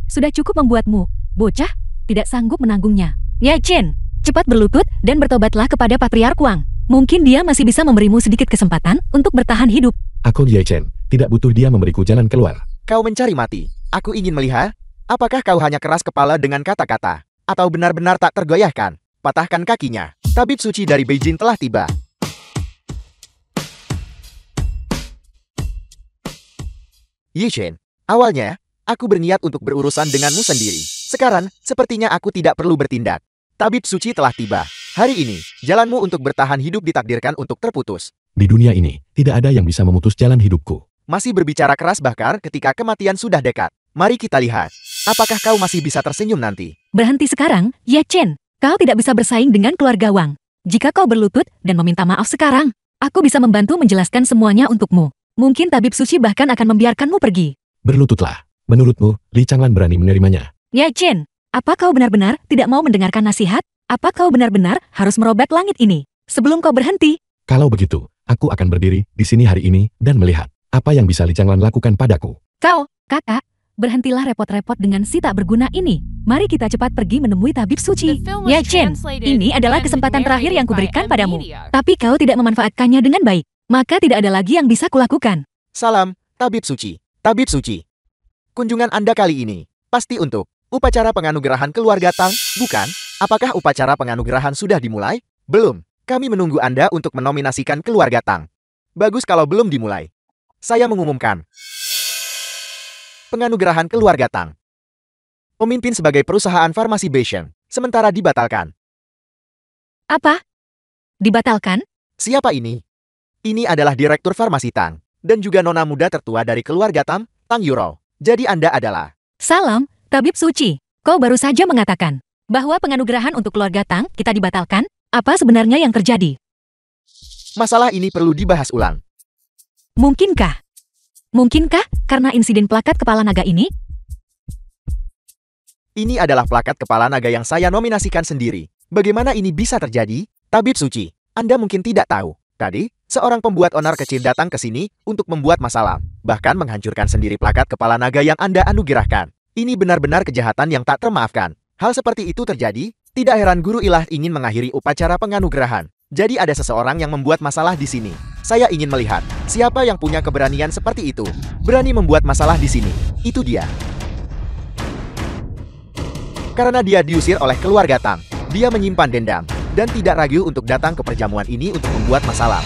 sudah cukup membuatmu, bocah, tidak sanggup menanggungnya. Ya Chen, cepat berlutut dan bertobatlah kepada Patriark Wang. Mungkin dia masih bisa memberimu sedikit kesempatan untuk bertahan hidup. Aku Ye Chen, tidak butuh dia memberiku jalan keluar. Kau mencari mati. Aku ingin melihat, apakah kau hanya keras kepala dengan kata-kata, atau benar-benar tak tergoyahkan. Patahkan kakinya. Tabib suci dari Beijing telah tiba. Yi Chen, awalnya, aku berniat untuk berurusan denganmu sendiri. Sekarang, sepertinya aku tidak perlu bertindak. Tabib suci telah tiba. Hari ini, jalanmu untuk bertahan hidup ditakdirkan untuk terputus. Di dunia ini, tidak ada yang bisa memutus jalan hidupku. Masih berbicara keras bahkan ketika kematian sudah dekat. Mari kita lihat, apakah kau masih bisa tersenyum nanti? Berhenti sekarang, Ye Chen. Kau tidak bisa bersaing dengan keluarga Wang. Jika kau berlutut dan meminta maaf sekarang, aku bisa membantu menjelaskan semuanya untukmu. Mungkin tabib suci bahkan akan membiarkanmu pergi. Berlututlah. Menurutmu, Li Changlan berani menerimanya? Ye Chen, apa kau benar-benar tidak mau mendengarkan nasihat? Apa kau benar-benar harus merobek langit ini sebelum kau berhenti? Kalau begitu, aku akan berdiri di sini hari ini dan melihat apa yang bisa Li Changlan lakukan padaku. Kau, kakak, berhentilah repot-repot dengan si tak berguna ini. Mari kita cepat pergi menemui tabib suci. Ye Chen, ini adalah kesempatan terakhir yang kuberikan padamu. Tapi kau tidak memanfaatkannya dengan baik. Maka tidak ada lagi yang bisa kulakukan. Salam, tabib suci. Tabib suci. Kunjungan Anda kali ini pasti untuk upacara penganugerahan keluarga Tang, bukan? Apakah upacara penganugerahan sudah dimulai? Belum. Kami menunggu Anda untuk menominasikan keluarga Tang. Bagus kalau belum dimulai. Saya mengumumkan penganugerahan keluarga Tang. Pemimpin sebagai perusahaan farmasi Beijing sementara dibatalkan. Apa? Dibatalkan? Siapa ini? Ini adalah Direktur Farmasi Tang dan juga nona muda tertua dari keluarga Tang, Tang Yuro. Jadi Anda adalah... Salam, tabib suci. Kau baru saja mengatakan bahwa penganugerahan untuk keluarga Tang kita dibatalkan. Apa sebenarnya yang terjadi? Masalah ini perlu dibahas ulang. Mungkinkah? Mungkinkah karena insiden plakat kepala naga ini? Ini adalah plakat kepala naga yang saya nominasikan sendiri. Bagaimana ini bisa terjadi? Tabib suci, Anda mungkin tidak tahu. Tadi, seorang pembuat onar kecil datang ke sini untuk membuat masalah. Bahkan menghancurkan sendiri plakat kepala naga yang Anda anugerahkan. Ini benar-benar kejahatan yang tak termaafkan. Hal seperti itu terjadi, tidak heran guru ilah ingin mengakhiri upacara penganugerahan. Jadi ada seseorang yang membuat masalah di sini. Saya ingin melihat, siapa yang punya keberanian seperti itu. Berani membuat masalah di sini. Itu dia. Karena dia diusir oleh keluarga Tang, dia menyimpan dendam dan tidak ragu untuk datang ke perjamuan ini untuk membuat masalah.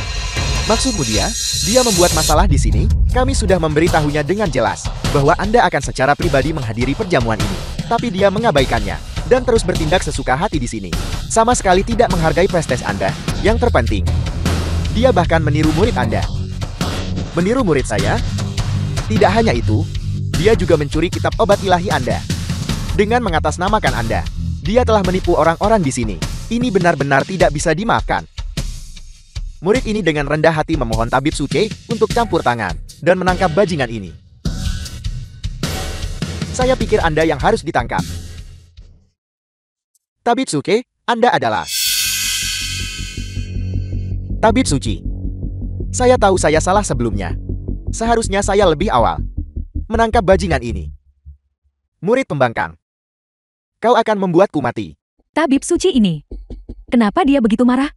Maksudmu dia membuat masalah di sini? Kami sudah memberitahunya dengan jelas bahwa Anda akan secara pribadi menghadiri perjamuan ini. Tapi dia mengabaikannya dan terus bertindak sesuka hati di sini. Sama sekali tidak menghargai prestasi Anda. Yang terpenting, dia bahkan meniru murid Anda. Meniru murid saya? Tidak hanya itu, dia juga mencuri kitab obat ilahi Anda. Dengan mengatasnamakan Anda, dia telah menipu orang-orang di sini. Ini benar-benar tidak bisa dimaafkan. Murid ini dengan rendah hati memohon Tabib Suci untuk campur tangan dan menangkap bajingan ini. Saya pikir Anda yang harus ditangkap. Tabib Suci, Anda adalah Tabib Suci. Saya tahu saya salah sebelumnya. Seharusnya saya lebih awal menangkap bajingan ini. Murid pembangkang. Kau akan membuatku mati. Tabib Suci ini. Kenapa dia begitu marah?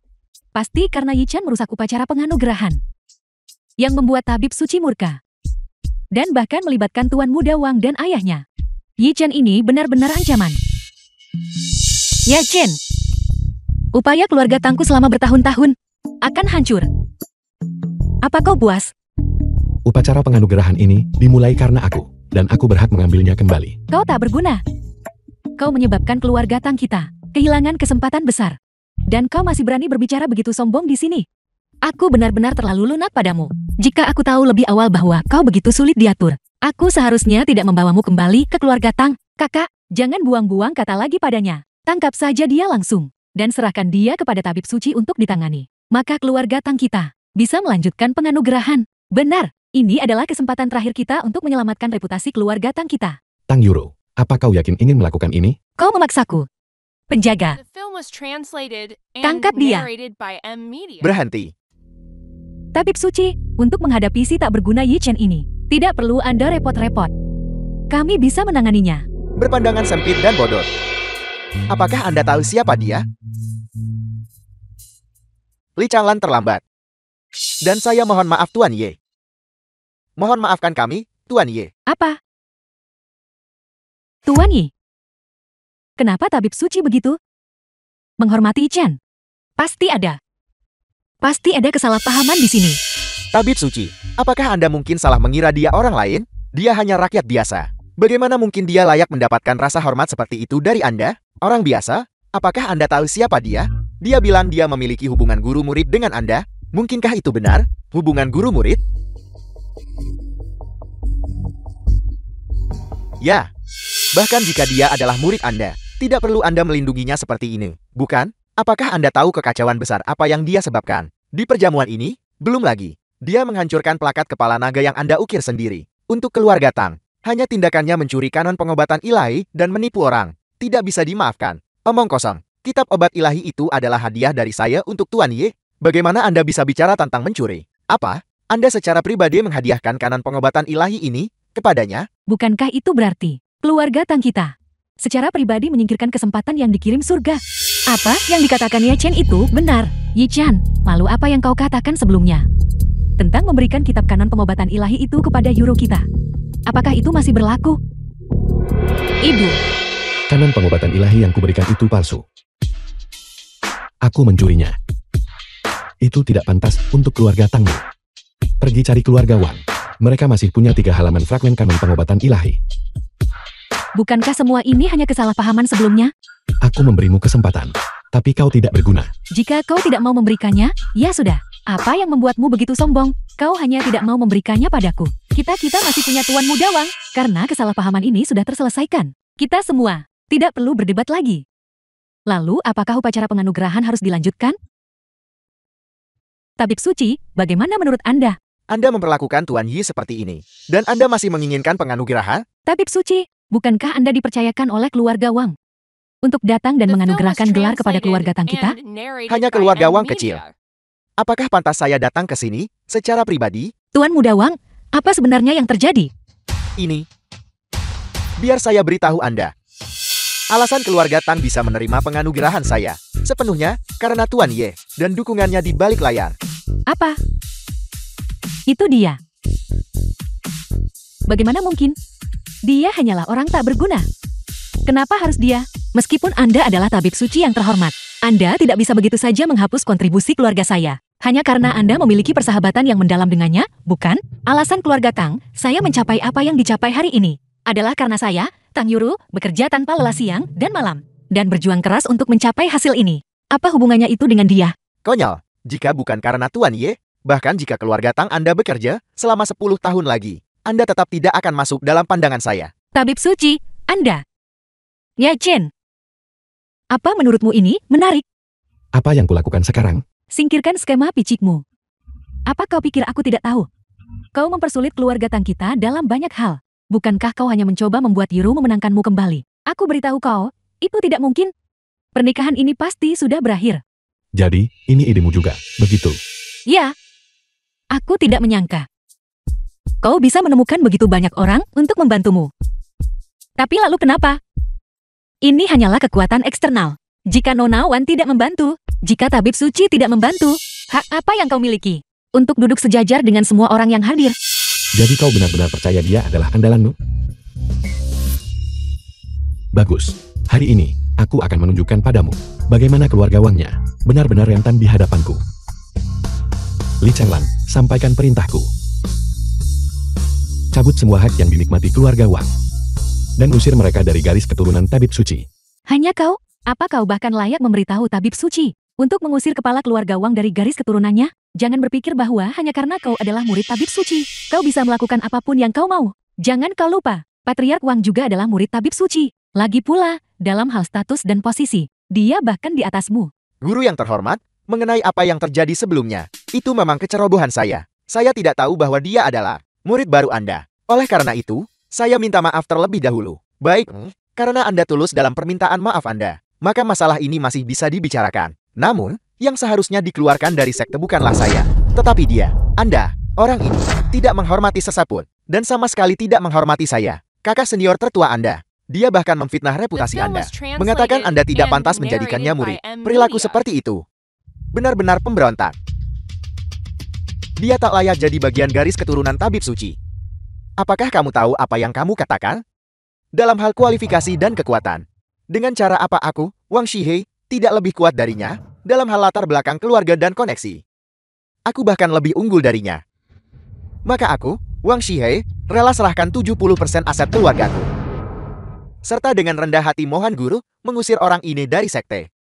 Pasti karena Yi Chen merusak upacara penganugerahan. Yang membuat Tabib Suci murka. Dan bahkan melibatkan Tuan Muda Wang dan ayahnya. Yi Chen ini benar-benar ancaman. Ya Chen, upaya keluarga Tangku selama bertahun-tahun akan hancur. Apa kau puas? Upacara penganugerahan ini dimulai karena aku, dan aku berhak mengambilnya kembali. Kau tak berguna. Kau menyebabkan keluarga Tang kita kehilangan kesempatan besar. Dan kau masih berani berbicara begitu sombong di sini. Aku benar-benar terlalu lunak padamu. Jika aku tahu lebih awal bahwa kau begitu sulit diatur, aku seharusnya tidak membawamu kembali ke keluarga Tang. Kakak, jangan buang-buang kata lagi padanya. Tangkap saja dia langsung, dan serahkan dia kepada Tabib Suci untuk ditangani. Maka keluarga Tang kita bisa melanjutkan penganugerahan. Benar, ini adalah kesempatan terakhir kita untuk menyelamatkan reputasi keluarga Tang kita. Tang Yuro, apa kau yakin ingin melakukan ini? Kau memaksaku. Penjaga, The film was translated and Tangkap dia. narrated by M Media. Berhenti. Tabib Suci, untuk menghadapi si tak berguna Yi Chen ini, tidak perlu Anda repot-repot. Kami bisa menanganinya. Berpandangan sempit dan bodoh. Apakah Anda tahu siapa dia? Li Changlan terlambat. Dan saya mohon maaf Tuan Ye. Mohon maafkan kami, Tuan Ye. Apa? Tuan Yi. Kenapa Tabib Suci begitu? Menghormati Yi Chen. Pasti ada. Pasti ada kesalahpahaman di sini. Tabib Suci, apakah Anda mungkin salah mengira dia orang lain? Dia hanya rakyat biasa. Bagaimana mungkin dia layak mendapatkan rasa hormat seperti itu dari Anda? Orang biasa? Apakah Anda tahu siapa dia? Dia bilang dia memiliki hubungan guru-murid dengan Anda. Mungkinkah itu benar? Hubungan guru-murid? Ya. Bahkan jika dia adalah murid Anda, tidak perlu Anda melindunginya seperti ini, bukan? Apakah Anda tahu kekacauan besar apa yang dia sebabkan? Di perjamuan ini, belum lagi, dia menghancurkan plakat kepala naga yang Anda ukir sendiri. Untuk keluarga Tang, hanya tindakannya mencuri kanon pengobatan ilahi dan menipu orang. Tidak bisa dimaafkan. Omong kosong. Kitab obat ilahi itu adalah hadiah dari saya untuk Tuan Ye. Bagaimana Anda bisa bicara tentang mencuri? Apa? Anda secara pribadi menghadiahkan kanon pengobatan ilahi ini kepadanya? Bukankah itu berarti keluarga Tang kita secara pribadi menyingkirkan kesempatan yang dikirim surga? Apa yang dikatakan Yi Chen itu benar? Yi Chen, malu apa yang kau katakan sebelumnya tentang memberikan kitab kanon pengobatan ilahi itu kepada Yuro kita? Apakah itu masih berlaku? Ibu, Kanon pengobatan ilahi yang kuberikan itu palsu. Aku mencurinya. Itu tidak pantas untuk keluarga Tangmu. Pergi cari keluarga Wang. Mereka masih punya 3 halaman fragmen kanon pengobatan ilahi. bukankah semua ini hanya kesalahpahaman sebelumnya? Aku memberimu kesempatan, tapi kau tidak berguna. Jika kau tidak mau memberikannya, ya sudah. Apa yang membuatmu begitu sombong? Kau hanya tidak mau memberikannya padaku. Kita masih punya Tuan Muda Wang. Karena kesalahpahaman ini sudah terselesaikan. Kita semua tidak perlu berdebat lagi. Lalu, apakah upacara penganugerahan harus dilanjutkan? Tabib Suci, bagaimana menurut Anda? Anda memperlakukan Tuan Yi seperti ini. Dan Anda masih menginginkan penganugerahan? Tabib Suci, bukankah Anda dipercayakan oleh keluarga Wang untuk datang dan The film was menganugerahkan gelar kepada keluarga Tang kita? translated and narrated Hanya by keluarga M Wang kecil. Media. Apakah pantas saya datang ke sini secara pribadi? Tuan Muda Wang, apa sebenarnya yang terjadi? Ini. Biar saya beritahu Anda. Alasan keluarga Tang bisa menerima penganugerahan saya sepenuhnya karena Tuan Ye dan dukungannya di balik layar. Apa? Itu dia. Bagaimana mungkin? Dia hanyalah orang tak berguna. Kenapa harus dia? Meskipun Anda adalah tabib suci yang terhormat, Anda tidak bisa begitu saja menghapus kontribusi keluarga saya. Hanya karena Anda memiliki persahabatan yang mendalam dengannya, bukan? Alasan keluarga Tang, saya mencapai apa yang dicapai hari ini, adalah karena saya, Tang Yuru bekerja tanpa lelah siang dan malam, dan berjuang keras untuk mencapai hasil ini. Apa hubungannya itu dengan dia? Konyol, jika bukan karena Tuan Ye, bahkan jika keluarga Tang Anda bekerja selama 10 tahun lagi, Anda tetap tidak akan masuk dalam pandangan saya. Tabib suci, Anda. Ya Chen. Apa menurutmu ini menarik? Apa yang kulakukan sekarang? Singkirkan skema picikmu. Apa kau pikir aku tidak tahu? Kau mempersulit keluarga Tang kita dalam banyak hal. Bukankah kau hanya mencoba membuat Yuru memenangkanmu kembali? Aku beritahu kau, itu tidak mungkin. Pernikahan ini pasti sudah berakhir. Jadi, ini idemu juga, begitu? Ya. Aku tidak menyangka. Kau bisa menemukan begitu banyak orang untuk membantumu. Tapi lalu kenapa? Ini hanyalah kekuatan eksternal. Jika Nona Wan tidak membantu, jika tabib suci tidak membantu, hak apa yang kau miliki? Untuk duduk sejajar dengan semua orang yang hadir. Jadi kau benar-benar percaya dia adalah andalanmu? Bagus. Hari ini, aku akan menunjukkan padamu bagaimana keluarga Wangnya benar-benar rentan di hadapanku. Li Changlan, sampaikan perintahku. Cabut semua hak yang dinikmati keluarga Wang. Dan usir mereka dari garis keturunan tabib suci. Hanya kau? Apa kau bahkan layak memberitahu tabib suci untuk mengusir kepala keluarga Wang dari garis keturunannya? Jangan berpikir bahwa hanya karena kau adalah murid tabib suci, kau bisa melakukan apapun yang kau mau. Jangan kau lupa, Patriark Wang juga adalah murid tabib suci. Lagi pula, dalam hal status dan posisi, dia bahkan di atasmu. Guru yang terhormat, mengenai apa yang terjadi sebelumnya, itu memang kecerobohan saya. Saya tidak tahu bahwa dia adalah murid baru Anda. Oleh karena itu, saya minta maaf terlebih dahulu. Baik, karena Anda tulus dalam permintaan maaf Anda, maka masalah ini masih bisa dibicarakan. Namun, yang seharusnya dikeluarkan dari sekte bukanlah saya, tetapi dia, Anda, orang ini, tidak menghormati sesapun, dan sama sekali tidak menghormati saya, kakak senior tertua Anda. Dia bahkan memfitnah reputasi Anda, mengatakan Anda tidak pantas menjadikannya murid. Perilaku seperti itu benar-benar pemberontak. Dia tak layak jadi bagian garis keturunan tabib suci. Apakah kamu tahu apa yang kamu katakan? Dalam hal kualifikasi dan kekuatan, dengan cara apa aku, Wang Shihei, tidak lebih kuat darinya? Dalam hal latar belakang keluarga dan koneksi, aku bahkan lebih unggul darinya. Maka aku, Wang Shihei, rela serahkan 70% aset keluargaku. Serta dengan rendah hati mohon guru, mengusir orang ini dari sekte.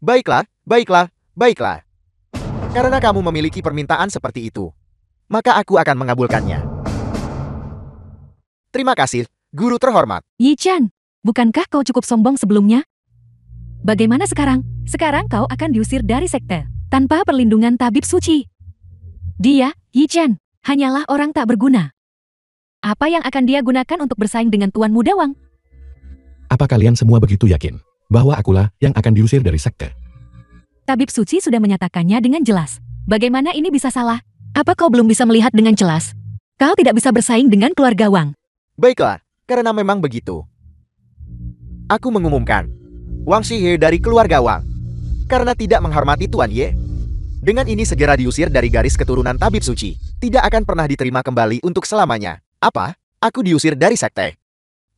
Baiklah, baiklah, baiklah. Karena kamu memiliki permintaan seperti itu, maka aku akan mengabulkannya. Terima kasih, guru terhormat. Yi Chan, bukankah kau cukup sombong sebelumnya? Bagaimana sekarang? Sekarang kau akan diusir dari sekte, tanpa perlindungan tabib suci. Dia, Yi Chen, hanyalah orang tak berguna. Apa yang akan dia gunakan untuk bersaing dengan Tuan Muda Wang? Apa kalian semua begitu yakin bahwa akulah yang akan diusir dari sekte? Tabib suci sudah menyatakannya dengan jelas. Bagaimana ini bisa salah? Apa kau belum bisa melihat dengan jelas? Kau tidak bisa bersaing dengan keluarga Wang. Baiklah, karena memang begitu. Aku mengumumkan, Wang Shihei dari keluarga Wang, karena tidak menghormati Tuan Ye. Dengan ini segera diusir dari garis keturunan tabib suci, tidak akan pernah diterima kembali untuk selamanya. Apa? Aku diusir dari sekte?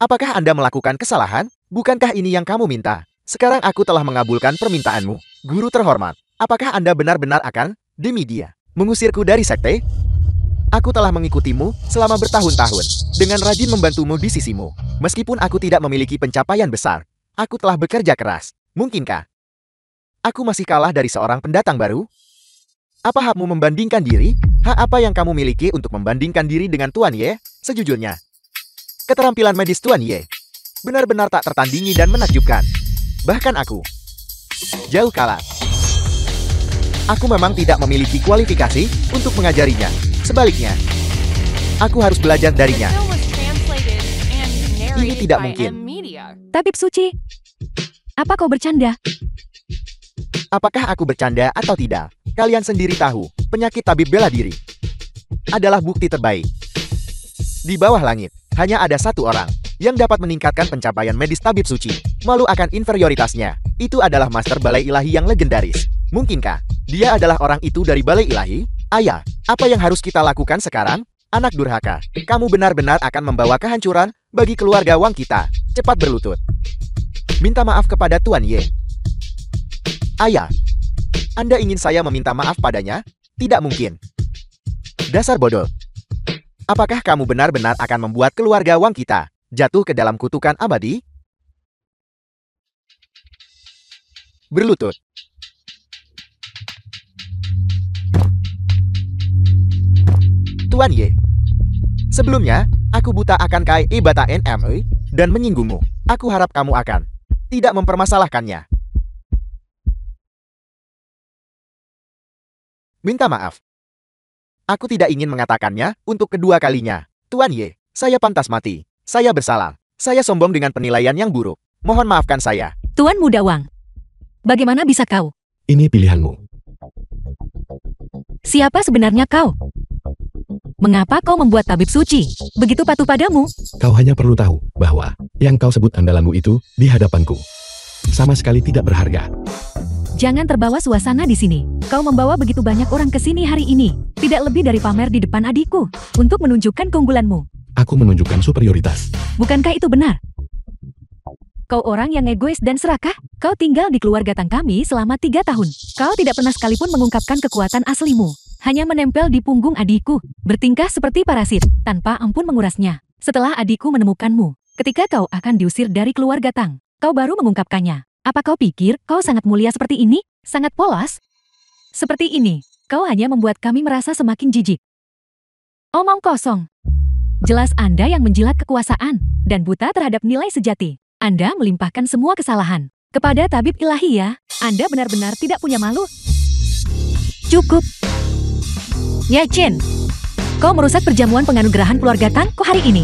Apakah Anda melakukan kesalahan? Bukankah ini yang kamu minta? Sekarang aku telah mengabulkan permintaanmu. Guru terhormat, apakah Anda benar-benar akan, demi dia, mengusirku dari sekte? Aku telah mengikutimu selama bertahun-tahun, dengan rajin membantumu di sisimu. Meskipun aku tidak memiliki pencapaian besar, aku telah bekerja keras. Mungkinkah aku masih kalah dari seorang pendatang baru? Apa hakmu membandingkan diri? Hak apa yang kamu miliki untuk membandingkan diri dengan Tuan Ye? Sejujurnya, keterampilan medis Tuan Ye benar-benar tak tertandingi dan menakjubkan. Bahkan aku jauh kalah. Aku memang tidak memiliki kualifikasi untuk mengajarinya. Sebaliknya, aku harus belajar darinya. Ini tidak mungkin. Tabib suci, apa kau bercanda? Apakah aku bercanda atau tidak? Kalian sendiri tahu, penyakit tabib bela diri adalah bukti terbaik. Di bawah langit, hanya ada satu orang yang dapat meningkatkan pencapaian medis tabib suci. Malu akan inferioritasnya. Itu adalah Master Balai Ilahi yang legendaris. Mungkinkah dia adalah orang itu dari Balai Ilahi? Ayah, apa yang harus kita lakukan sekarang? Anak durhaka, kamu benar-benar akan membawa kehancuran bagi keluarga Wang kita. Cepat berlutut. Minta maaf kepada Tuan Ye. Ayah, Anda ingin saya meminta maaf padanya? Tidak mungkin. Dasar bodoh. Apakah kamu benar-benar akan membuat keluarga Wang kita Jatuh ke dalam kutukan abadi. Berlutut. Tuan Ye. Sebelumnya, aku buta akan Kai Bata NME dan menyinggungmu. Aku harap kamu akan tidak mempermasalahkannya. Minta maaf. Aku tidak ingin mengatakannya untuk kedua kalinya. Tuan Ye, saya pantas mati. Saya bersalah. Saya sombong dengan penilaian yang buruk. Mohon maafkan saya. Tuan Muda Wang, bagaimana bisa kau? Ini pilihanmu. Siapa sebenarnya kau? Mengapa kau membuat tabib suci begitu patuh padamu? Kau hanya perlu tahu bahwa yang kau sebut andalanmu itu di hadapanku sama sekali tidak berharga. Jangan terbawa suasana di sini. Kau membawa begitu banyak orang ke sini hari ini. Tidak lebih dari pamer di depan adikku untuk menunjukkan keunggulanmu. Aku menunjukkan superioritas. Bukankah itu benar? Kau orang yang egois dan serakah. Kau tinggal di keluarga Tang kami selama 3 tahun. Kau tidak pernah sekalipun mengungkapkan kekuatan aslimu. Hanya menempel di punggung adikku, bertingkah seperti parasit, tanpa ampun mengurasnya. Setelah adikku menemukanmu, ketika kau akan diusir dari keluarga Tang, kau baru mengungkapkannya. Apa kau pikir kau sangat mulia seperti ini? Sangat polos? Seperti ini, kau hanya membuat kami merasa semakin jijik. Omong kosong. Jelas Anda yang menjilat kekuasaan, dan buta terhadap nilai sejati. Anda melimpahkan semua kesalahan kepada tabib ilahi ya. Anda benar-benar tidak punya malu. Cukup. Ya Chen, kau merusak perjamuan penganugerahan keluarga Tang kok hari ini.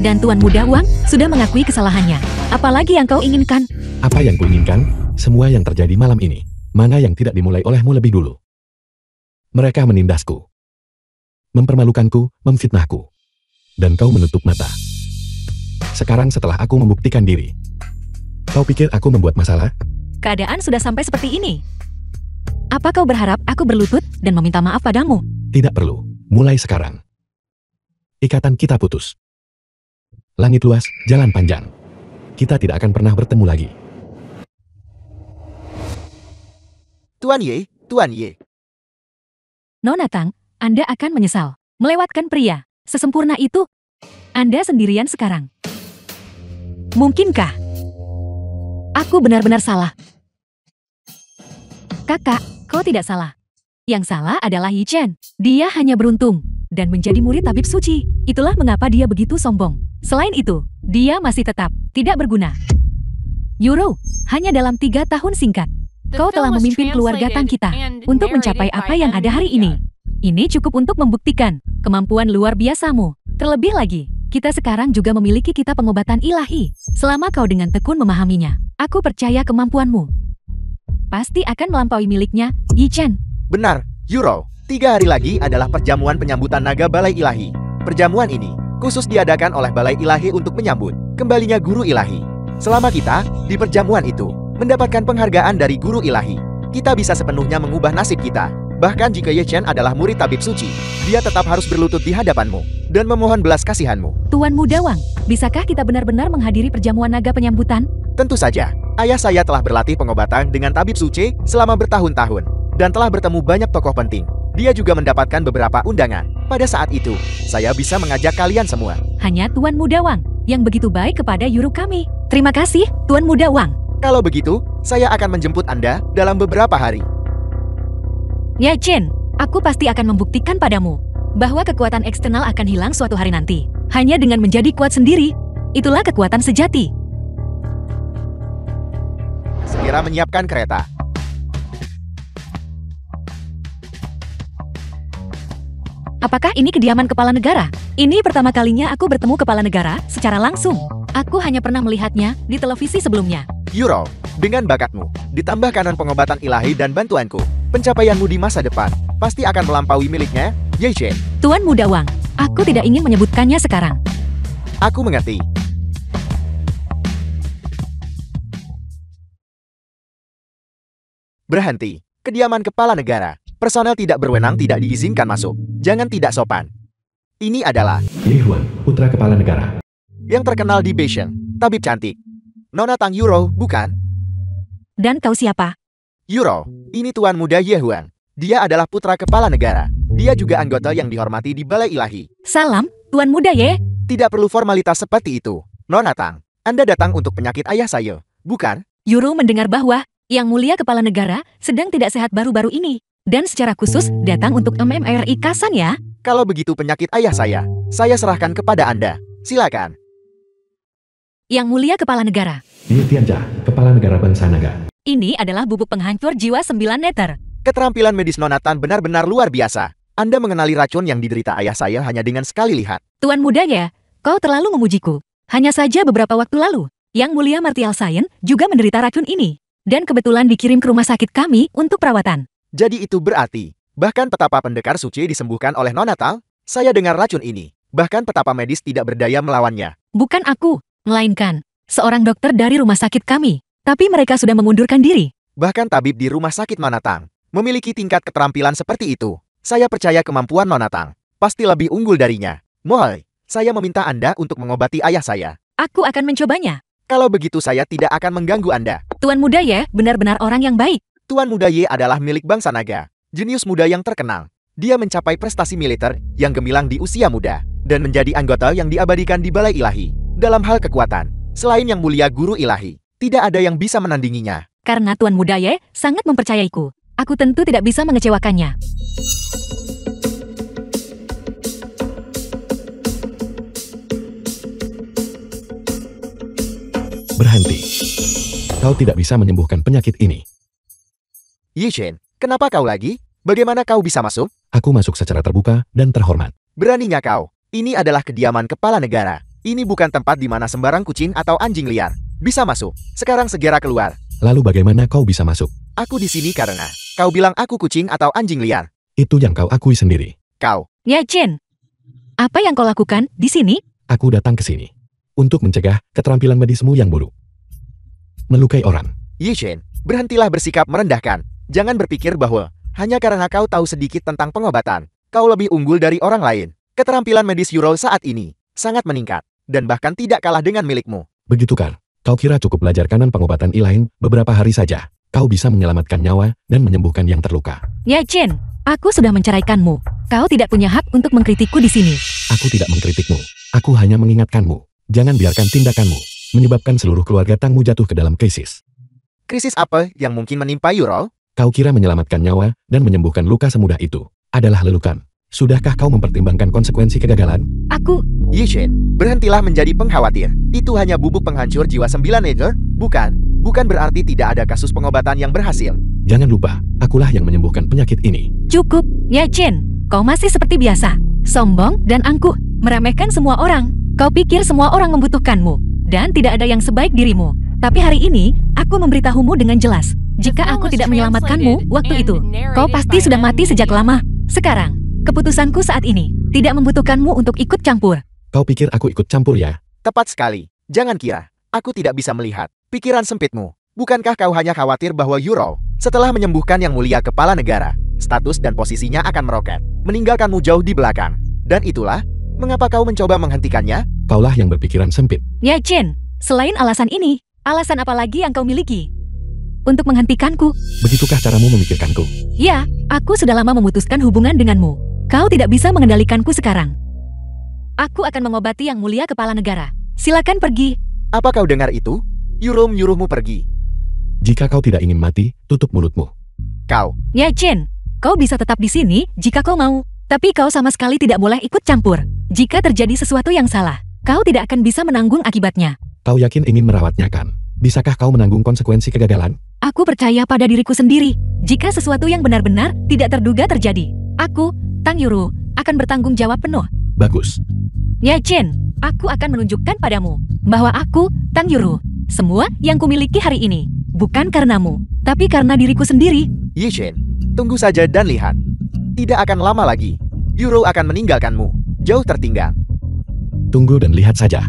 Dan Tuan Muda Wang sudah mengakui kesalahannya. Apalagi yang kau inginkan? Apa yang kuinginkan? Semua yang terjadi malam ini. Mana yang tidak dimulai olehmu lebih dulu? Mereka menindasku, mempermalukanku, memfitnahku. Dan kau menutup mata. Sekarang setelah aku membuktikan diri, kau pikir aku membuat masalah? Keadaan sudah sampai seperti ini. Apa kau berharap aku berlutut dan meminta maaf padamu? Tidak perlu. Mulai sekarang, ikatan kita putus. Langit luas, jalan panjang. Kita tidak akan pernah bertemu lagi. Tuan Ye, Tuan Ye. Nona Tang, Anda akan menyesal. Melewatkan pria sesempurna itu. Anda sendirian sekarang. Mungkinkah aku benar-benar salah? Kakak, kau tidak salah. Yang salah adalah Yi Chen. Dia hanya beruntung dan menjadi murid tabib suci. Itulah mengapa dia begitu sombong. Selain itu, dia masih tetap tidak berguna. Yuro, hanya dalam 3 tahun singkat, kau telah memimpin keluarga Tang kita untuk mencapai apa yang ada hari ini. Ini cukup untuk membuktikan kemampuan luar biasamu. Terlebih lagi, kita sekarang juga memiliki kitab pengobatan ilahi. Selama kau dengan tekun memahaminya, aku percaya kemampuanmu pasti akan melampaui miliknya, Yi Chen. Benar, Yuro. 3 hari lagi adalah perjamuan penyambutan naga Balai Ilahi. Perjamuan ini khusus diadakan oleh Balai Ilahi untuk menyambut kembalinya guru ilahi. Selama kita di perjamuan itu mendapatkan penghargaan dari guru ilahi, kita bisa sepenuhnya mengubah nasib kita. Bahkan jika Ye Chen adalah murid tabib suci, dia tetap harus berlutut di hadapanmu dan memohon belas kasihanmu. Tuan Muda Wang, bisakah kita benar-benar menghadiri perjamuan naga penyambutan? Tentu saja. Ayah saya telah berlatih pengobatan dengan tabib suci selama bertahun-tahun dan telah bertemu banyak tokoh penting. Dia juga mendapatkan beberapa undangan. Pada saat itu, saya bisa mengajak kalian semua. Hanya Tuan Muda Wang yang begitu baik kepada Yuru kami. Terima kasih, Tuan Muda Wang. Kalau begitu, saya akan menjemput Anda dalam beberapa hari. Ya Chen, aku pasti akan membuktikan padamu bahwa kekuatan eksternal akan hilang suatu hari nanti. Hanya dengan menjadi kuat sendiri, itulah kekuatan sejati. Segera menyiapkan kereta. Apakah ini kediaman kepala negara? Ini pertama kalinya aku bertemu kepala negara secara langsung. Aku hanya pernah melihatnya di televisi sebelumnya. Yuro, dengan bakatmu, ditambah kanan pengobatan ilahi dan bantuanku, pencapaianmu di masa depan pasti akan melampaui miliknya, Ye Chen. Tuan Muda Wang, aku tidak ingin menyebutkannya sekarang. Aku mengerti. Berhenti. Kediaman kepala negara. Personel tidak berwenang tidak diizinkan masuk. Jangan tidak sopan. Ini adalah Ye Huan, putra kepala negara. yang terkenal di Beijing, tabib cantik. Nona Tang Yuro, bukan? Dan kau siapa? Yuro, ini Tuan Muda Ye Huan. Dia adalah putra kepala negara. Dia juga anggota yang dihormati di Balai Ilahi. Salam, Tuan Muda Ye. Tidak perlu formalitas seperti itu. Nona Tang, Anda datang untuk penyakit ayah saya, bukan? Yuro mendengar bahwa Yang Mulia Kepala Negara sedang tidak sehat baru-baru ini. Dan secara khusus datang untuk MMRI Kasan ya. Kalau begitu penyakit ayah saya serahkan kepada Anda. Silakan. Yang Mulia Kepala Negara, Yi Tianjia, Kepala Negara Bangsa Naga. ini adalah bubuk penghancur jiwa 9 neter. Keterampilan medis Nona Tan benar-benar luar biasa. Anda mengenali racun yang diderita ayah saya hanya dengan sekali lihat. Tuan muda ya, kau terlalu memujiku. Hanya saja beberapa waktu lalu, Yang Mulia Martial Science juga menderita racun ini. Dan kebetulan dikirim ke rumah sakit kami untuk perawatan. Jadi itu berarti, bahkan petapa pendekar suci disembuhkan oleh Nona Tan, saya dengar racun ini. Bahkan petapa medis tidak berdaya melawannya. Bukan aku, melainkan seorang dokter dari rumah sakit kami. Tapi mereka sudah mengundurkan diri. Bahkan tabib di rumah sakit Nona Tan memiliki tingkat keterampilan seperti itu. Saya percaya kemampuan Nona Tan pasti lebih unggul darinya. Mohon, saya meminta Anda untuk mengobati ayah saya. Aku akan mencobanya. Kalau begitu saya tidak akan mengganggu Anda. Tuan muda ya, benar-benar orang yang baik. Tuan Muda Ye adalah milik bangsa naga. Jenius muda yang terkenal. Dia mencapai prestasi militer yang gemilang di usia muda. Dan menjadi anggota yang diabadikan di Balai Ilahi. Dalam hal kekuatan, selain Yang Mulia Guru Ilahi, tidak ada yang bisa menandinginya. Karena Tuan muda ya sangat mempercayaiku. Aku tentu tidak bisa mengecewakannya. Berhenti. Kau tidak bisa menyembuhkan penyakit ini. Yi Shen, kenapa kau lagi? Bagaimana kau bisa masuk? Aku masuk secara terbuka dan terhormat. Beraninya kau? Ini adalah kediaman kepala negara. Ini bukan tempat di mana sembarang kucing atau anjing liar bisa masuk. Sekarang segera keluar. Lalu bagaimana kau bisa masuk? Aku di sini karena kau bilang aku kucing atau anjing liar. Itu yang kau akui sendiri. Kau, Ya Chen, apa yang kau lakukan di sini? Aku datang ke sini untuk mencegah keterampilan medismu yang buruk. Melukai orang. Yi Shen, berhentilah bersikap merendahkan. Jangan berpikir bahwa hanya karena kau tahu sedikit tentang pengobatan, kau lebih unggul dari orang lain. Keterampilan medis Yuro saat ini sangat meningkat dan bahkan tidak kalah dengan milikmu. Begitu kan? Kau kira cukup belajar kanan pengobatan ilahin beberapa hari saja? Kau bisa menyelamatkan nyawa dan menyembuhkan yang terluka. Ya Chen, aku sudah menceraikanmu. Kau tidak punya hak untuk mengkritikku di sini. Aku tidak mengkritikmu. Aku hanya mengingatkanmu. Jangan biarkan tindakanmu menyebabkan seluruh keluarga Tangmu jatuh ke dalam krisis. Krisis apa yang mungkin menimpa Yuro? Kau kira menyelamatkan nyawa dan menyembuhkan luka semudah itu adalah lelukan? Sudahkah kau mempertimbangkan konsekuensi kegagalan? Aku, Yi Shen, berhentilah menjadi pengkhawatir. Itu hanya bubuk penghancur jiwa 9 neter, bukan. Bukan berarti tidak ada kasus pengobatan yang berhasil. Jangan lupa, akulah yang menyembuhkan penyakit ini. cukup. Ya Chen, kau masih seperti biasa. Sombong dan angkuh, meremehkan semua orang. Kau pikir semua orang membutuhkanmu. Dan tidak ada yang sebaik dirimu. Tapi hari ini, aku memberitahumu dengan jelas. Jika aku tidak menyelamatkanmu waktu itu, kau pasti sudah mati sejak lama. Sekarang, keputusanku saat ini tidak membutuhkanmu untuk ikut campur. Kau pikir aku ikut campur ya? Tepat sekali. Jangan kira aku tidak bisa melihat pikiran sempitmu. Bukankah kau hanya khawatir bahwa Yuro, setelah menyembuhkan Yang Mulia Kepala Negara, status dan posisinya akan meroket, meninggalkanmu jauh di belakang. Dan itulah mengapa kau mencoba menghentikannya? Kaulah yang berpikiran sempit. Ya Chen, selain alasan ini, alasan apa lagi yang kau miliki? Untuk menghentikanku? Begitukah caramu memikirkanku? Ya, aku sudah lama memutuskan hubungan denganmu. Kau tidak bisa mengendalikanku sekarang. Aku akan mengobati Yang Mulia Kepala Negara. Silakan pergi. Apa kau dengar itu? Yuro menyuruhmu pergi. Jika kau tidak ingin mati, tutup mulutmu. Kau, Ya Chen, kau bisa tetap di sini jika kau mau. Tapi kau sama sekali tidak boleh ikut campur. Jika terjadi sesuatu yang salah, kau tidak akan bisa menanggung akibatnya. Kau yakin ingin merawatnya kan? Bisakah kau menanggung konsekuensi kegagalan? Aku percaya pada diriku sendiri. Jika sesuatu yang benar-benar tidak terduga terjadi, aku, Tang Yuro, akan bertanggung jawab penuh. Bagus. Ya Chen, aku akan menunjukkan padamu bahwa aku, Tang Yuro, semua yang kumiliki hari ini, bukan karenamu, tapi karena diriku sendiri. Yi Shen, tunggu saja dan lihat. Tidak akan lama lagi, Yuro akan meninggalkanmu, jauh tertinggal. Tunggu dan lihat saja.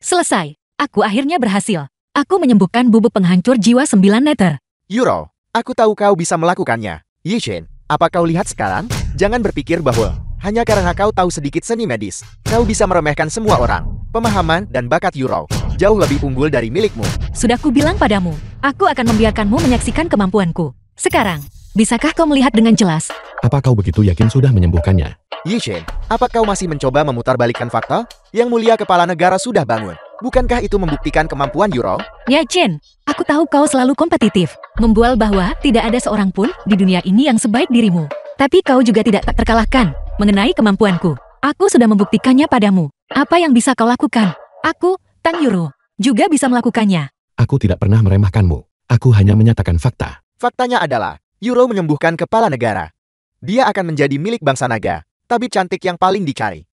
Selesai. Aku akhirnya berhasil. Aku menyembuhkan bubuk penghancur jiwa 9 neter. Yuro, aku tahu kau bisa melakukannya. Yi Shen, apa kau lihat sekarang? Jangan berpikir bahwa hanya karena kau tahu sedikit seni medis, kau bisa meremehkan semua orang. Pemahaman dan bakat Yuro jauh lebih unggul dari milikmu. Sudah kubilang padamu, aku akan membiarkanmu menyaksikan kemampuanku. Sekarang, bisakah kau melihat dengan jelas? Apa kau begitu yakin sudah menyembuhkannya? Yi Chen, apa kau masih mencoba memutarbalikkan fakta? Yang mulia kepala negara sudah bangun. Bukankah itu membuktikan kemampuan Yuro? Ya Chen, aku tahu kau selalu kompetitif. Membual bahwa tidak ada seorang pun di dunia ini yang sebaik dirimu. Tapi kau juga tidak tak terkalahkan. Mengenai kemampuanku, aku sudah membuktikannya padamu. Apa yang bisa kau lakukan? Aku, Tang Yuro, juga bisa melakukannya. Aku tidak pernah meremehkanmu. Aku hanya menyatakan fakta. Faktanya adalah, Yuro menyembuhkan kepala negara. Dia akan menjadi milik bangsa naga, tabib cantik yang paling dicari.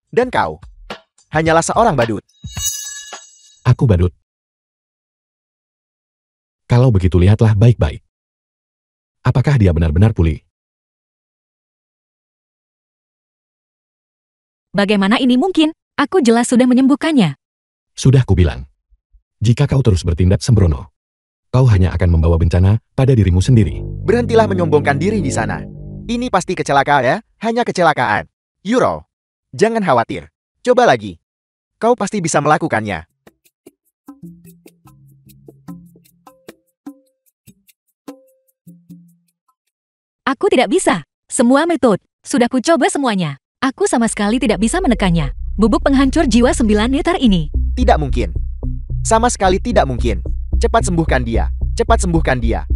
Dan kau, hanyalah seorang badut. Aku badut. Kalau begitu lihatlah baik-baik. Apakah dia benar-benar pulih? Bagaimana ini mungkin? Aku jelas sudah menyembuhkannya. Sudah kubilang. Jika kau terus bertindak sembrono, kau hanya akan membawa bencana pada dirimu sendiri. Berhentilah menyombongkan diri di sana. Ini pasti kecelakaan ya, hanya kecelakaan. Yuro, jangan khawatir. Coba lagi. Kau pasti bisa melakukannya. Aku tidak bisa. Semua metode, sudah kucoba semuanya. Aku sama sekali tidak bisa menekannya. Bubuk penghancur jiwa 9 neter ini. Tidak mungkin. Sama sekali tidak mungkin. Cepat sembuhkan dia. Cepat sembuhkan dia.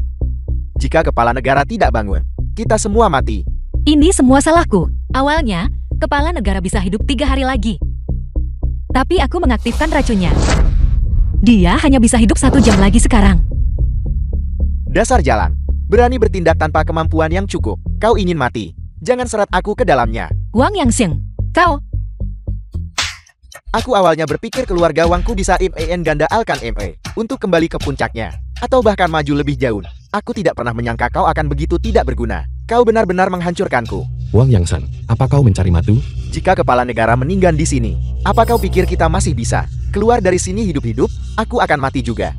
Jika kepala negara tidak bangun, kita semua mati. Ini semua salahku. Awalnya, kepala negara bisa hidup 3 hari lagi. Tapi aku mengaktifkan racunnya. Dia hanya bisa hidup 1 jam lagi sekarang. Dasar jalan. Berani bertindak tanpa kemampuan yang cukup. Kau ingin mati. Jangan seret aku ke dalamnya. Wang Yangxiang, kau... Aku awalnya berpikir keluarga Wangku bisa MAN ganda alkan MA untuk kembali ke puncaknya. Atau bahkan maju lebih jauh. Aku tidak pernah menyangka kau akan begitu tidak berguna. Kau benar-benar menghancurkanku. Wang Yangsan, apa kau mencari matu? Jika kepala negara meninggal di sini, apa kau pikir kita masih bisa keluar dari sini hidup-hidup? Aku akan mati juga.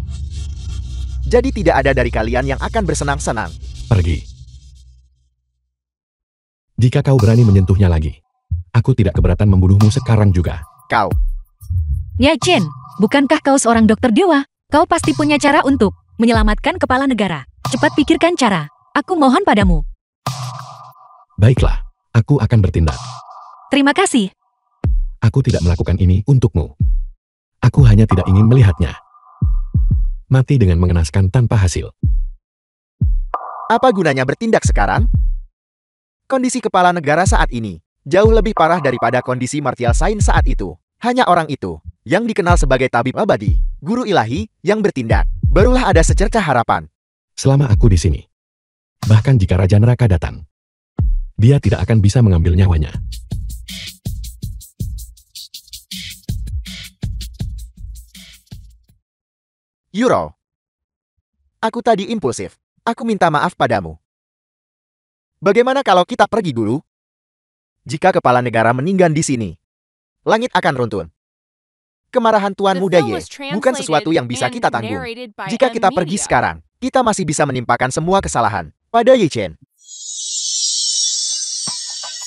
Jadi tidak ada dari kalian yang akan bersenang-senang. Pergi. Jika kau berani menyentuhnya lagi, aku tidak keberatan membunuhmu sekarang juga. Kau. Ya Chen, bukankah kau seorang dokter dewa? Kau pasti punya cara untuk menyelamatkan kepala negara. Cepat pikirkan cara. Aku mohon padamu. Baiklah, aku akan bertindak. Terima kasih. Aku tidak melakukan ini untukmu. Aku hanya tidak ingin melihatnya mati dengan mengenaskan tanpa hasil. Apa gunanya bertindak sekarang? Kondisi kepala negara saat ini jauh lebih parah daripada kondisi Martial Sains saat itu. Hanya orang itu, yang dikenal sebagai tabib abadi, guru ilahi, yang bertindak. Barulah ada secercah harapan. Selama aku di sini, bahkan jika Raja Neraka datang, dia tidak akan bisa mengambil nyawanya. Yuro. Aku tadi impulsif. Aku minta maaf padamu. Bagaimana kalau kita pergi dulu? Jika kepala negara meninggal di sini, langit akan runtuh. Kemarahan Tuan The Muda film Ye was bukan sesuatu yang bisa translated kita and tanggung. narrated by Jika M kita pergi Media. sekarang, kita masih bisa menimpakan semua kesalahan pada Ye Chen.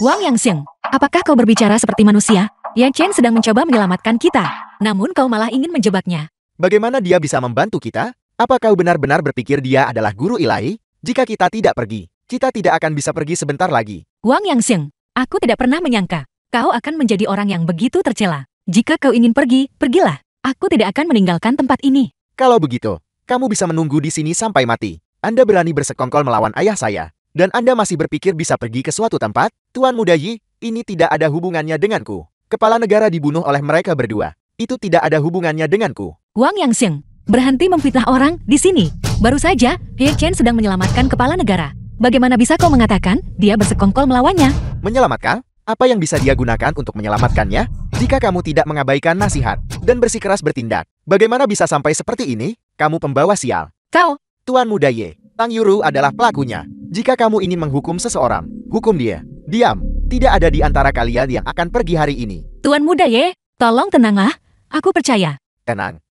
Wang Yangxiang, apakah kau berbicara seperti manusia? Ye Chen sedang mencoba menyelamatkan kita, namun kau malah ingin menjebaknya. Bagaimana dia bisa membantu kita? Apa kau benar-benar berpikir dia adalah guru ilahi? Jika kita tidak pergi, kita tidak akan bisa pergi sebentar lagi. Wang Yangxiang, aku tidak pernah menyangka kau akan menjadi orang yang begitu tercela. Jika kau ingin pergi, pergilah. Aku tidak akan meninggalkan tempat ini. Kalau begitu, kamu bisa menunggu di sini sampai mati. Anda berani bersekongkol melawan ayah saya. Dan Anda masih berpikir bisa pergi ke suatu tempat? Tuan Muda Yi, ini tidak ada hubungannya denganku. Kepala negara dibunuh oleh mereka berdua. Itu tidak ada hubungannya denganku. Wang Yangxiang, berhenti memfitnah orang di sini. Baru saja, Ye Chen sedang menyelamatkan kepala negara. Bagaimana bisa kau mengatakan dia bersekongkol melawannya? Menyelamatkan? Apa yang bisa dia gunakan untuk menyelamatkannya? Jika kamu tidak mengabaikan nasihat dan bersikeras bertindak, bagaimana bisa sampai seperti ini? Kamu pembawa sial. Kau, Tuan Muda Ye, Tang Yuru adalah pelakunya. Jika kamu ingin menghukum seseorang, hukum dia. Diam. Tidak ada di antara kalian yang akan pergi hari ini. Tuan Muda Ye, tolong tenanglah. Aku percaya. Tenang.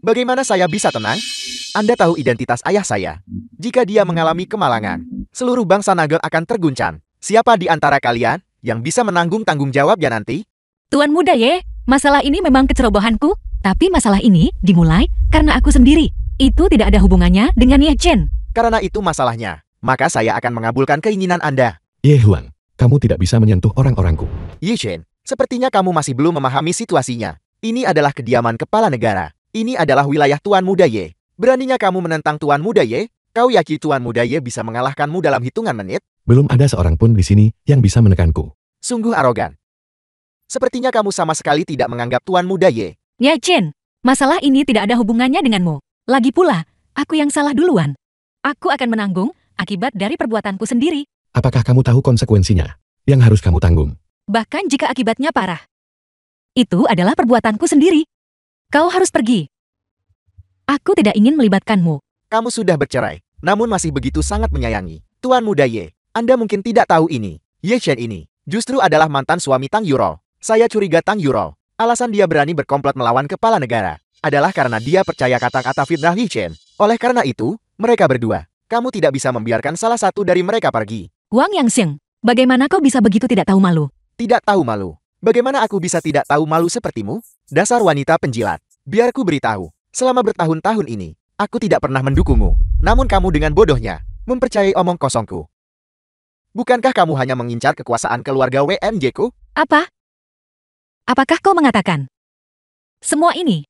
Bagaimana saya bisa tenang? Anda tahu identitas ayah saya. Jika dia mengalami kemalangan, seluruh bangsa naga akan terguncang. Siapa di antara kalian yang bisa menanggung tanggung jawabnya nanti? Tuan Muda Ye, Masalah ini memang kecerobohanku, tapi masalah ini dimulai karena aku sendiri. Itu tidak ada hubungannya dengan Ye Chen. Karena itu masalahnya, maka saya akan mengabulkan keinginan Anda. Ye Huang, kamu tidak bisa menyentuh orang-orangku. Ye Chen, sepertinya kamu masih belum memahami situasinya. Ini adalah kediaman kepala negara. Ini adalah wilayah Tuan Muda Ye. Beraninya kamu menentang Tuan Muda Ye? Kau yakin Tuan Muda Ye bisa mengalahkanmu dalam hitungan menit? Belum ada seorang pun di sini yang bisa menekanku. Sungguh arogan. Sepertinya kamu sama sekali tidak menganggap Tuan Muda Ye. Ye Chen, masalah ini tidak ada hubungannya denganmu. Lagi pula, aku yang salah duluan. Aku akan menanggung akibat dari perbuatanku sendiri. Apakah kamu tahu konsekuensinya yang harus kamu tanggung? Bahkan jika akibatnya parah. Itu adalah perbuatanku sendiri. Kau harus pergi. Aku tidak ingin melibatkanmu. Kamu sudah bercerai, namun masih begitu sangat menyayangi Tuan Muda Ye. Anda mungkin tidak tahu ini. Ye Chen ini justru adalah mantan suami Tang Yuro. Saya curiga Tang Yuro. Alasan dia berani berkomplot melawan kepala negara adalah karena dia percaya kata-kata fitnah Ye Chen. Oleh karena itu, mereka berdua, kamu tidak bisa membiarkan salah satu dari mereka pergi. Wang Yangxiang, bagaimana kau bisa begitu tidak tahu malu? Tidak tahu malu. Bagaimana aku bisa tidak tahu malu sepertimu? Dasar wanita penjilat. Biar ku beritahu, selama bertahun-tahun ini, aku tidak pernah mendukungmu. Namun kamu dengan bodohnya, mempercayai omong kosongku. Bukankah kamu hanya mengincar kekuasaan keluarga WMJ ku? Apa? Apakah kau mengatakan semua ini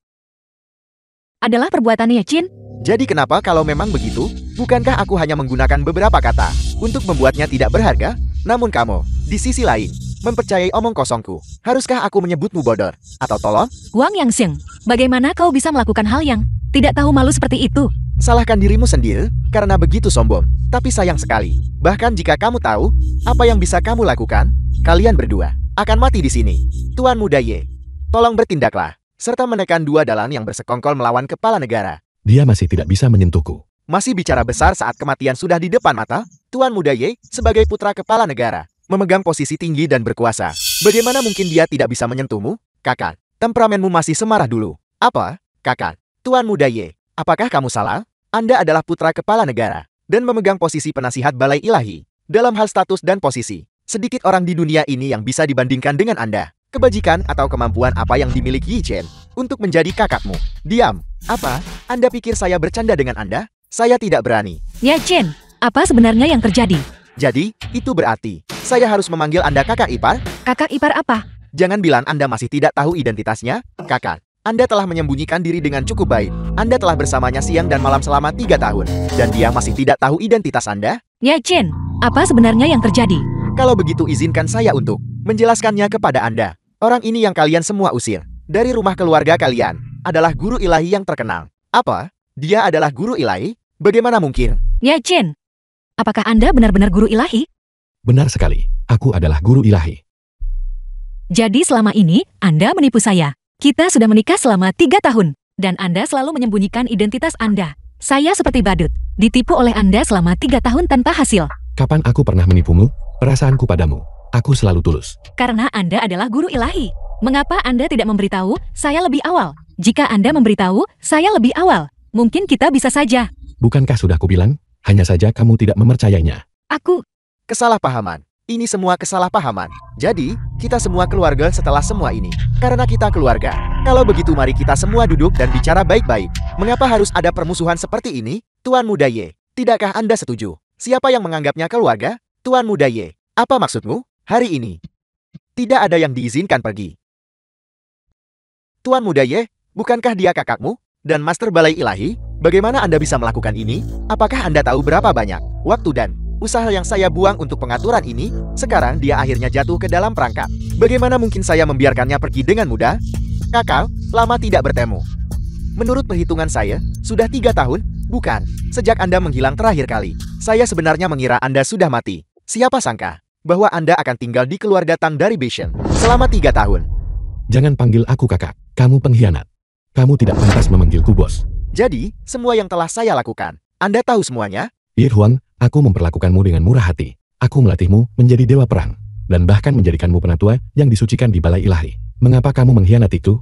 adalah perbuatan Ye Chen? Jadi kenapa kalau memang begitu, bukankah aku hanya menggunakan beberapa kata untuk membuatnya tidak berharga? Namun kamu, di sisi lain, mempercayai omong kosongku. Haruskah aku menyebutmu bodoh? Atau tolong? Wang Yangxiang, bagaimana kau bisa melakukan hal yang tidak tahu malu seperti itu? Salahkan dirimu sendiri, karena begitu sombong. Tapi sayang sekali, bahkan jika kamu tahu apa yang bisa kamu lakukan, kalian berdua akan mati di sini. Tuan Muda Ye, tolong bertindaklah, serta menekan dua dalang yang bersekongkol melawan kepala negara. Dia masih tidak bisa menyentuhku. Masih bicara besar saat kematian sudah di depan mata? Tuan Muda Ye, sebagai putra kepala negara, memegang posisi tinggi dan berkuasa. Bagaimana mungkin dia tidak bisa menyentuhmu? Kakak, temperamenmu masih semarah dulu. Apa? Kakak, Tuan Muda Ye, apakah kamu salah? Anda adalah putra kepala negara, dan memegang posisi penasihat balai ilahi. Dalam hal status dan posisi, sedikit orang di dunia ini yang bisa dibandingkan dengan Anda. Kebajikan atau kemampuan apa yang dimiliki Ye Chen untuk menjadi kakakmu? Diam. Apa? Anda pikir saya bercanda dengan Anda? Saya tidak berani. Ye Chen, apa sebenarnya yang terjadi? Jadi, itu berarti saya harus memanggil Anda kakak ipar? Kakak ipar apa? Jangan bilang Anda masih tidak tahu identitasnya, kakak. Anda telah menyembunyikan diri dengan cukup baik. Anda telah bersamanya siang dan malam selama 3 tahun. Dan dia masih tidak tahu identitas Anda? Ye Chen, apa sebenarnya yang terjadi? Kalau begitu izinkan saya untuk menjelaskannya kepada Anda. Orang ini yang kalian semua usir dari rumah keluarga kalian adalah guru ilahi yang terkenal. Apa? Dia adalah guru ilahi? Bagaimana mungkin? Ye Chen, apakah Anda benar-benar guru ilahi? Benar sekali, aku adalah guru ilahi. Jadi selama ini, Anda menipu saya. Kita sudah menikah selama 3 tahun, dan Anda selalu menyembunyikan identitas Anda. Saya seperti badut, ditipu oleh Anda selama 3 tahun tanpa hasil. Kapan aku pernah menipumu? Perasaanku padamu, aku selalu tulus. Karena Anda adalah guru ilahi. Mengapa Anda tidak memberitahu saya lebih awal? Jika Anda memberitahu saya lebih awal, mungkin kita bisa saja. Bukankah sudah kubilang? Hanya saja kamu tidak mempercayainya. Aku Kesalahpahaman. Ini semua kesalahpahaman. Jadi, kita semua keluarga setelah semua ini. Karena kita keluarga. Kalau begitu mari kita semua duduk dan bicara baik-baik. Mengapa harus ada permusuhan seperti ini? Tuan Muda Ye, tidakkah Anda setuju? Siapa yang menganggapnya keluarga? Tuan Muda Ye, apa maksudmu? Hari ini, tidak ada yang diizinkan pergi. Tuan Muda Ye, bukankah dia kakakmu? Dan Master Balai Ilahi? Bagaimana Anda bisa melakukan ini? Apakah Anda tahu berapa banyak waktu dan usaha yang saya buang untuk pengaturan ini? Sekarang dia akhirnya jatuh ke dalam perangkap. Bagaimana mungkin saya membiarkannya pergi dengan mudah? Kakak, lama tidak bertemu. Menurut perhitungan saya, sudah 3 tahun, bukan? Sejak Anda menghilang terakhir kali, saya sebenarnya mengira Anda sudah mati. Siapa sangka bahwa Anda akan tinggal di keluarga Tang dari Beishan selama 3 tahun. Jangan panggil aku kakak, kamu pengkhianat. Kamu tidak pantas memanggilku bos. Jadi, semua yang telah saya lakukan, Anda tahu semuanya? Ye Huang, aku memperlakukanmu dengan murah hati. Aku melatihmu menjadi dewa perang, dan bahkan menjadikanmu penatua yang disucikan di balai ilahi. Mengapa kamu mengkhianatiku?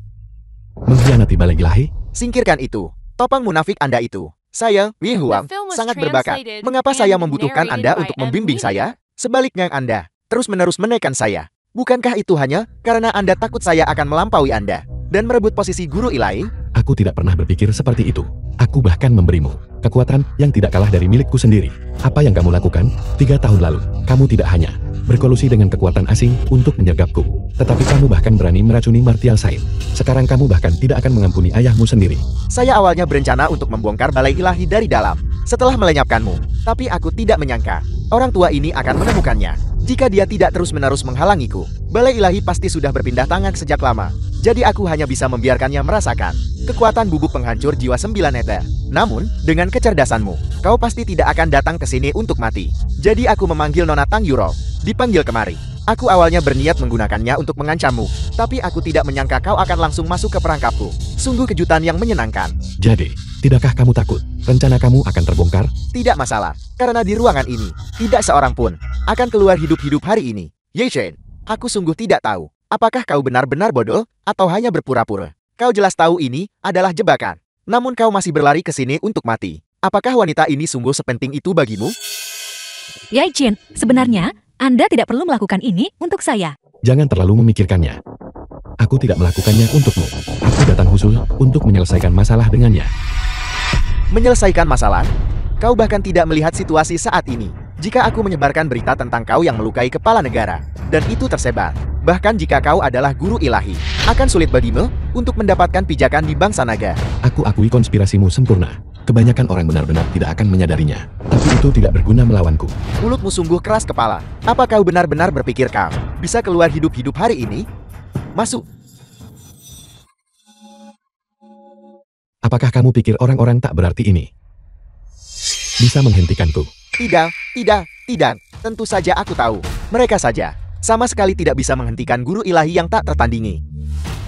Mengkhianati balai ilahi? Singkirkan itu. Topang munafik Anda itu. Saya, Ye Huang, sangat berbakat. Mengapa saya membutuhkan Anda untuk membimbing saya? Sebaliknya Anda terus-menerus menekan saya. Bukankah itu hanya karena Anda takut saya akan melampaui Anda dan merebut posisi guru ilahi? Aku tidak pernah berpikir seperti itu. Aku bahkan memberimu kekuatan yang tidak kalah dari milikku sendiri. Apa yang kamu lakukan 3 tahun lalu? Kamu tidak hanya berkolusi dengan kekuatan asing untuk menyergapku, tetapi kamu bahkan berani meracuni Martial Saint. Sekarang kamu bahkan tidak akan mengampuni ayahmu sendiri. Saya awalnya berencana untuk membongkar balai ilahi dari dalam setelah melenyapkanmu, tapi aku tidak menyangka orang tua ini akan menemukannya. Jika dia tidak terus-menerus menghalangiku, balai ilahi pasti sudah berpindah tangan sejak lama. Jadi aku hanya bisa membiarkannya merasakan kekuatan bubuk penghancur jiwa 9 Nether. Namun, dengan kecerdasanmu, kau pasti tidak akan datang ke sini untuk mati. Jadi aku memanggil Nona Tang Yuro. Dipanggil kemari. Aku awalnya berniat menggunakannya untuk mengancammu, tapi aku tidak menyangka kau akan langsung masuk ke perangkapku. Sungguh kejutan yang menyenangkan. Jadi, tidakkah kamu takut rencana kamu akan terbongkar? Tidak masalah, karena di ruangan ini, tidak seorang pun akan keluar hidup-hidup hari ini. Ye Chen, aku sungguh tidak tahu, apakah kau benar-benar bodoh, atau hanya berpura-pura. Kau jelas tahu ini adalah jebakan. Namun kau masih berlari ke sini untuk mati. Apakah wanita ini sungguh sepenting itu bagimu? Ye Chen, sebenarnya Anda tidak perlu melakukan ini untuk saya. Jangan terlalu memikirkannya. Aku tidak melakukannya untukmu. Aku datang khusus untuk menyelesaikan masalah dengannya. Menyelesaikan masalah? Kau bahkan tidak melihat situasi saat ini. Jika aku menyebarkan berita tentang kau yang melukai kepala negara, dan itu tersebar, bahkan jika kau adalah guru ilahi, akan sulit bagimu untuk mendapatkan pijakan di bangsa naga. Aku akui konspirasimu sempurna. Kebanyakan orang benar-benar tidak akan menyadarinya. Tapi itu tidak berguna melawanku. Mulutmu sungguh keras kepala. Apa kau benar-benar berpikir kau bisa keluar hidup-hidup hari ini? Masuk. Apakah kamu pikir orang-orang tak berarti ini bisa menghentikanku? Tidak. Tentu saja aku tahu. Mereka saja sama sekali tidak bisa menghentikan guru ilahi yang tak tertandingi.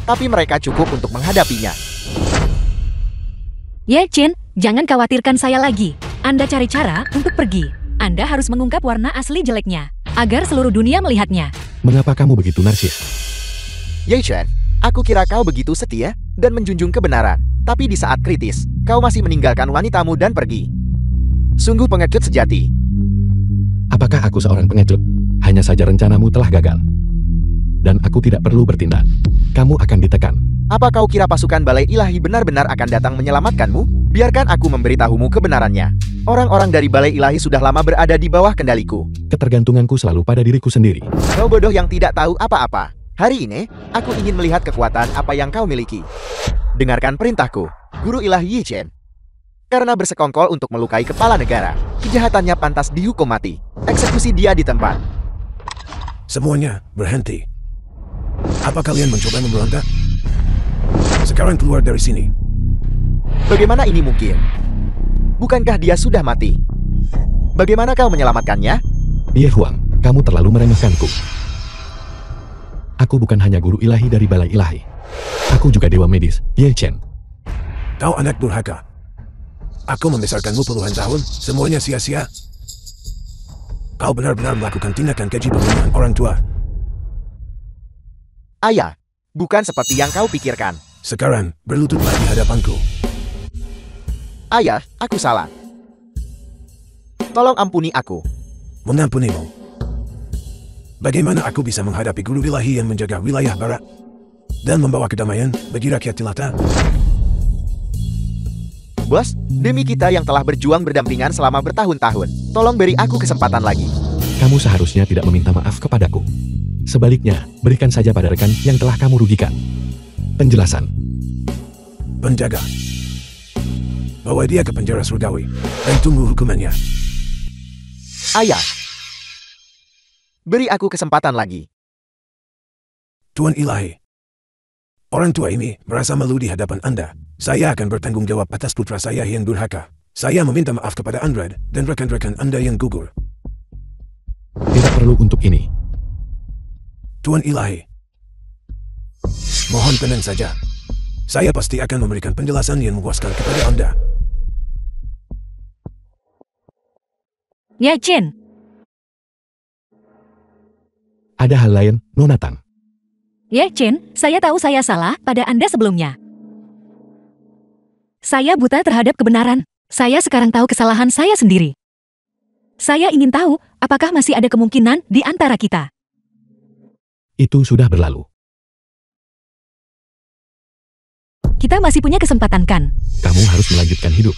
Tapi mereka cukup untuk menghadapinya. Ye Chen, jangan khawatirkan saya lagi. Anda cari cara untuk pergi. Anda harus mengungkap warna asli jeleknya, agar seluruh dunia melihatnya. Mengapa kamu begitu narsis? Ye Chen, aku kira kau begitu setia dan menjunjung kebenaran. Tapi di saat kritis, kau masih meninggalkan wanitamu dan pergi. Sungguh pengecut sejati. Apakah aku seorang pengecut? Hanya saja rencanamu telah gagal. Dan aku tidak perlu bertindak. Kamu akan ditekan. Apa kau kira pasukan balai ilahi benar-benar akan datang menyelamatkanmu? Biarkan aku memberitahumu kebenarannya. Orang-orang dari balai ilahi sudah lama berada di bawah kendaliku. Ketergantunganku selalu pada diriku sendiri. Kau bodoh yang tidak tahu apa-apa. Hari ini, aku ingin melihat kekuatan apa yang kau miliki. Dengarkan perintahku, Guru Ilahi Ye Chen. Karena bersekongkol untuk melukai kepala negara, kejahatannya pantas dihukum mati. Eksekusi dia di tempat. Semuanya berhenti. Apa kalian mencoba memberontak? Sekarang keluar dari sini. Bagaimana ini mungkin? Bukankah dia sudah mati? Bagaimana kau menyelamatkannya? Ye Huang, kamu terlalu meremehkanku. Aku bukan hanya guru ilahi dari balai ilahi. Aku juga dewa medis, Ye Chen. Kau anak durhaka. Aku membesarkanmu puluhan tahun, semuanya sia-sia. Kau benar-benar melakukan tindakan keji pembunuhan orang tua. Ayah, bukan seperti yang kau pikirkan. Sekarang, berlututlah di hadapanku. Ayah, aku salah. Tolong ampuni aku. Mengampunimu. Bagaimana aku bisa menghadapi guru ilahi yang menjaga wilayah barat dan membawa kedamaian bagi rakyat jelata? Bos, demi kita yang telah berjuang berdampingan selama bertahun-tahun, tolong beri aku kesempatan lagi. Kamu seharusnya tidak meminta maaf kepadaku. Sebaliknya, berikan saja pada rekan yang telah kamu rugikan. Penjelasan. Penjaga. Bawa dia ke penjara surgawi dan tunggu hukumannya. Ayah, beri aku kesempatan lagi. Tuan Ilahi, orang tua ini merasa malu di hadapan Anda. Saya akan bertanggung jawab atas putra saya yang durhaka. Saya meminta maaf kepada Andrade dan rekan-rekan Anda yang gugur. Tidak perlu untuk ini. Tuan Ilahi, mohon tenang saja. Saya pasti akan memberikan penjelasan yang memuaskan kepada Anda. Ye Chen, Ada hal lain, Nona Tang. Ye Chen, saya tahu saya salah pada Anda sebelumnya. Saya buta terhadap kebenaran. Saya sekarang tahu kesalahan saya sendiri. Saya ingin tahu, apakah masih ada kemungkinan di antara kita. itu sudah berlalu. Kita masih punya kesempatan kan? Kamu harus melanjutkan hidup.